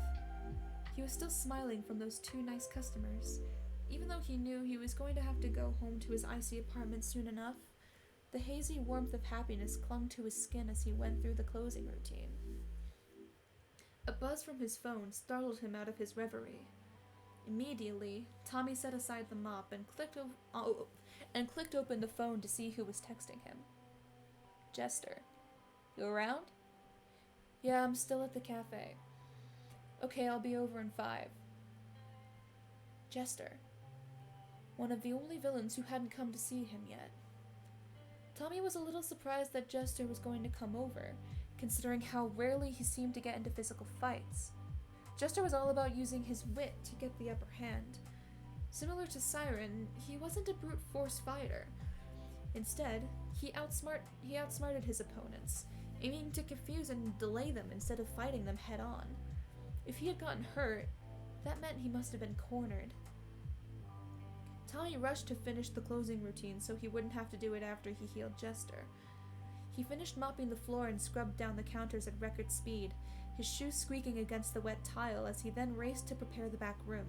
He was still smiling from those two nice customers, even though he knew he was going to have to go home to his icy apartment soon enough. The hazy warmth of happiness clung to his skin as he went through the closing routine. A buzz from his phone startled him out of his reverie. Immediately, Tommy set aside the mop and clicked open the phone to see who was texting him. Jester. You around? Yeah, I'm still at the cafe. Okay, I'll be over in 5. Jester. One of the only villains who hadn't come to see him yet. Tommy was a little surprised that Jester was going to come over, considering how rarely he seemed to get into physical fights. Jester was all about using his wit to get the upper hand. Similar to Siren, he wasn't a brute force fighter. Instead, he outsmarted his opponents, aiming to confuse and delay them instead of fighting them head on. If he had gotten hurt, that meant he must have been cornered. Tommy rushed to finish the closing routine so he wouldn't have to do it after he healed Jester. He finished mopping the floor and scrubbed down the counters at record speed, his shoes squeaking against the wet tile as he then raced to prepare the back room.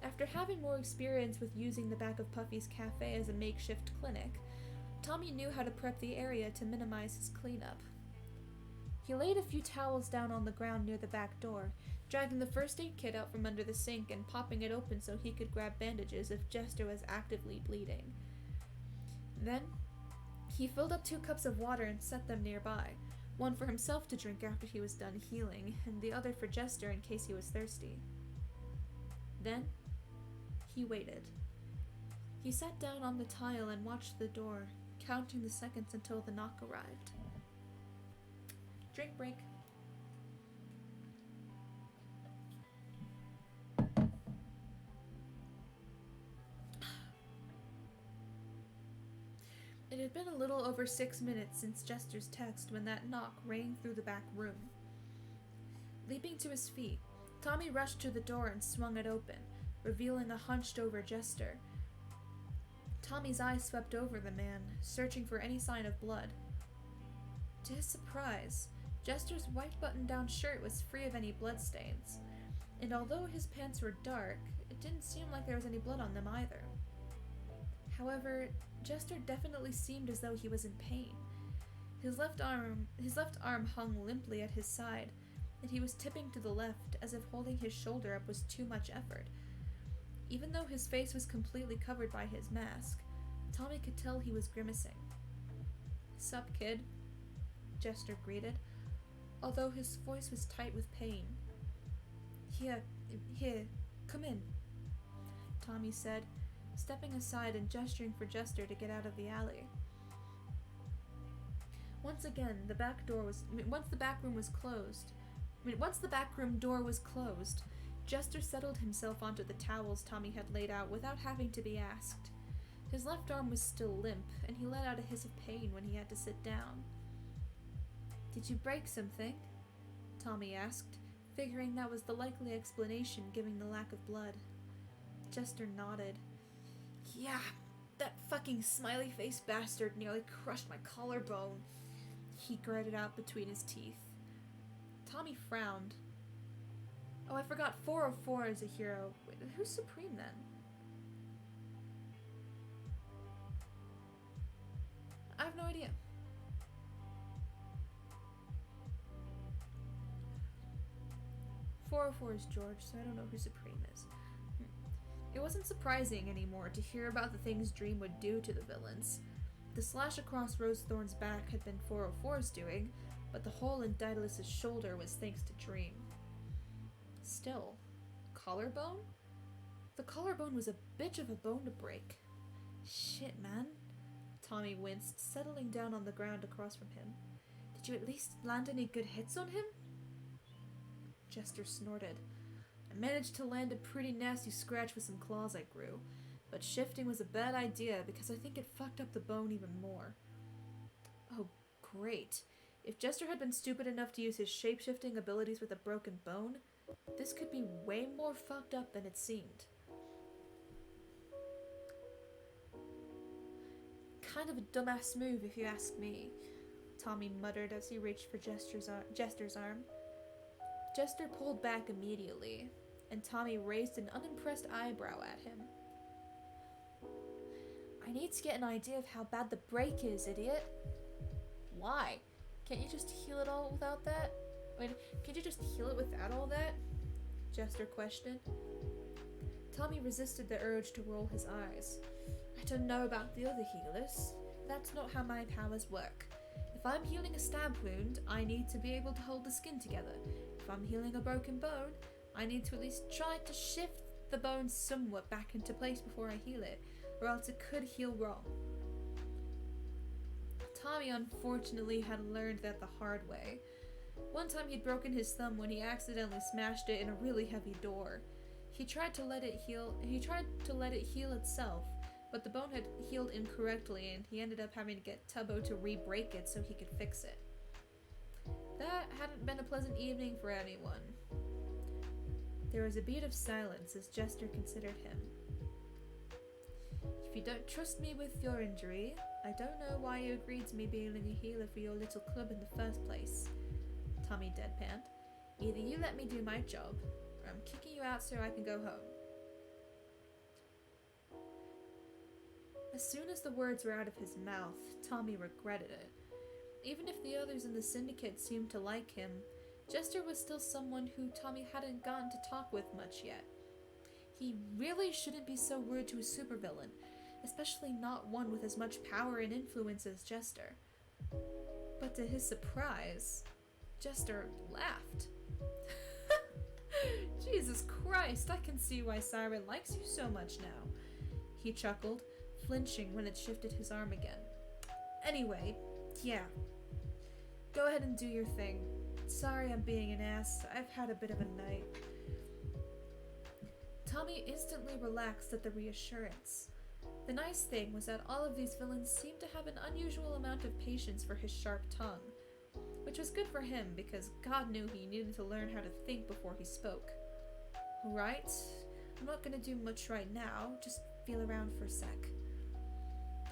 After having more experience with using the back of Puffy's cafe as a makeshift clinic, Tommy knew how to prep the area to minimize his cleanup. He laid a few towels down on the ground near the back door, dragging the first aid kit out from under the sink and popping it open so he could grab bandages if Jester was actively bleeding. Then, he filled up 2 cups of water and set them nearby, one for himself to drink after he was done healing, and the other for Jester in case he was thirsty. Then, he waited. He sat down on the tile and watched the door, counting the seconds until the knock arrived. Drink break. It had been a little over 6 minutes since Jester's text when that knock rang through the back room. Leaping to his feet, Tommy rushed to the door and swung it open, revealing a hunched-over Jester. Tommy's eyes swept over the man, searching for any sign of blood. To his surprise, Jester's white button-down shirt was free of any bloodstains, and although his pants were dark, it didn't seem like there was any blood on them either. However, Jester definitely seemed as though he was in pain. His left arm hung limply at his side, and he was tipping to the left as if holding his shoulder up was too much effort. Even though his face was completely covered by his mask, Tommy could tell he was grimacing. "Sup, kid?" Jester greeted, although his voice was tight with pain. Here, come in," Tommy said, stepping aside and gesturing for Jester to get out of the alley. Once the back room door was closed, Jester settled himself onto the towels Tommy had laid out without having to be asked. His left arm was still limp, and he let out a hiss of pain when he had to sit down. "Did you break something?" Tommy asked, figuring that was the likely explanation given the lack of blood. Jester nodded. "Yeah, that fucking smiley-faced bastard nearly crushed my collarbone," he gritted out between his teeth. Tommy frowned. "Oh, I forgot 404 is a hero. Wait, who's Supreme then?" "I have no idea." "404 is George, so I don't know who Supreme is." It wasn't surprising anymore to hear about the things Dream would do to the villains. The slash across Rosethorn's back had been 404's doing, but the hole in Daedalus' shoulder was thanks to Dream. Still, collarbone? The collarbone was a bitch of a bone to break. "Shit, man." Tommy winced, settling down on the ground across from him. "Did Did you at least land any good hits on him? Jester snorted. I managed to land a pretty nasty scratch with some claws I grew, but shifting was a bad idea because I think it fucked up the bone even more. Oh, great. If Jester had been stupid enough to use his shape-shifting abilities with a broken bone, this could be way more fucked up than it seemed. Kind of a dumbass move if you ask me, Tommy muttered as he reached for Jester's arm. Jester pulled back immediately, and Tommy raised an unimpressed eyebrow at him. I need to get an idea of how bad the break is, idiot. Why? Can't you just heal it all without that? Can't you just heal it without all that? Jester questioned. Tommy resisted the urge to roll his eyes. I don't know about the other healers. That's not how my powers work. If I'm healing a stab wound, I need to be able to hold the skin together. If I'm healing a broken bone, I need to at least try to shift the bone somewhat back into place before I heal it, or else it could heal wrong. Tommy unfortunately had learned that the hard way. One time he'd broken his thumb when he accidentally smashed it in a really heavy door. He tried to let it heal itself, but the bone had healed incorrectly and he ended up having to get Tubbo to re-break it so he could fix it. That hadn't been a pleasant evening for anyone. There was a beat of silence as Jester considered him. If you don't trust me with your injury, I don't know why you agreed to me being a healer for your little club in the first place. Tommy deadpanned. Either you let me do my job, or I'm kicking you out so I can go home. As soon as the words were out of his mouth, Tommy regretted it. Even if the others in the syndicate seemed to like him, Jester was still someone who Tommy hadn't gotten to talk with much yet. He really shouldn't be so rude to a supervillain, especially not one with as much power and influence as Jester. But to his surprise, Jester laughed. Jesus Christ, I can see why Siren likes you so much now. He chuckled, flinching when it shifted his arm again. Anyway, yeah. Go ahead and do your thing. Sorry I'm being an ass. I've had a bit of a night. Tommy instantly relaxed at the reassurance. The nice thing was that all of these villains seemed to have an unusual amount of patience for his sharp tongue, which was good for him because God knew he needed to learn how to think before he spoke. Right, I'm not gonna do much right now, just feel around for a sec,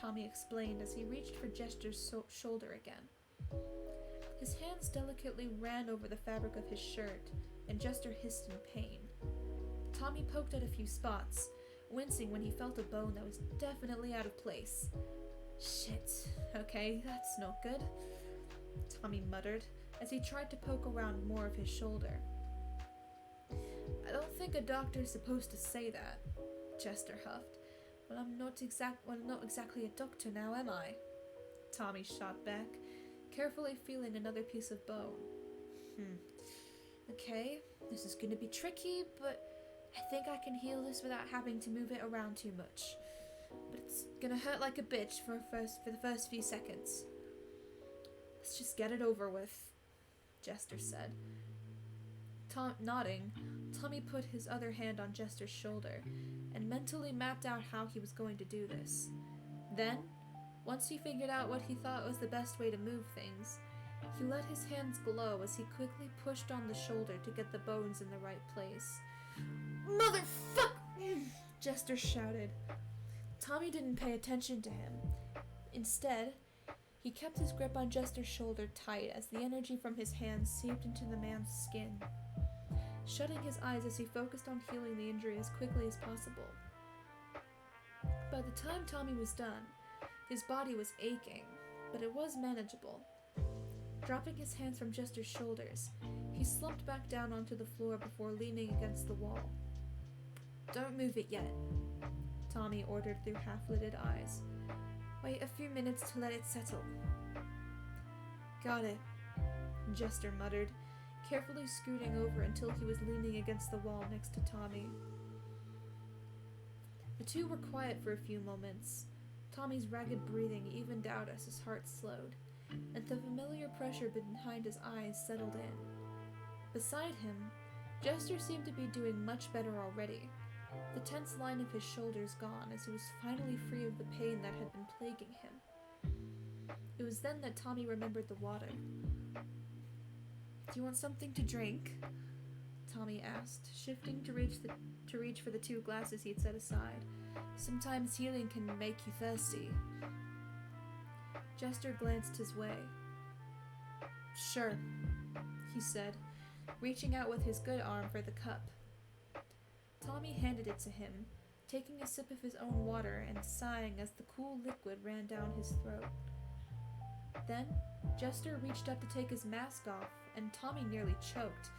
Tommy explained as he reached for Jester's shoulder again. His hands delicately ran over the fabric of his shirt, and Jester hissed in pain. Tommy poked at a few spots, wincing when he felt a bone that was definitely out of place. Shit, okay, that's not good, Tommy muttered as he tried to poke around more of his shoulder. I don't think a doctor's supposed to say that, Jester huffed. Well, I'm not exactly a doctor now, am I? Tommy shot back, carefully feeling another piece of bone. Okay, this is gonna be tricky, but I think I can heal this without having to move it around too much. But it's gonna hurt like a bitch for the first few seconds. Let's just get it over with, Jester said. Nodding, Tommy put his other hand on Jester's shoulder and mentally mapped out how he was going to do this. Then, once he figured out what he thought was the best way to move things, he let his hands glow as he quickly pushed on the shoulder to get the bones in the right place. Motherfuck! Jester shouted. Tommy didn't pay attention to him. Instead, he kept his grip on Jester's shoulder tight as the energy from his hands seeped into the man's skin, shutting his eyes as he focused on healing the injury as quickly as possible. By the time Tommy was done, his body was aching, but it was manageable. Dropping his hands from Jester's shoulders, he slumped back down onto the floor before leaning against the wall. Don't move it yet, Tommy ordered through half-lidded eyes. Wait a few minutes to let it settle. Got it, Jester muttered, carefully scooting over until he was leaning against the wall next to Tommy. The two were quiet for a few moments. Tommy's ragged breathing evened out as his heart slowed, and the familiar pressure behind his eyes settled in. Beside him, Jester seemed to be doing much better already, the tense line of his shoulders gone as he was finally free of the pain that had been plaguing him. It was then that Tommy remembered the water. "Do you want something to drink?" Tommy asked, shifting to reach for the 2 glasses he'd set aside. "Sometimes healing can make you thirsty." Jester glanced his way. "Sure," he said, reaching out with his good arm for the cup. Tommy handed it to him, taking a sip of his own water and sighing as the cool liquid ran down his throat. Then, Jester reached up to take his mask off, and Tommy nearly choked.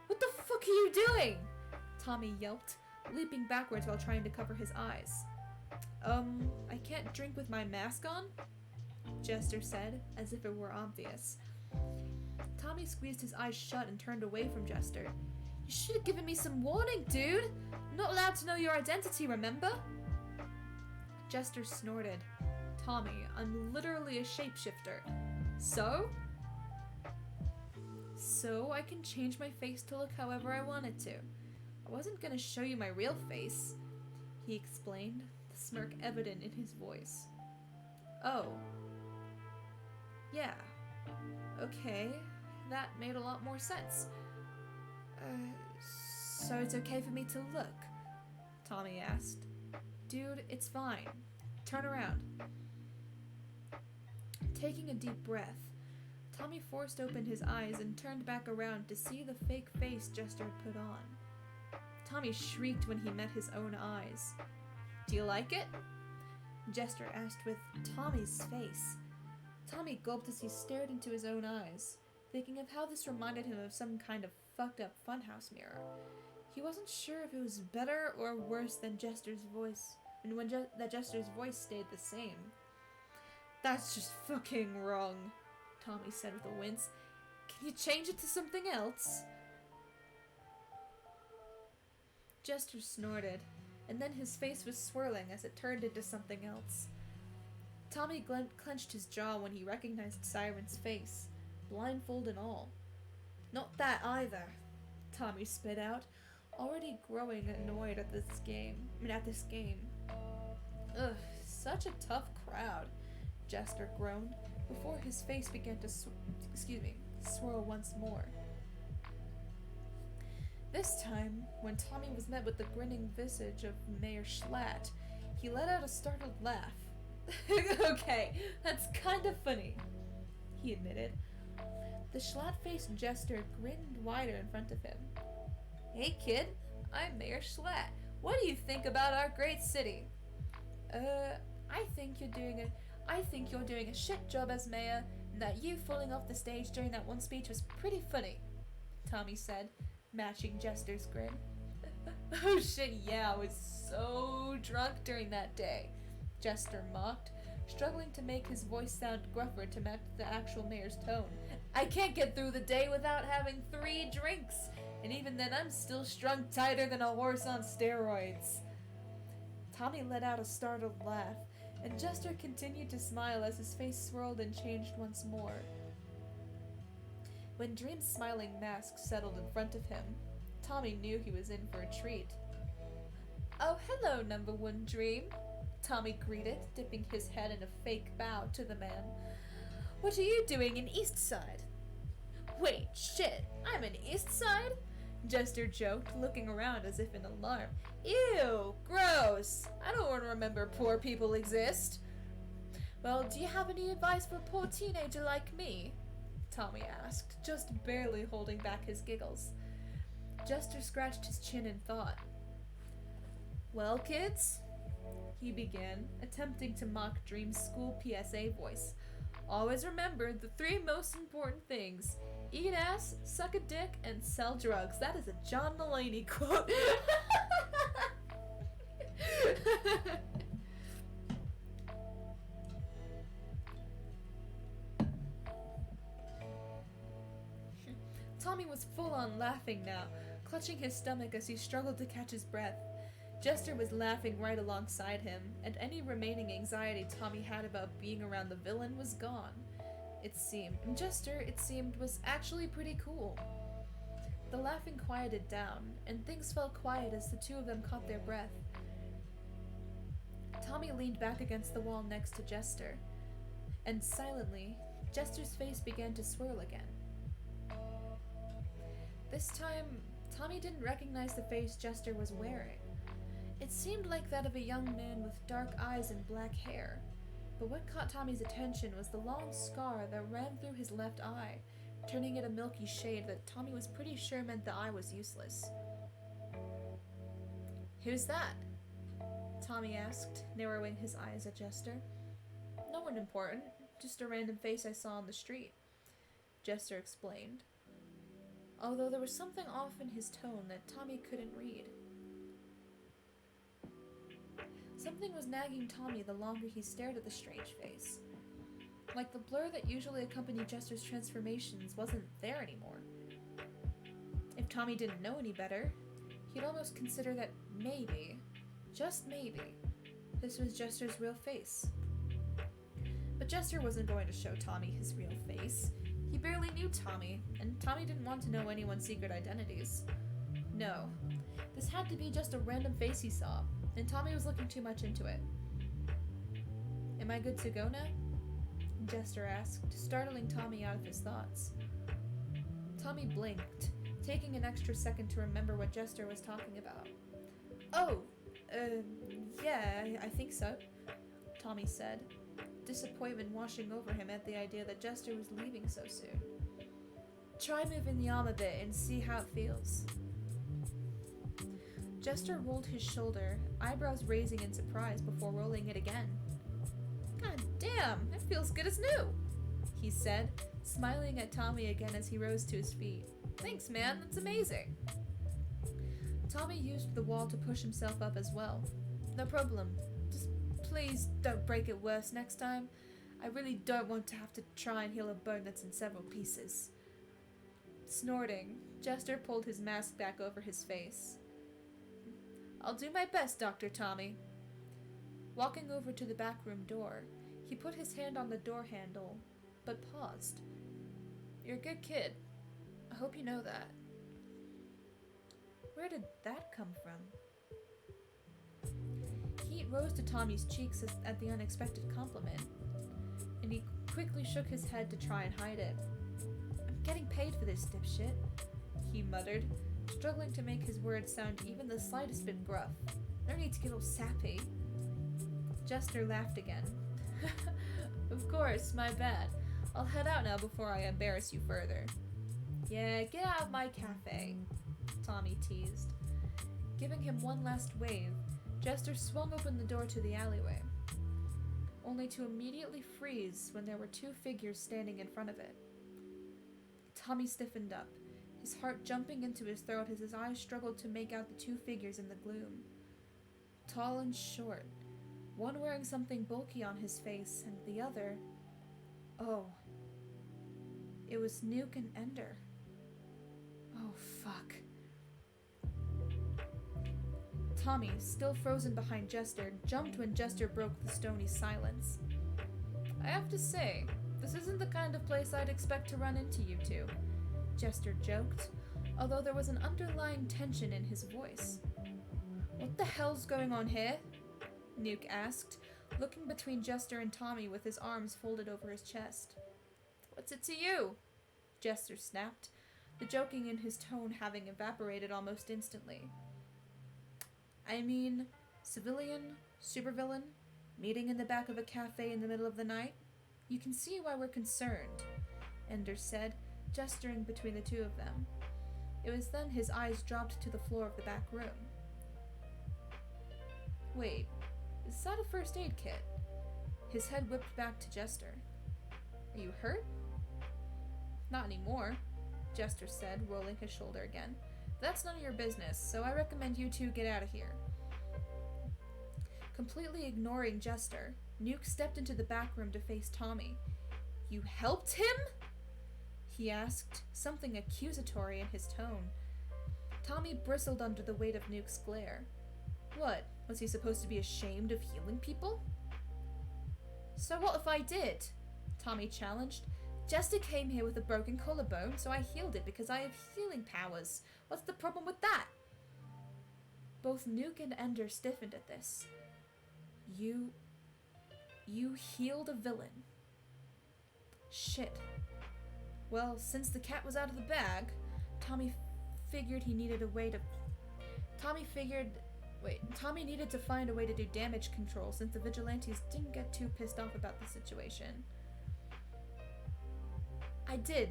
"What the fuck are you doing?" Tommy yelped, leaping backwards while trying to cover his eyes. I can't drink with my mask on?" Jester said, as if it were obvious. Tommy squeezed his eyes shut and turned away from Jester. "You should have given me some warning, dude! I'm not allowed to know your identity, remember?" Jester snorted. "Tommy, I'm literally a shapeshifter. So? So I can change my face to look however I wanted to. I wasn't gonna show you my real face," he explained, the smirk evident in his voice. "Oh. Yeah. Okay. That made a lot more sense. So it's okay for me to look?" Tommy asked. "Dude, it's fine. Turn around." Taking a deep breath, Tommy forced open his eyes and turned back around to see the fake face Jester had put on. Tommy shrieked when he met his own eyes. "Do you like it?" Jester asked with Tommy's face. Tommy gulped as he stared into his own eyes, thinking of how this reminded him of some kind of fucked up funhouse mirror. He wasn't sure if it was better or worse than Jester's voice, and when that Jester's voice stayed the same. "That's just fucking wrong," Tommy said with a wince. "Can you change it to something else?" Jester snorted, and then his face was swirling as it turned into something else. Tommy clenched his jaw when he recognized Siren's face, blindfold and all. "Not that either," Tommy spit out, already growing annoyed at this game. "Ugh, such a tough crowd," Jester groaned, before his face began to swirl once more. This time, when Tommy was met with the grinning visage of Mayor Schlatt, he let out a startled laugh. "Okay, that's kind of funny," he admitted. The Schlatt-faced Jester grinned wider in front of him. "Hey kid, I'm Mayor Schlatt. What do you think about our great city?" I think you're doing a shit job as mayor, and that you falling off the stage during that one speech was pretty funny," Tommy said, matching Jester's grin. "Oh shit, yeah, I was so drunk during that day," Jester mocked, struggling to make his voice sound gruffer to match the actual mayor's tone. "I can't get through the day without having 3 drinks, and even then I'm still strung tighter than a horse on steroids." Tommy let out a startled laugh, and Jester continued to smile as his face swirled and changed once more. When Dream's smiling mask settled in front of him, Tommy knew he was in for a treat. "Oh, hello, number 1 Dream," Tommy greeted, dipping his head in a fake bow to the man. "What are you doing in Eastside?" "Wait, shit, I'm in Eastside?" Jester joked, looking around as if in alarm. "Ew, gross! I don't remember poor people exist." "Well, do you have any advice for a poor teenager like me?" Tommy asked, just barely holding back his giggles. Jester scratched his chin in thought. "Well, kids," he began, attempting to mock Dream's school PSA voice, "always remember the 3 most important things. Eat ass, suck a dick, and sell drugs." That is a John Mulaney quote. Tommy was full on laughing now, clutching his stomach as he struggled to catch his breath. Jester was laughing right alongside him, and any remaining anxiety Tommy had about being around the villain was gone. it seemed, was actually pretty cool. The laughing quieted down, and things felt quiet as the two of them caught their breath. Tommy leaned back against the wall next to Jester, and silently, Jester's face began to swirl again. This time, Tommy didn't recognize the face Jester was wearing. It seemed like that of a young man with dark eyes and black hair, but what caught Tommy's attention was the long scar that ran through his left eye, turning it a milky shade that Tommy was pretty sure meant the eye was useless. "Who's that?" Tommy asked, narrowing his eyes at Jester. "No one important, just a random face I saw on the street," Jester explained, although there was something off in his tone that Tommy couldn't read. Something was nagging Tommy the longer he stared at the strange face. Like the blur that usually accompanied Jester's transformations wasn't there anymore. If Tommy didn't know any better, he'd almost consider that maybe, just maybe, this was Jester's real face. But Jester wasn't going to show Tommy his real face. He barely knew Tommy, and Tommy didn't want to know anyone's secret identities. No, this had to be just a random face he saw, and Tommy was looking too much into it. "Am I good to go now?" Jester asked, startling Tommy out of his thoughts. Tommy blinked, taking an extra second to remember what Jester was talking about. "Oh, yeah, I think so," Tommy said, disappointment washing over him at the idea that Jester was leaving so soon. "Try moving the arm a bit and see how it feels." Jester rolled his shoulder, eyebrows raising in surprise before rolling it again. "God damn, it feels good as new," he said, smiling at Tommy again as he rose to his feet. "Thanks, man, that's amazing." Tommy used the wall to push himself up as well. "No problem. Just please don't break it worse next time. I really don't want to have to try and heal a bone that's in several pieces." Snorting, Jester pulled his mask back over his face. "I'll do my best, Dr. Tommy." Walking over to the back room door, he put his hand on the door handle, but paused. "You're a good kid. I hope you know that." Where did that come from? Heat rose to Tommy's cheeks at the unexpected compliment, and he quickly shook his head to try and hide it. "I'm getting paid for this, dipshit," he muttered, struggling to make his words sound even the slightest bit gruff. "No need to get all sappy." Jester laughed again. "Of course, my bad. I'll head out now before I embarrass you further." "Yeah, get out of my cafe," Tommy teased. Giving him one last wave, Jester swung open the door to the alleyway, only to immediately freeze when there were two figures standing in front of it. Tommy stiffened up, his heart jumping into his throat as his eyes struggled to make out the two figures in the gloom. Tall and short, one wearing something bulky on his face, and the other... Oh. It was Nuke and Ender. Oh, fuck. Tommy, still frozen behind Jester, jumped when Jester broke the stony silence. "I have to say, this isn't the kind of place I'd expect to run into you two," Jester joked, although there was an underlying tension in his voice. "What the hell's going on here?" Nuke asked, looking between Jester and Tommy with his arms folded over his chest. "What's it to you?" Jester snapped, the joking in his tone having evaporated almost instantly. "I mean, civilian, supervillain, meeting in the back of a cafe in the middle of the night? You can see why we're concerned," Ender said, gesturing between the two of them. It was then his eyes dropped to the floor of the back room. "Wait, is that a first aid kit?" His head whipped back to Jester. "Are you hurt?" "Not anymore," Jester said, rolling his shoulder again. "That's none of your business, so I recommend you two get out of here." Completely ignoring Jester, Nuke stepped into the back room to face Tommy. "You helped him?" he asked, something accusatory in his tone. Tommy bristled under the weight of Nuke's glare. What, was he supposed to be ashamed of healing people? "So what if I did?" Tommy challenged, Jester came here with a broken collarbone, so I healed it because I have healing powers. What's the problem with that? Both Nuke and Ender stiffened at this. You healed a villain. Shit. Well, since the cat was out of the bag, Tommy needed to find a way to do damage control since the vigilantes didn't get too pissed off about the situation. I did.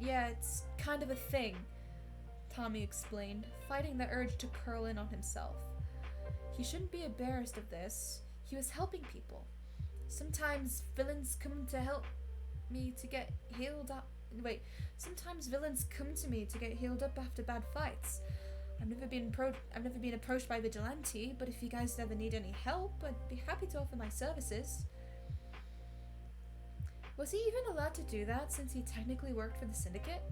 Yeah, it's kind of a thing, Tommy explained, fighting the urge to curl in on himself. He shouldn't be embarrassed of this. He was helping people. Sometimes villains come to help me to get healed up. Sometimes villains come to me to get healed up after bad fights. I've never been approached by a vigilante, but if you guys ever need any help, I'd be happy to offer my services. Was he even allowed to do that since he technically worked for the Syndicate?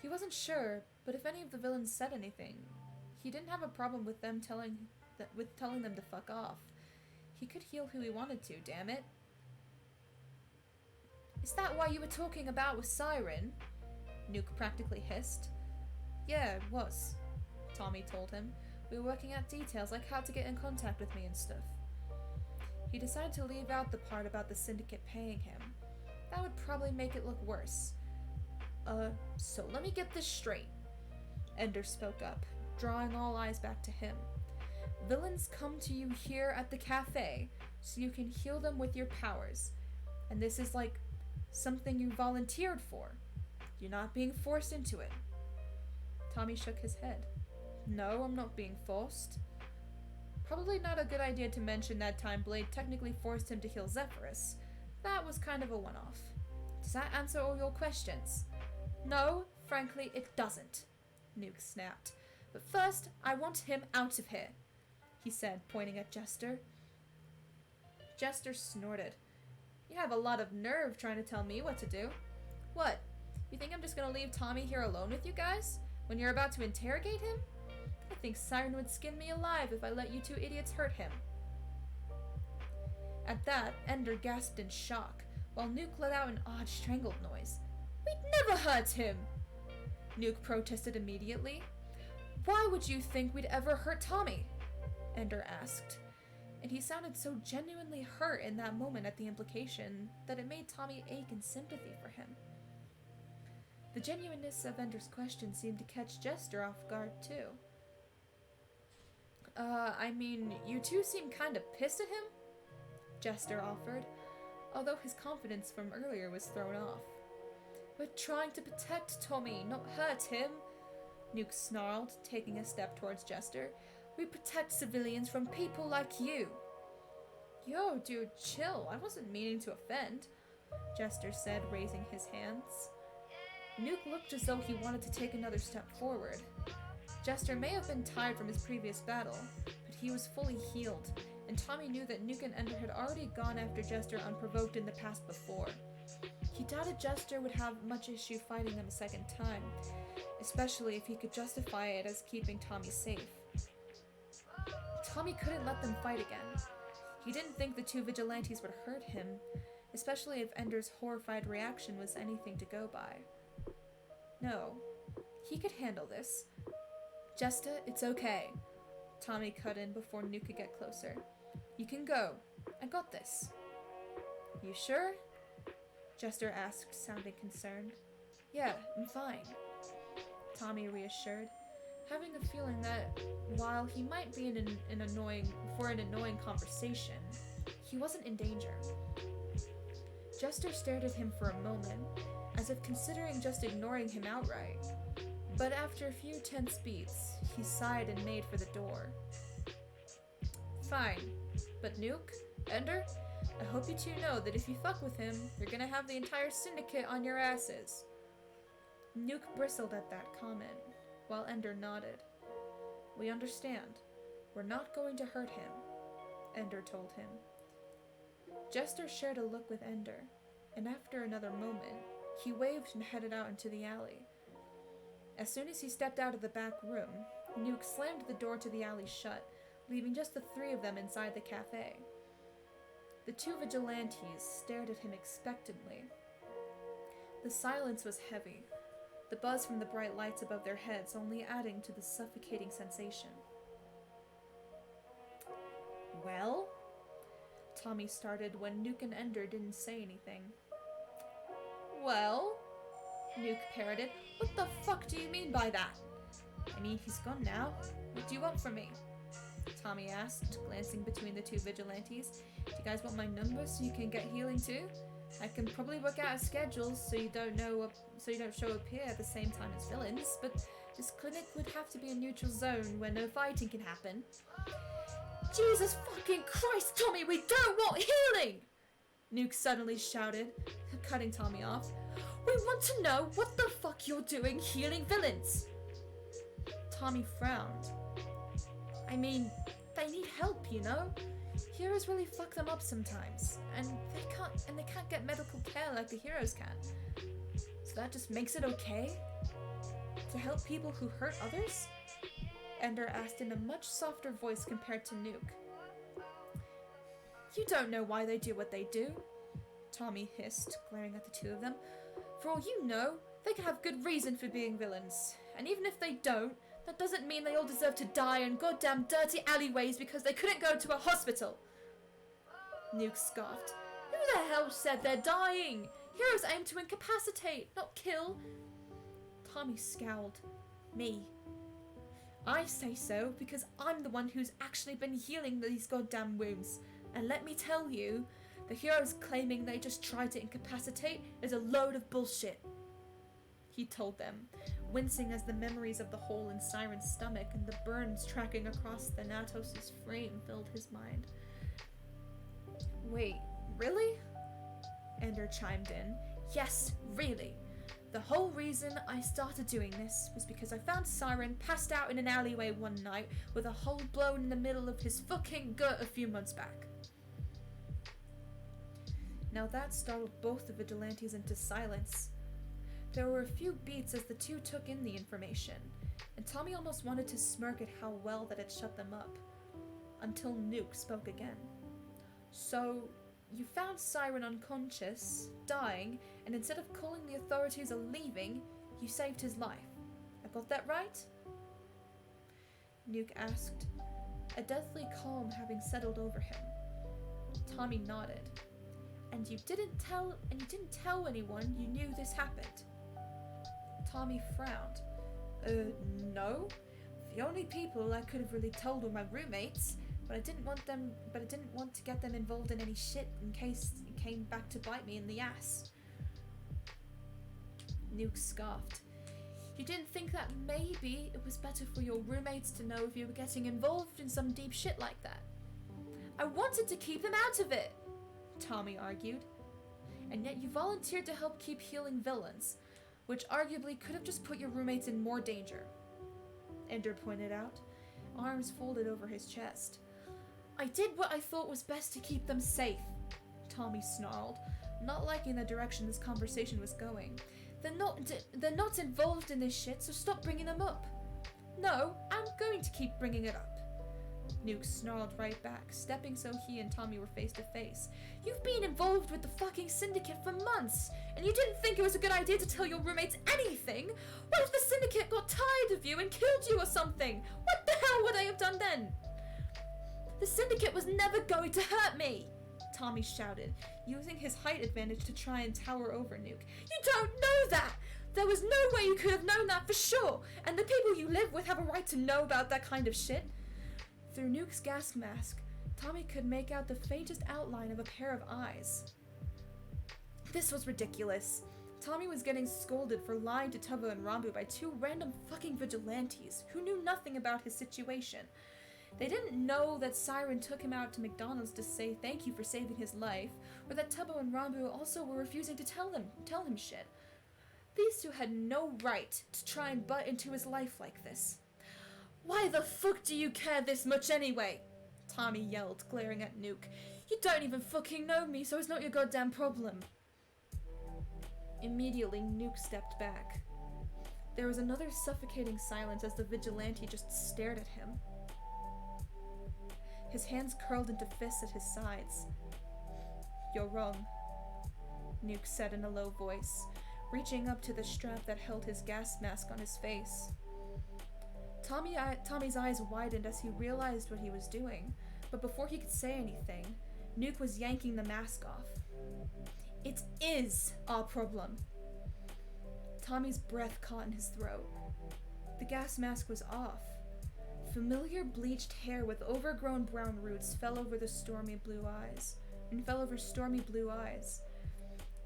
He wasn't sure, but if any of the villains said anything, he didn't have a problem with them telling them to fuck off. He could heal who he wanted to, damn it. Is that why you were talking about with Siren? Nuke practically hissed. Yeah, it was, Tommy told him. We were working out details like how to get in contact with me and stuff. He decided to leave out the part about the Syndicate paying him. That would probably make it look worse. So let me get this straight. Ender spoke up, drawing all eyes back to him. Villains come to you here at the cafe, so you can heal them with your powers. And this is like something you volunteered for. You're not being forced into it. Tommy shook his head. No, I'm not being forced. Probably not a good idea to mention that time Blade technically forced him to heal Zephyrus. That was kind of a one-off. Does that answer all your questions? No, frankly, it doesn't, Nuke snapped. But first, I want him out of here, he said, pointing at Jester. Jester snorted. You have a lot of nerve trying to tell me what to do. What? You think I'm just gonna leave Tommy here alone with you guys? When you're about to interrogate him? I think Siren would skin me alive if I let you two idiots hurt him. At that, Ender gasped in shock, while Nuke let out an odd strangled noise. We'd never hurt him! Nuke protested immediately. Why would you think we'd ever hurt Tommy? Ender asked. And he sounded so genuinely hurt in that moment at the implication that it made Tommy ache in sympathy for him. The genuineness of Ender's question seemed to catch Jester off guard too. I mean, you two seem kinda pissed at him? Jester offered, although his confidence from earlier was thrown off. We're trying to protect Tommy, not hurt him, Nuke snarled, taking a step towards Jester. We protect civilians from people like you. Yo, dude, chill. I wasn't meaning to offend, Jester said, raising his hands. Nuke looked as though he wanted to take another step forward. Jester may have been tired from his previous battle, but he was fully healed, and Tommy knew that Nuke and Ender had already gone after Jester unprovoked in the past before. He doubted Jester would have much issue fighting them a second time, especially if he could justify it as keeping Tommy safe. Tommy couldn't let them fight again. He didn't think the two vigilantes would hurt him, especially if Ender's horrified reaction was anything to go by. No, he could handle this. Jester, it's okay. Tommy cut in before Nuke could get closer. You can go. I got this. You sure? Jester asked, sounding concerned. Yeah, I'm fine, Tommy reassured, having a feeling that while he might be in an annoying conversation, he wasn't in danger. Jester stared at him for a moment, as if considering just ignoring him outright. But after a few tense beats, he sighed and made for the door. Fine, but Nuke, Ender, I hope you two know that if you fuck with him, you're gonna have the entire syndicate on your asses. Nuke bristled at that comment, while Ender nodded. We understand. We're not going to hurt him, Ender told him. Jester shared a look with Ender, and after another moment, he waved and headed out into the alley. As soon as he stepped out of the back room, Nuke slammed the door to the alley shut, leaving just the three of them inside the cafe. The two vigilantes stared at him expectantly. The silence was heavy, the buzz from the bright lights above their heads only adding to the suffocating sensation. Well? Tommy started when Nuke and Ender didn't say anything. Well? Nuke parroted. What the fuck do you mean by that? I mean, he's gone now. What do you want from me? Tommy asked, glancing between the two vigilantes. Do you guys want my number so you can get healing too? I can probably work out a schedule so you don't show up here at the same time as villains, but this clinic would have to be a neutral zone where no fighting can happen. Jesus fucking Christ, Tommy, we don't want healing! Nuke suddenly shouted, cutting Tommy off. We want to know what the fuck you're doing healing villains! Tommy frowned. I mean, they need help, you know? Heroes really fuck them up sometimes, and they can't get medical care like the heroes can. So that just makes it okay? To help people who hurt others? Ender asked in a much softer voice compared to Nuke. You don't know why they do what they do, Tommy hissed, glaring at the two of them. For all you know, they could have good reason for being villains, and even if they don't, that doesn't mean they all deserve to die in goddamn dirty alleyways because they couldn't go to a hospital. Nuke scoffed. Who the hell said they're dying? Heroes aim to incapacitate, not kill. Tommy scowled. Me. I say so because I'm the one who's actually been healing these goddamn wounds. And let me tell you, the heroes claiming they just tried to incapacitate is a load of bullshit. He told them, wincing as the memories of the hole in Siren's stomach and the burns tracking across Thanatos' frame filled his mind. Wait, really? Ender chimed in. Yes, really. The whole reason I started doing this was because I found Siren passed out in an alleyway one night with a hole blown in the middle of his fucking gut a few months back. Now that startled both the vigilantes into silence. There were a few beats as the two took in the information, and Tommy almost wanted to smirk at how well that had shut them up. Until Nuke spoke again. So, you found Siren unconscious, dying, and instead of calling the authorities or leaving, you saved his life. I got that right? Nuke asked, a deathly calm having settled over him. Tommy nodded. And you didn't tell anyone you knew this happened. Tommy frowned. No. The only people I could have really told were my roommates, but I didn't want to get them involved in any shit in case it came back to bite me in the ass. Nuke scoffed. You didn't think that maybe it was better for your roommates to know if you were getting involved in some deep shit like that? I wanted to keep them out of it, Tommy argued. And yet you volunteered to help keep healing villains, which arguably could have just put your roommates in more danger. Ender pointed out, arms folded over his chest. I did what I thought was best to keep them safe, Tommy snarled, not liking the direction this conversation was going. They're not involved in this shit, so stop bringing them up. No, I'm going to keep bringing it up. Nuke snarled right back, stepping so he and Tommy were face to face. You've been involved with the fucking syndicate for months, and you didn't think it was a good idea to tell your roommates anything? What if the syndicate got tired of you and killed you or something? What the hell would they have done then? The syndicate was never going to hurt me, Tommy shouted, using his height advantage to try and tower over Nuke. You don't know that! There was no way you could have known that for sure, and the people you live with have a right to know about that kind of shit. Through Nuke's gas mask, Tommy could make out the faintest outline of a pair of eyes. This was ridiculous. Tommy was getting scolded for lying to Tubbo and Rambu by two random fucking vigilantes who knew nothing about his situation. They didn't know that Siren took him out to McDonald's to say thank you for saving his life, or that Tubbo and Rambu also were refusing to tell him shit. These two had no right to try and butt into his life like this. Why the fuck do you care this much anyway? Tommy yelled, glaring at Nuke. You don't even fucking know me, so it's not your goddamn problem. Immediately, Nuke stepped back. There was another suffocating silence as the vigilante just stared at him. His hands curled into fists at his sides. You're wrong, Nuke said in a low voice, reaching up to the strap that held his gas mask on his face. Tommy's eyes widened as he realized what he was doing, but before he could say anything, Nuke was yanking the mask off. It is our problem. Tommy's breath caught in his throat. The gas mask was off. Familiar bleached hair with overgrown brown roots fell over Stormy blue eyes.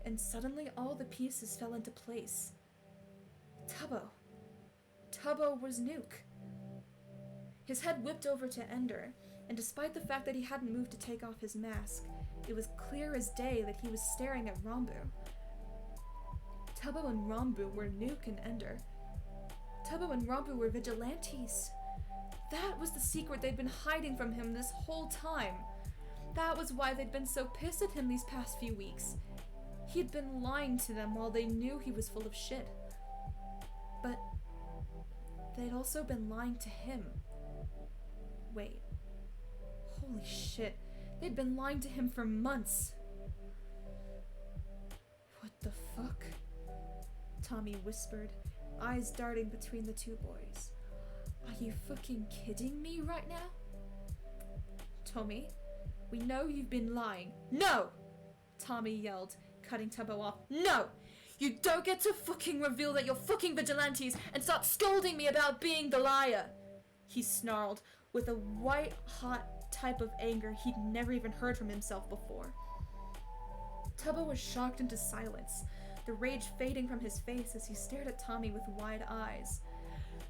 And suddenly all the pieces fell into place. Tubbo. Tubbo was Nuke. His head whipped over to Ender, and despite the fact that he hadn't moved to take off his mask, it was clear as day that he was staring at Rambu. Tubbo and Rambu were Nuke and Ender. Tubbo and Rambu were vigilantes. That was the secret they'd been hiding from him this whole time. That was why they'd been so pissed at him these past few weeks. He'd been lying to them while they knew he was full of shit. But they'd also been lying to him. Wait. Holy shit. They'd been lying to him for months. What the fuck? Tommy whispered, eyes darting between the two boys. Are you fucking kidding me right now? Tommy, we know you've been lying. No! Tommy yelled, cutting Tubbo off. No! You don't get to fucking reveal that you're fucking vigilantes and start scolding me about being the liar! He snarled, with a white-hot type of anger he'd never even heard from himself before. Tubbo was shocked into silence, the rage fading from his face as he stared at Tommy with wide eyes.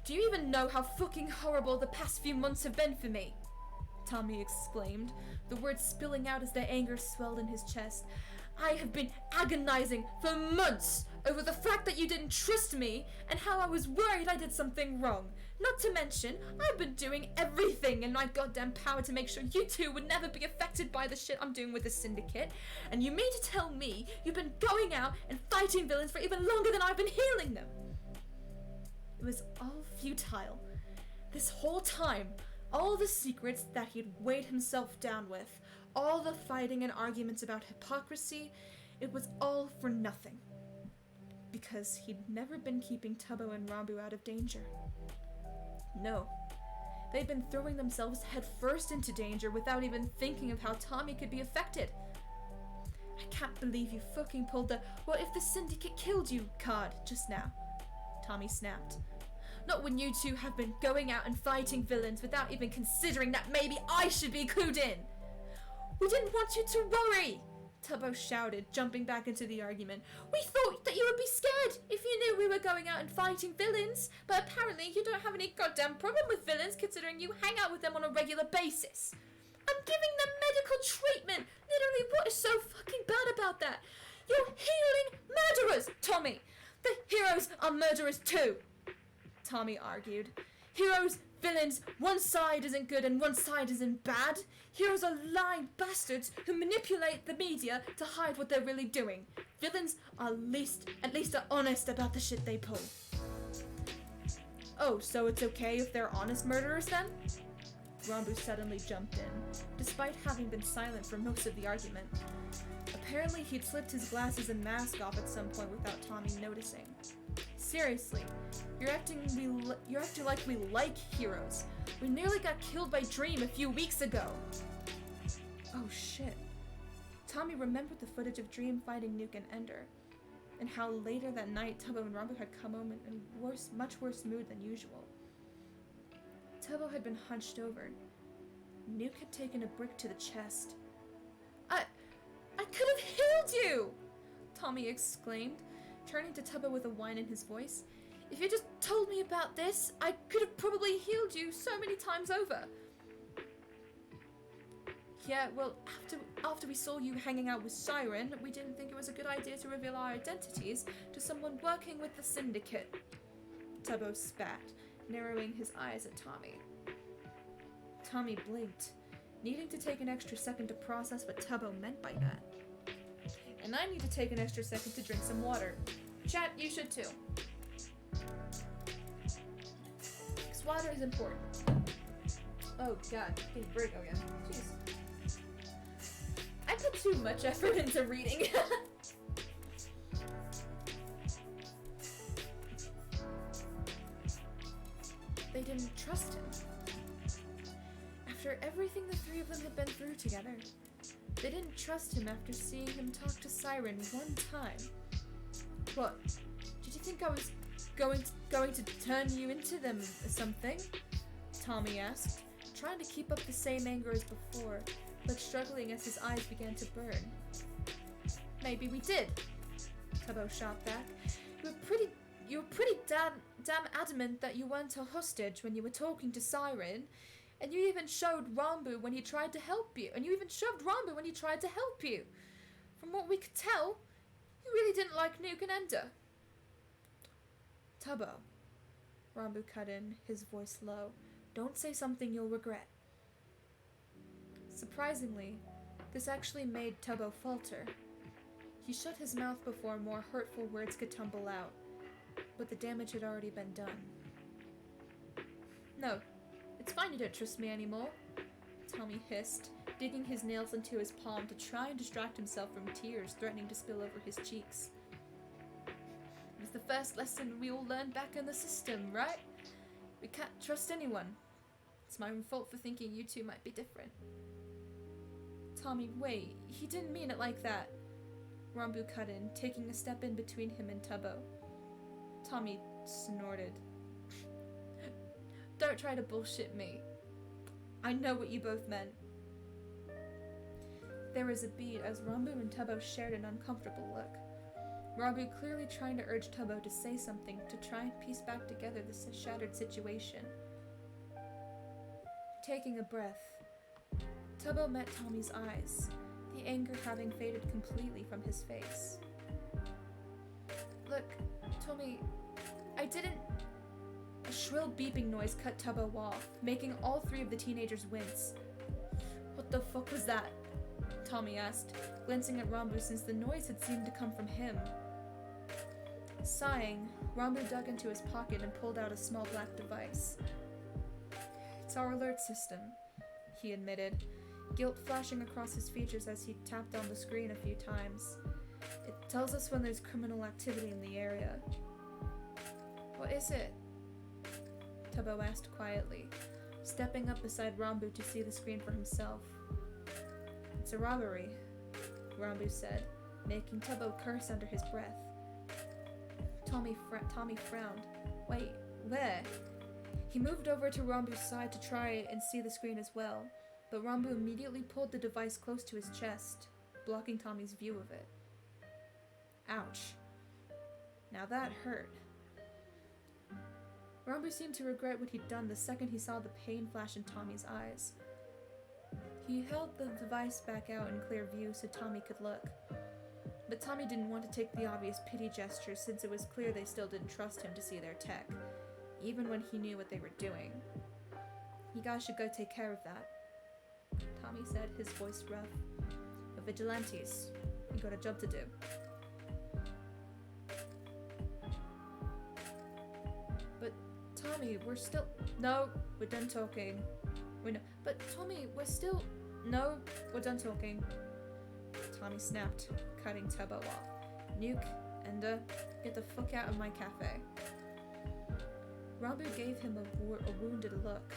Do you even know how fucking horrible the past few months have been for me? Tommy exclaimed, the words spilling out as the anger swelled in his chest. I have been agonizing for months over the fact that you didn't trust me and how I was worried I did something wrong. Not to mention, I've been doing everything in my goddamn power to make sure you two would never be affected by the shit I'm doing with the syndicate. And you mean to tell me you've been going out and fighting villains for even longer than I've been healing them? It was all futile. This whole time, all the secrets that he'd weighed himself down with, all the fighting and arguments about hypocrisy, it was all for nothing. Because he'd never been keeping Tubbo and Rambu out of danger. No. They'd been throwing themselves headfirst into danger without even thinking of how Tommy could be affected. I can't believe you fucking pulled the "what if the syndicate killed you" card just now. Tommy snapped. Not when you two have been going out and fighting villains without even considering that maybe I should be clued in. We didn't want you to worry, Tubbo shouted, jumping back into the argument. We thought that you would be scared if you knew we were going out and fighting villains, but apparently you don't have any goddamn problem with villains considering you hang out with them on a regular basis. I'm giving them medical treatment. Literally, what is so fucking bad about that? You're healing murderers, Tommy. The heroes are murderers too, Tommy argued. Heroes, villains, one side isn't good and one side isn't bad. Heroes are lying bastards who manipulate the media to hide what they're really doing. Villains are at least are honest about the shit they pull. Oh, so it's okay if they're honest murderers then? Rambu suddenly jumped in, despite having been silent for most of the argument. Apparently he'd slipped his glasses and mask off at some point without Tommy noticing. Seriously, you're acting like we like heroes. We nearly got killed by Dream a few weeks ago. Oh shit. Tommy remembered the footage of Dream fighting Nuke and Ender, and how later that night Tubbo and Rambu had come home in much worse mood than usual. Tubbo had been hunched over. Nuke had taken a brick to the chest. I could have healed you! Tommy exclaimed, turning to Tubbo with a whine in his voice. If you just told me about this, I could have probably healed you so many times over. Yeah, well, after we saw you hanging out with Siren, we didn't think it was a good idea to reveal our identities to someone working with the syndicate. Tubbo spat, narrowing his eyes at Tommy. Tommy blinked, needing to take an extra second to process what Tubbo meant by that. And I need to take an extra second to drink some water. Chat, you should too. Because water is important. Oh god, getting vertigo again. Jeez. I put too much effort into reading. trust him. After everything the three of them had been through together, they didn't trust him after seeing him talk to Siren one time. What? Did you think I was going to turn you into them or something? Tommy asked, trying to keep up the same anger as before, but struggling as his eyes began to burn. Maybe we did, Tubbo shot back. You were pretty damn adamant that you weren't a hostage when you were talking to Siren, and you even showed Rambu when he tried to help you, From what we could tell, you really didn't like Nuke and Ender. Tubbo, Rambu cut in, his voice low. Don't say something you'll regret. Surprisingly, this actually made Tubbo falter. He shut his mouth before more hurtful words could tumble out, but the damage had already been done. No, it's fine you don't trust me anymore, Tommy hissed, digging his nails into his palm to try and distract himself from tears threatening to spill over his cheeks. It was the first lesson we all learned back in the system, right? We can't trust anyone. It's my own fault for thinking you two might be different. Tommy, wait, he didn't mean it like that. Rambu cut in, taking a step in between him and Tubbo. Tommy snorted. Don't try to bullshit me. I know what you both meant. There was a beat as Rambu and Tubbo shared an uncomfortable look. Rambu clearly trying to urge Tubbo to say something to try and piece back together this shattered situation. Taking a breath, Tubbo met Tommy's eyes, the anger having faded completely from his face. Look, Tommy, I didn't... A shrill beeping noise cut Tubbo off, making all three of the teenagers wince. What the fuck was that? Tommy asked, glancing at Rambu since the noise had seemed to come from him. Sighing, Rambu dug into his pocket and pulled out a small black device. It's our alert system, he admitted, guilt flashing across his features as he tapped on the screen a few times. It tells us when there's criminal activity in the area. What is it? Tubbo asked quietly, stepping up beside Rambu to see the screen for himself. It's a robbery, Rambu said, making Tubbo curse under his breath. Tommy frowned. Wait, where? He moved over to Rambu's side to try and see the screen as well, but Rambu immediately pulled the device close to his chest, blocking Tommy's view of it. Ouch. Now that hurt. Rambu seemed to regret what he'd done the second he saw the pain flash in Tommy's eyes. He held the device back out in clear view so Tommy could look. But Tommy didn't want to take the obvious pity gesture since it was clear they still didn't trust him to see their tech, even when he knew what they were doing. You guys should go take care of that, Tommy said, his voice rough. We're vigilantes. We got a job to do. But Tommy, we're still... No, we're done talking. But Tommy, we're still... No, we're done talking. Tommy snapped, cutting Tubbo off. Nuke, Ender, get the fuck out of my cafe. Rambu gave him a wounded look,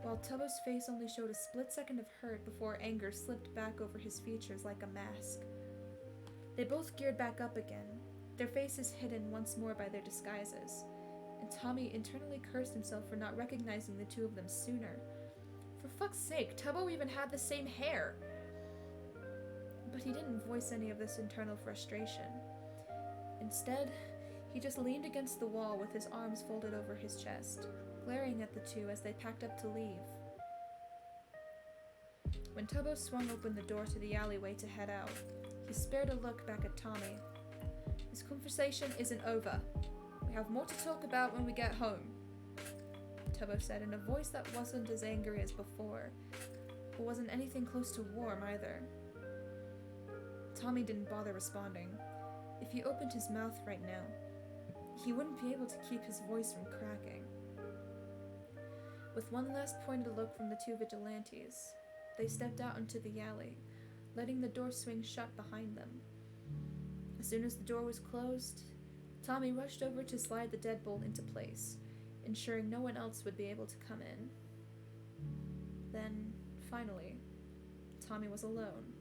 while Tubbo's face only showed a split second of hurt before anger slipped back over his features like a mask. They both geared back up again, their faces hidden once more by their disguises, and Tommy internally cursed himself for not recognizing the two of them sooner. For fuck's sake, Tubbo even had the same hair! But he didn't voice any of this internal frustration. Instead, he just leaned against the wall with his arms folded over his chest, glaring at the two as they packed up to leave. When Tubbo swung open the door to the alleyway to head out, he spared a look back at Tommy. This conversation isn't over. We have more to talk about when we get home, Tubbo said in a voice that wasn't as angry as before, but wasn't anything close to warm either. Tommy didn't bother responding. If he opened his mouth right now, he wouldn't be able to keep his voice from cracking. With one last pointed look from the two vigilantes, they stepped out into the alley, letting the door swing shut behind them. As soon as the door was closed, Tommy rushed over to slide the deadbolt into place, ensuring no one else would be able to come in. Then, finally, Tommy was alone.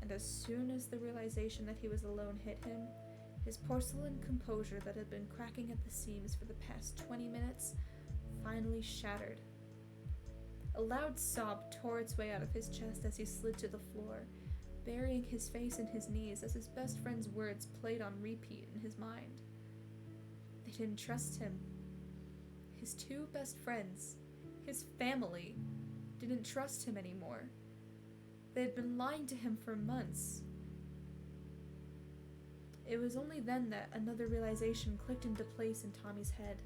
And as soon as the realization that he was alone hit him, his porcelain composure that had been cracking at the seams for the past 20 minutes finally shattered. A loud sob tore its way out of his chest as he slid to the floor, burying his face in his knees as his best friend's words played on repeat in his mind. They didn't trust him. His two best friends, his family, didn't trust him anymore. They had been lying to him for months. It was only then that another realization clicked into place in Tommy's head.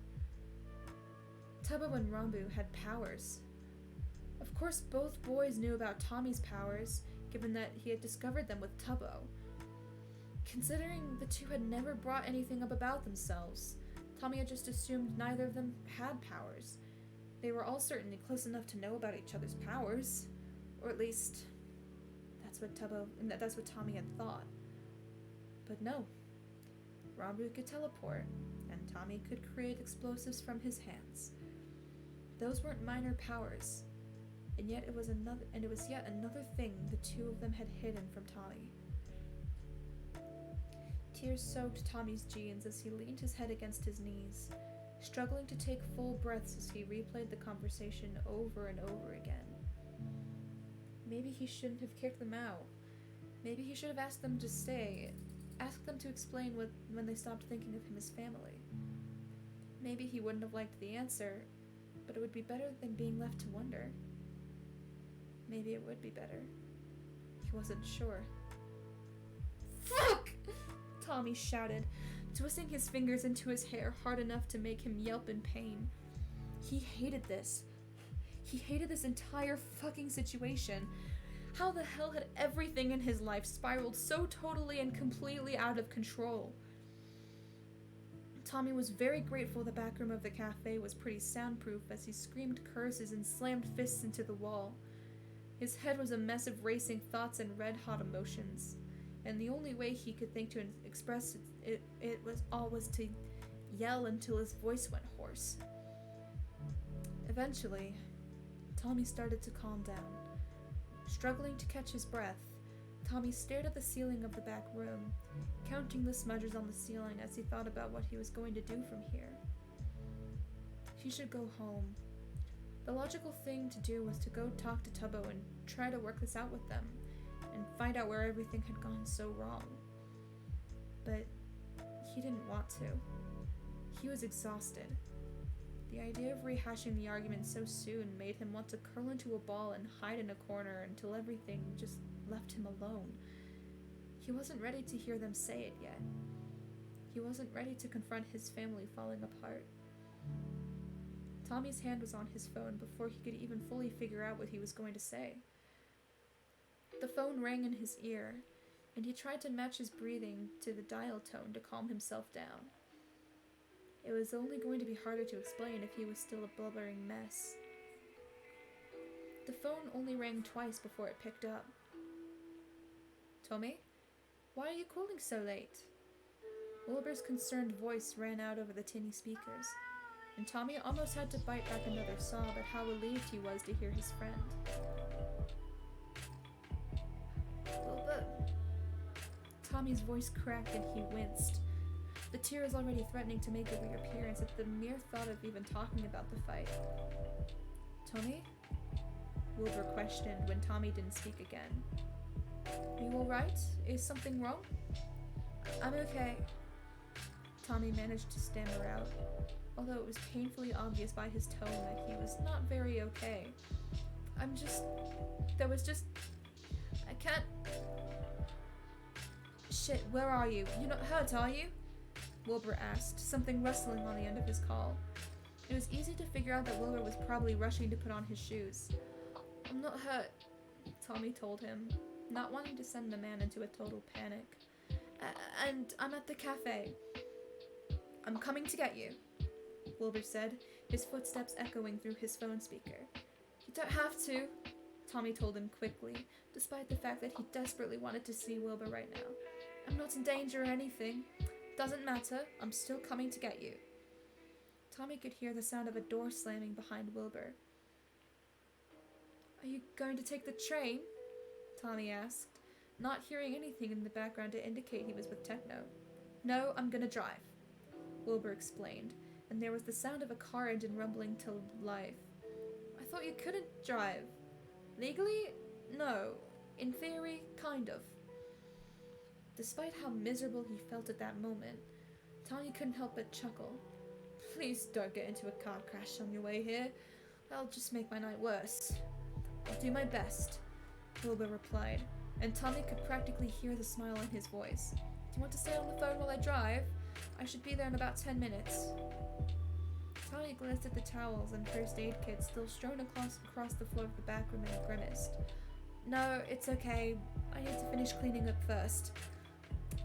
Tubbo and Rambu had powers. Of course, both boys knew about Tommy's powers, given that he had discovered them with Tubbo. Considering the two had never brought anything up about themselves, Tommy had just assumed neither of them had powers. They were all certainly close enough to know about each other's powers, or at least that's what Tommy had thought. But no, Rambu could teleport, and Tommy could create explosives from his hands. Those weren't minor powers, and yet it was yet another thing the two of them had hidden from Tommy. Tears soaked Tommy's jeans as he leaned his head against his knees, struggling to take full breaths as he replayed the conversation over and over again. Maybe he shouldn't have kicked them out. Maybe he should have asked them to stay, asked them to explain when they stopped thinking of him as family. Maybe he wouldn't have liked the answer, but it would be better than being left to wonder. Maybe it would be better. He wasn't sure. Fuck! Tommy shouted, twisting his fingers into his hair hard enough to make him yelp in pain. He hated this. He hated this entire fucking situation. How the hell had everything in his life spiraled so totally and completely out of control? Tommy was very grateful the back room of the cafe was pretty soundproof as he screamed curses and slammed fists into the wall. His head was a mess of racing thoughts and red-hot emotions, and the only way he could think to express it was to yell until his voice went hoarse. Eventually, Tommy started to calm down. Struggling to catch his breath, Tommy stared at the ceiling of the back room, counting the smudges on the ceiling as he thought about what he was going to do from here. He should go home. The logical thing to do was to go talk to Tubbo and try to work this out with them, and find out where everything had gone so wrong. But he didn't want to. He was exhausted. The idea of rehashing the argument so soon made him want to curl into a ball and hide in a corner until everything just left him alone. He wasn't ready to hear them say it yet. He wasn't ready to confront his family falling apart. Tommy's hand was on his phone before he could even fully figure out what he was going to say. The phone rang in his ear, and he tried to match his breathing to the dial tone to calm himself down. It was only going to be harder to explain if he was still a blubbering mess. The phone only rang twice before it picked up. Tommy? Why are you calling so late? Wilbur's concerned voice ran out over the tinny speakers, and Tommy almost had to bite back another sob at how relieved he was to hear his friend. Wilbur. Tommy's voice cracked and he winced, the tears already threatening to make a reappearance at the mere thought of even talking about the fight. Tommy? Wilbur questioned when Tommy didn't speak again. You alright? Is something wrong? I'm okay. Tommy managed to stammer out, although it was painfully obvious by his tone that he was not very okay. I can't... Shit, where are you? You're not hurt, are you? Wilbur asked, something rustling on the end of his call. It was easy to figure out that Wilbur was probably rushing to put on his shoes. I'm not hurt, Tommy told him, not wanting to send the man into a total panic. And I'm at the cafe. I'm coming to get you, Wilbur said, his footsteps echoing through his phone speaker. You don't have to, Tommy told him quickly, despite the fact that he desperately wanted to see Wilbur right now. I'm not in danger or anything. Doesn't matter, I'm still coming to get you. Tommy could hear the sound of a door slamming behind Wilbur. Are you going to take the train? Tommy asked, not hearing anything in the background to indicate he was with Techno. No, I'm gonna drive, Wilbur explained, and there was the sound of a car engine rumbling to life. I thought you couldn't drive. Legally? No. In theory, kind of. Despite how miserable he felt at that moment, Tommy couldn't help but chuckle. Please don't get into a car crash on your way here. That'll just make my night worse. I'll do my best, Wilbur replied, and Tommy could practically hear the smile in his voice. Do you want to stay on the phone while I drive? I should be there in about 10 minutes. Tommy glanced at the towels and first aid kit still strewn across the floor of the back room and grimaced. No, it's okay. I need to finish cleaning up first.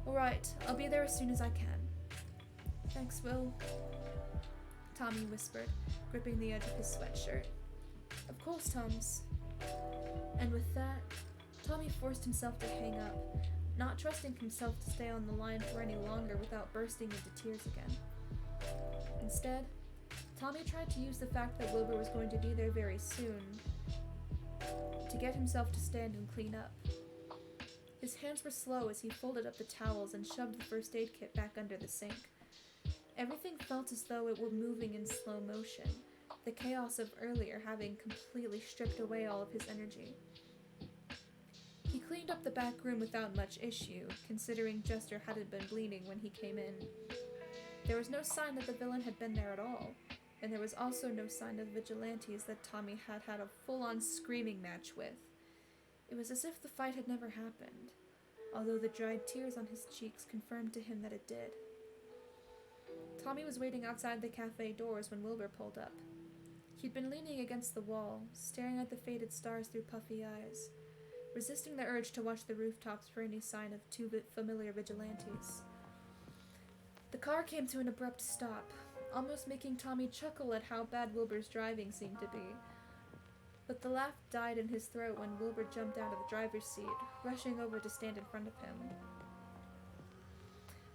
Alright, I'll be there as soon as I can. Thanks, Will, Tommy whispered, gripping the edge of his sweatshirt. Of course, Toms. And with that, Tommy forced himself to hang up, not trusting himself to stay on the line for any longer without bursting into tears again. Instead, Tommy tried to use the fact that Wilbur was going to be there very soon to get himself to stand and clean up. His hands were slow as he folded up the towels and shoved the first aid kit back under the sink. Everything felt as though it were moving in slow motion, the chaos of earlier having completely stripped away all of his energy. He cleaned up the back room without much issue, considering Jester hadn't been bleeding when he came in. There was no sign that the villain had been there at all, and there was also no sign of vigilantes that Tommy had had a full-on screaming match with. It was as if the fight had never happened, although the dried tears on his cheeks confirmed to him that it did. Tommy was waiting outside the cafe doors when Wilbur pulled up. He'd been leaning against the wall, staring at the faded stars through puffy eyes, resisting the urge to watch the rooftops for any sign of two familiar vigilantes. The car came to an abrupt stop, almost making Tommy chuckle at how bad Wilbur's driving seemed to be. But the laugh died in his throat when Wilbur jumped out of the driver's seat, rushing over to stand in front of him.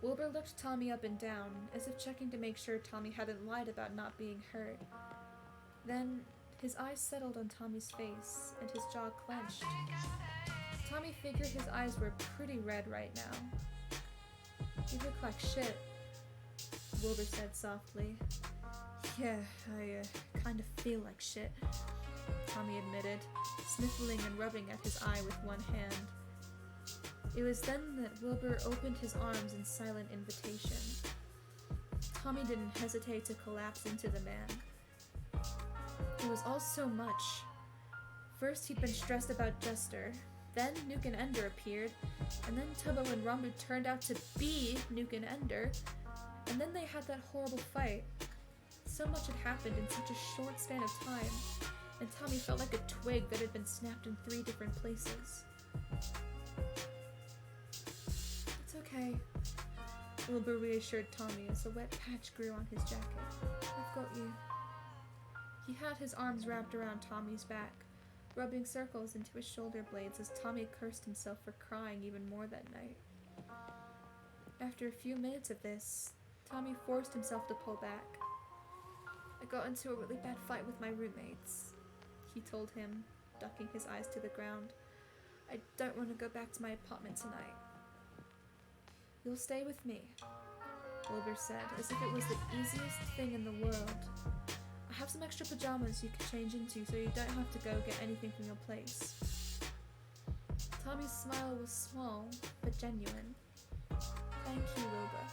Wilbur looked Tommy up and down, as if checking to make sure Tommy hadn't lied about not being hurt. Then, his eyes settled on Tommy's face, and his jaw clenched. Tommy figured his eyes were pretty red right now. You look like shit, Wilbur said softly. Yeah, I kind of feel like shit, Tommy admitted, sniffling and rubbing at his eye with one hand. It was then that Wilbur opened his arms in silent invitation. Tommy didn't hesitate to collapse into the man. It was all so much. First he'd been stressed about Jester, then Nuke and Ender appeared, and then Tubbo and Rambu turned out to be Nuke and Ender, and then they had that horrible fight. So much had happened in such a short span of time, and Tommy felt like a twig that had been snapped in 3 different places. It's okay, Wilbur reassured Tommy as a wet patch grew on his jacket. I've got you. He had his arms wrapped around Tommy's back, rubbing circles into his shoulder blades as Tommy cursed himself for crying even more that night. After a few minutes of this, Tommy forced himself to pull back. I got into a really bad fight with my roommates, he told him, ducking his eyes to the ground. I don't want to go back to my apartment tonight. You'll stay with me, Wilbur said, as if it was the easiest thing in the world. I have some extra pajamas you can change into so you don't have to go get anything from your place. Tommy's smile was small, but genuine. Thank you, Wilbur.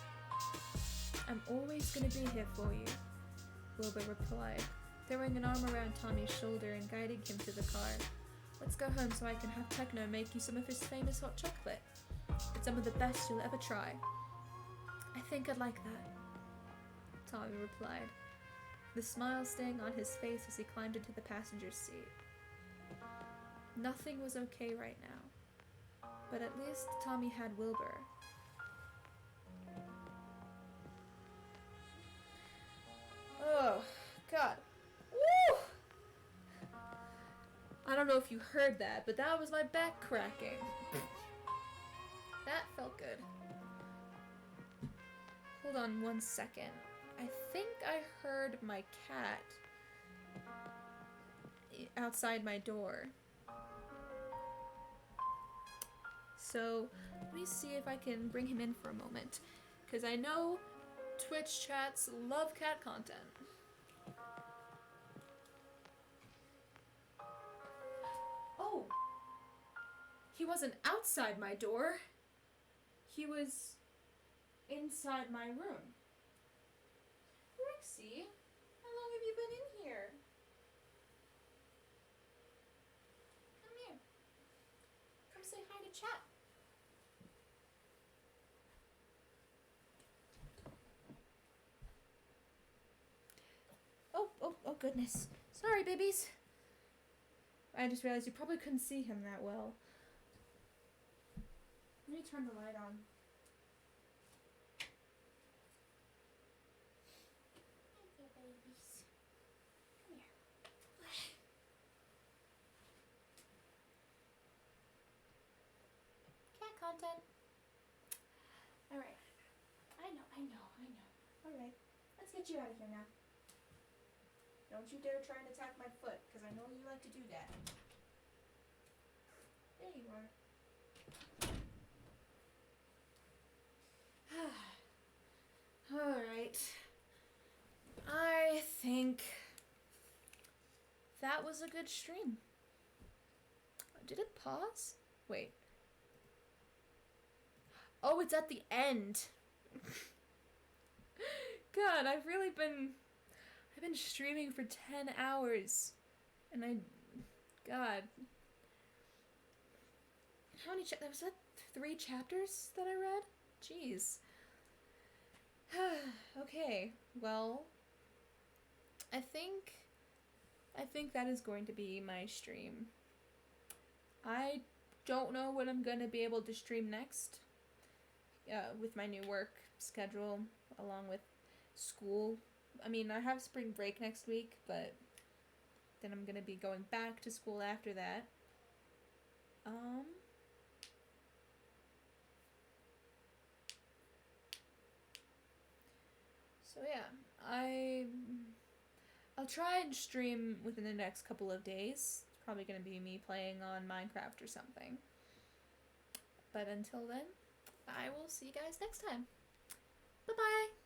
I'm always going to be here for you, Wilbur replied, throwing an arm around Tommy's shoulder and guiding him to the car. Let's go home so I can have Techno make you some of his famous hot chocolate. It's some of the best you'll ever try. I think I'd like that, Tommy replied, the smile staying on his face as he climbed into the passenger's seat. Nothing was okay right now, but at least Tommy had Wilbur. Oh, God. Woo! I don't know if you heard that, but that was my back cracking. That felt good. Hold on 1 second. I think I heard my cat outside my door. So let me see if I can bring him in for a moment, because I know Twitch chats love cat content. Oh! He wasn't outside my door. He was inside my room. Rexy, how long have you been in here? Come here. Come say hi to chat. Oh goodness. Sorry, babies. I just realized you probably couldn't see him that well. Let me turn the light on. Okay, babies. Come here. Cat content. Alright. I know. Alright. Let's get you out of here now. Don't you dare try and attack my foot, because I know you like to do that. There you are. Alright. I think that was a good stream. Did it pause? Wait. Oh, it's at the end. God, I've been streaming for 10 hours. And God. How many was that 3 chapters that I read? Jeez. Okay, well, I think that is going to be my stream. I don't know what I'm gonna be able to stream next. With my new work schedule, along with school. I mean, I have spring break next week, but then I'm gonna be going back to school after that. So yeah, I'll try and stream within the next couple of days. It's probably gonna be me playing on Minecraft or something. But until then, I will see you guys next time. Bye-bye!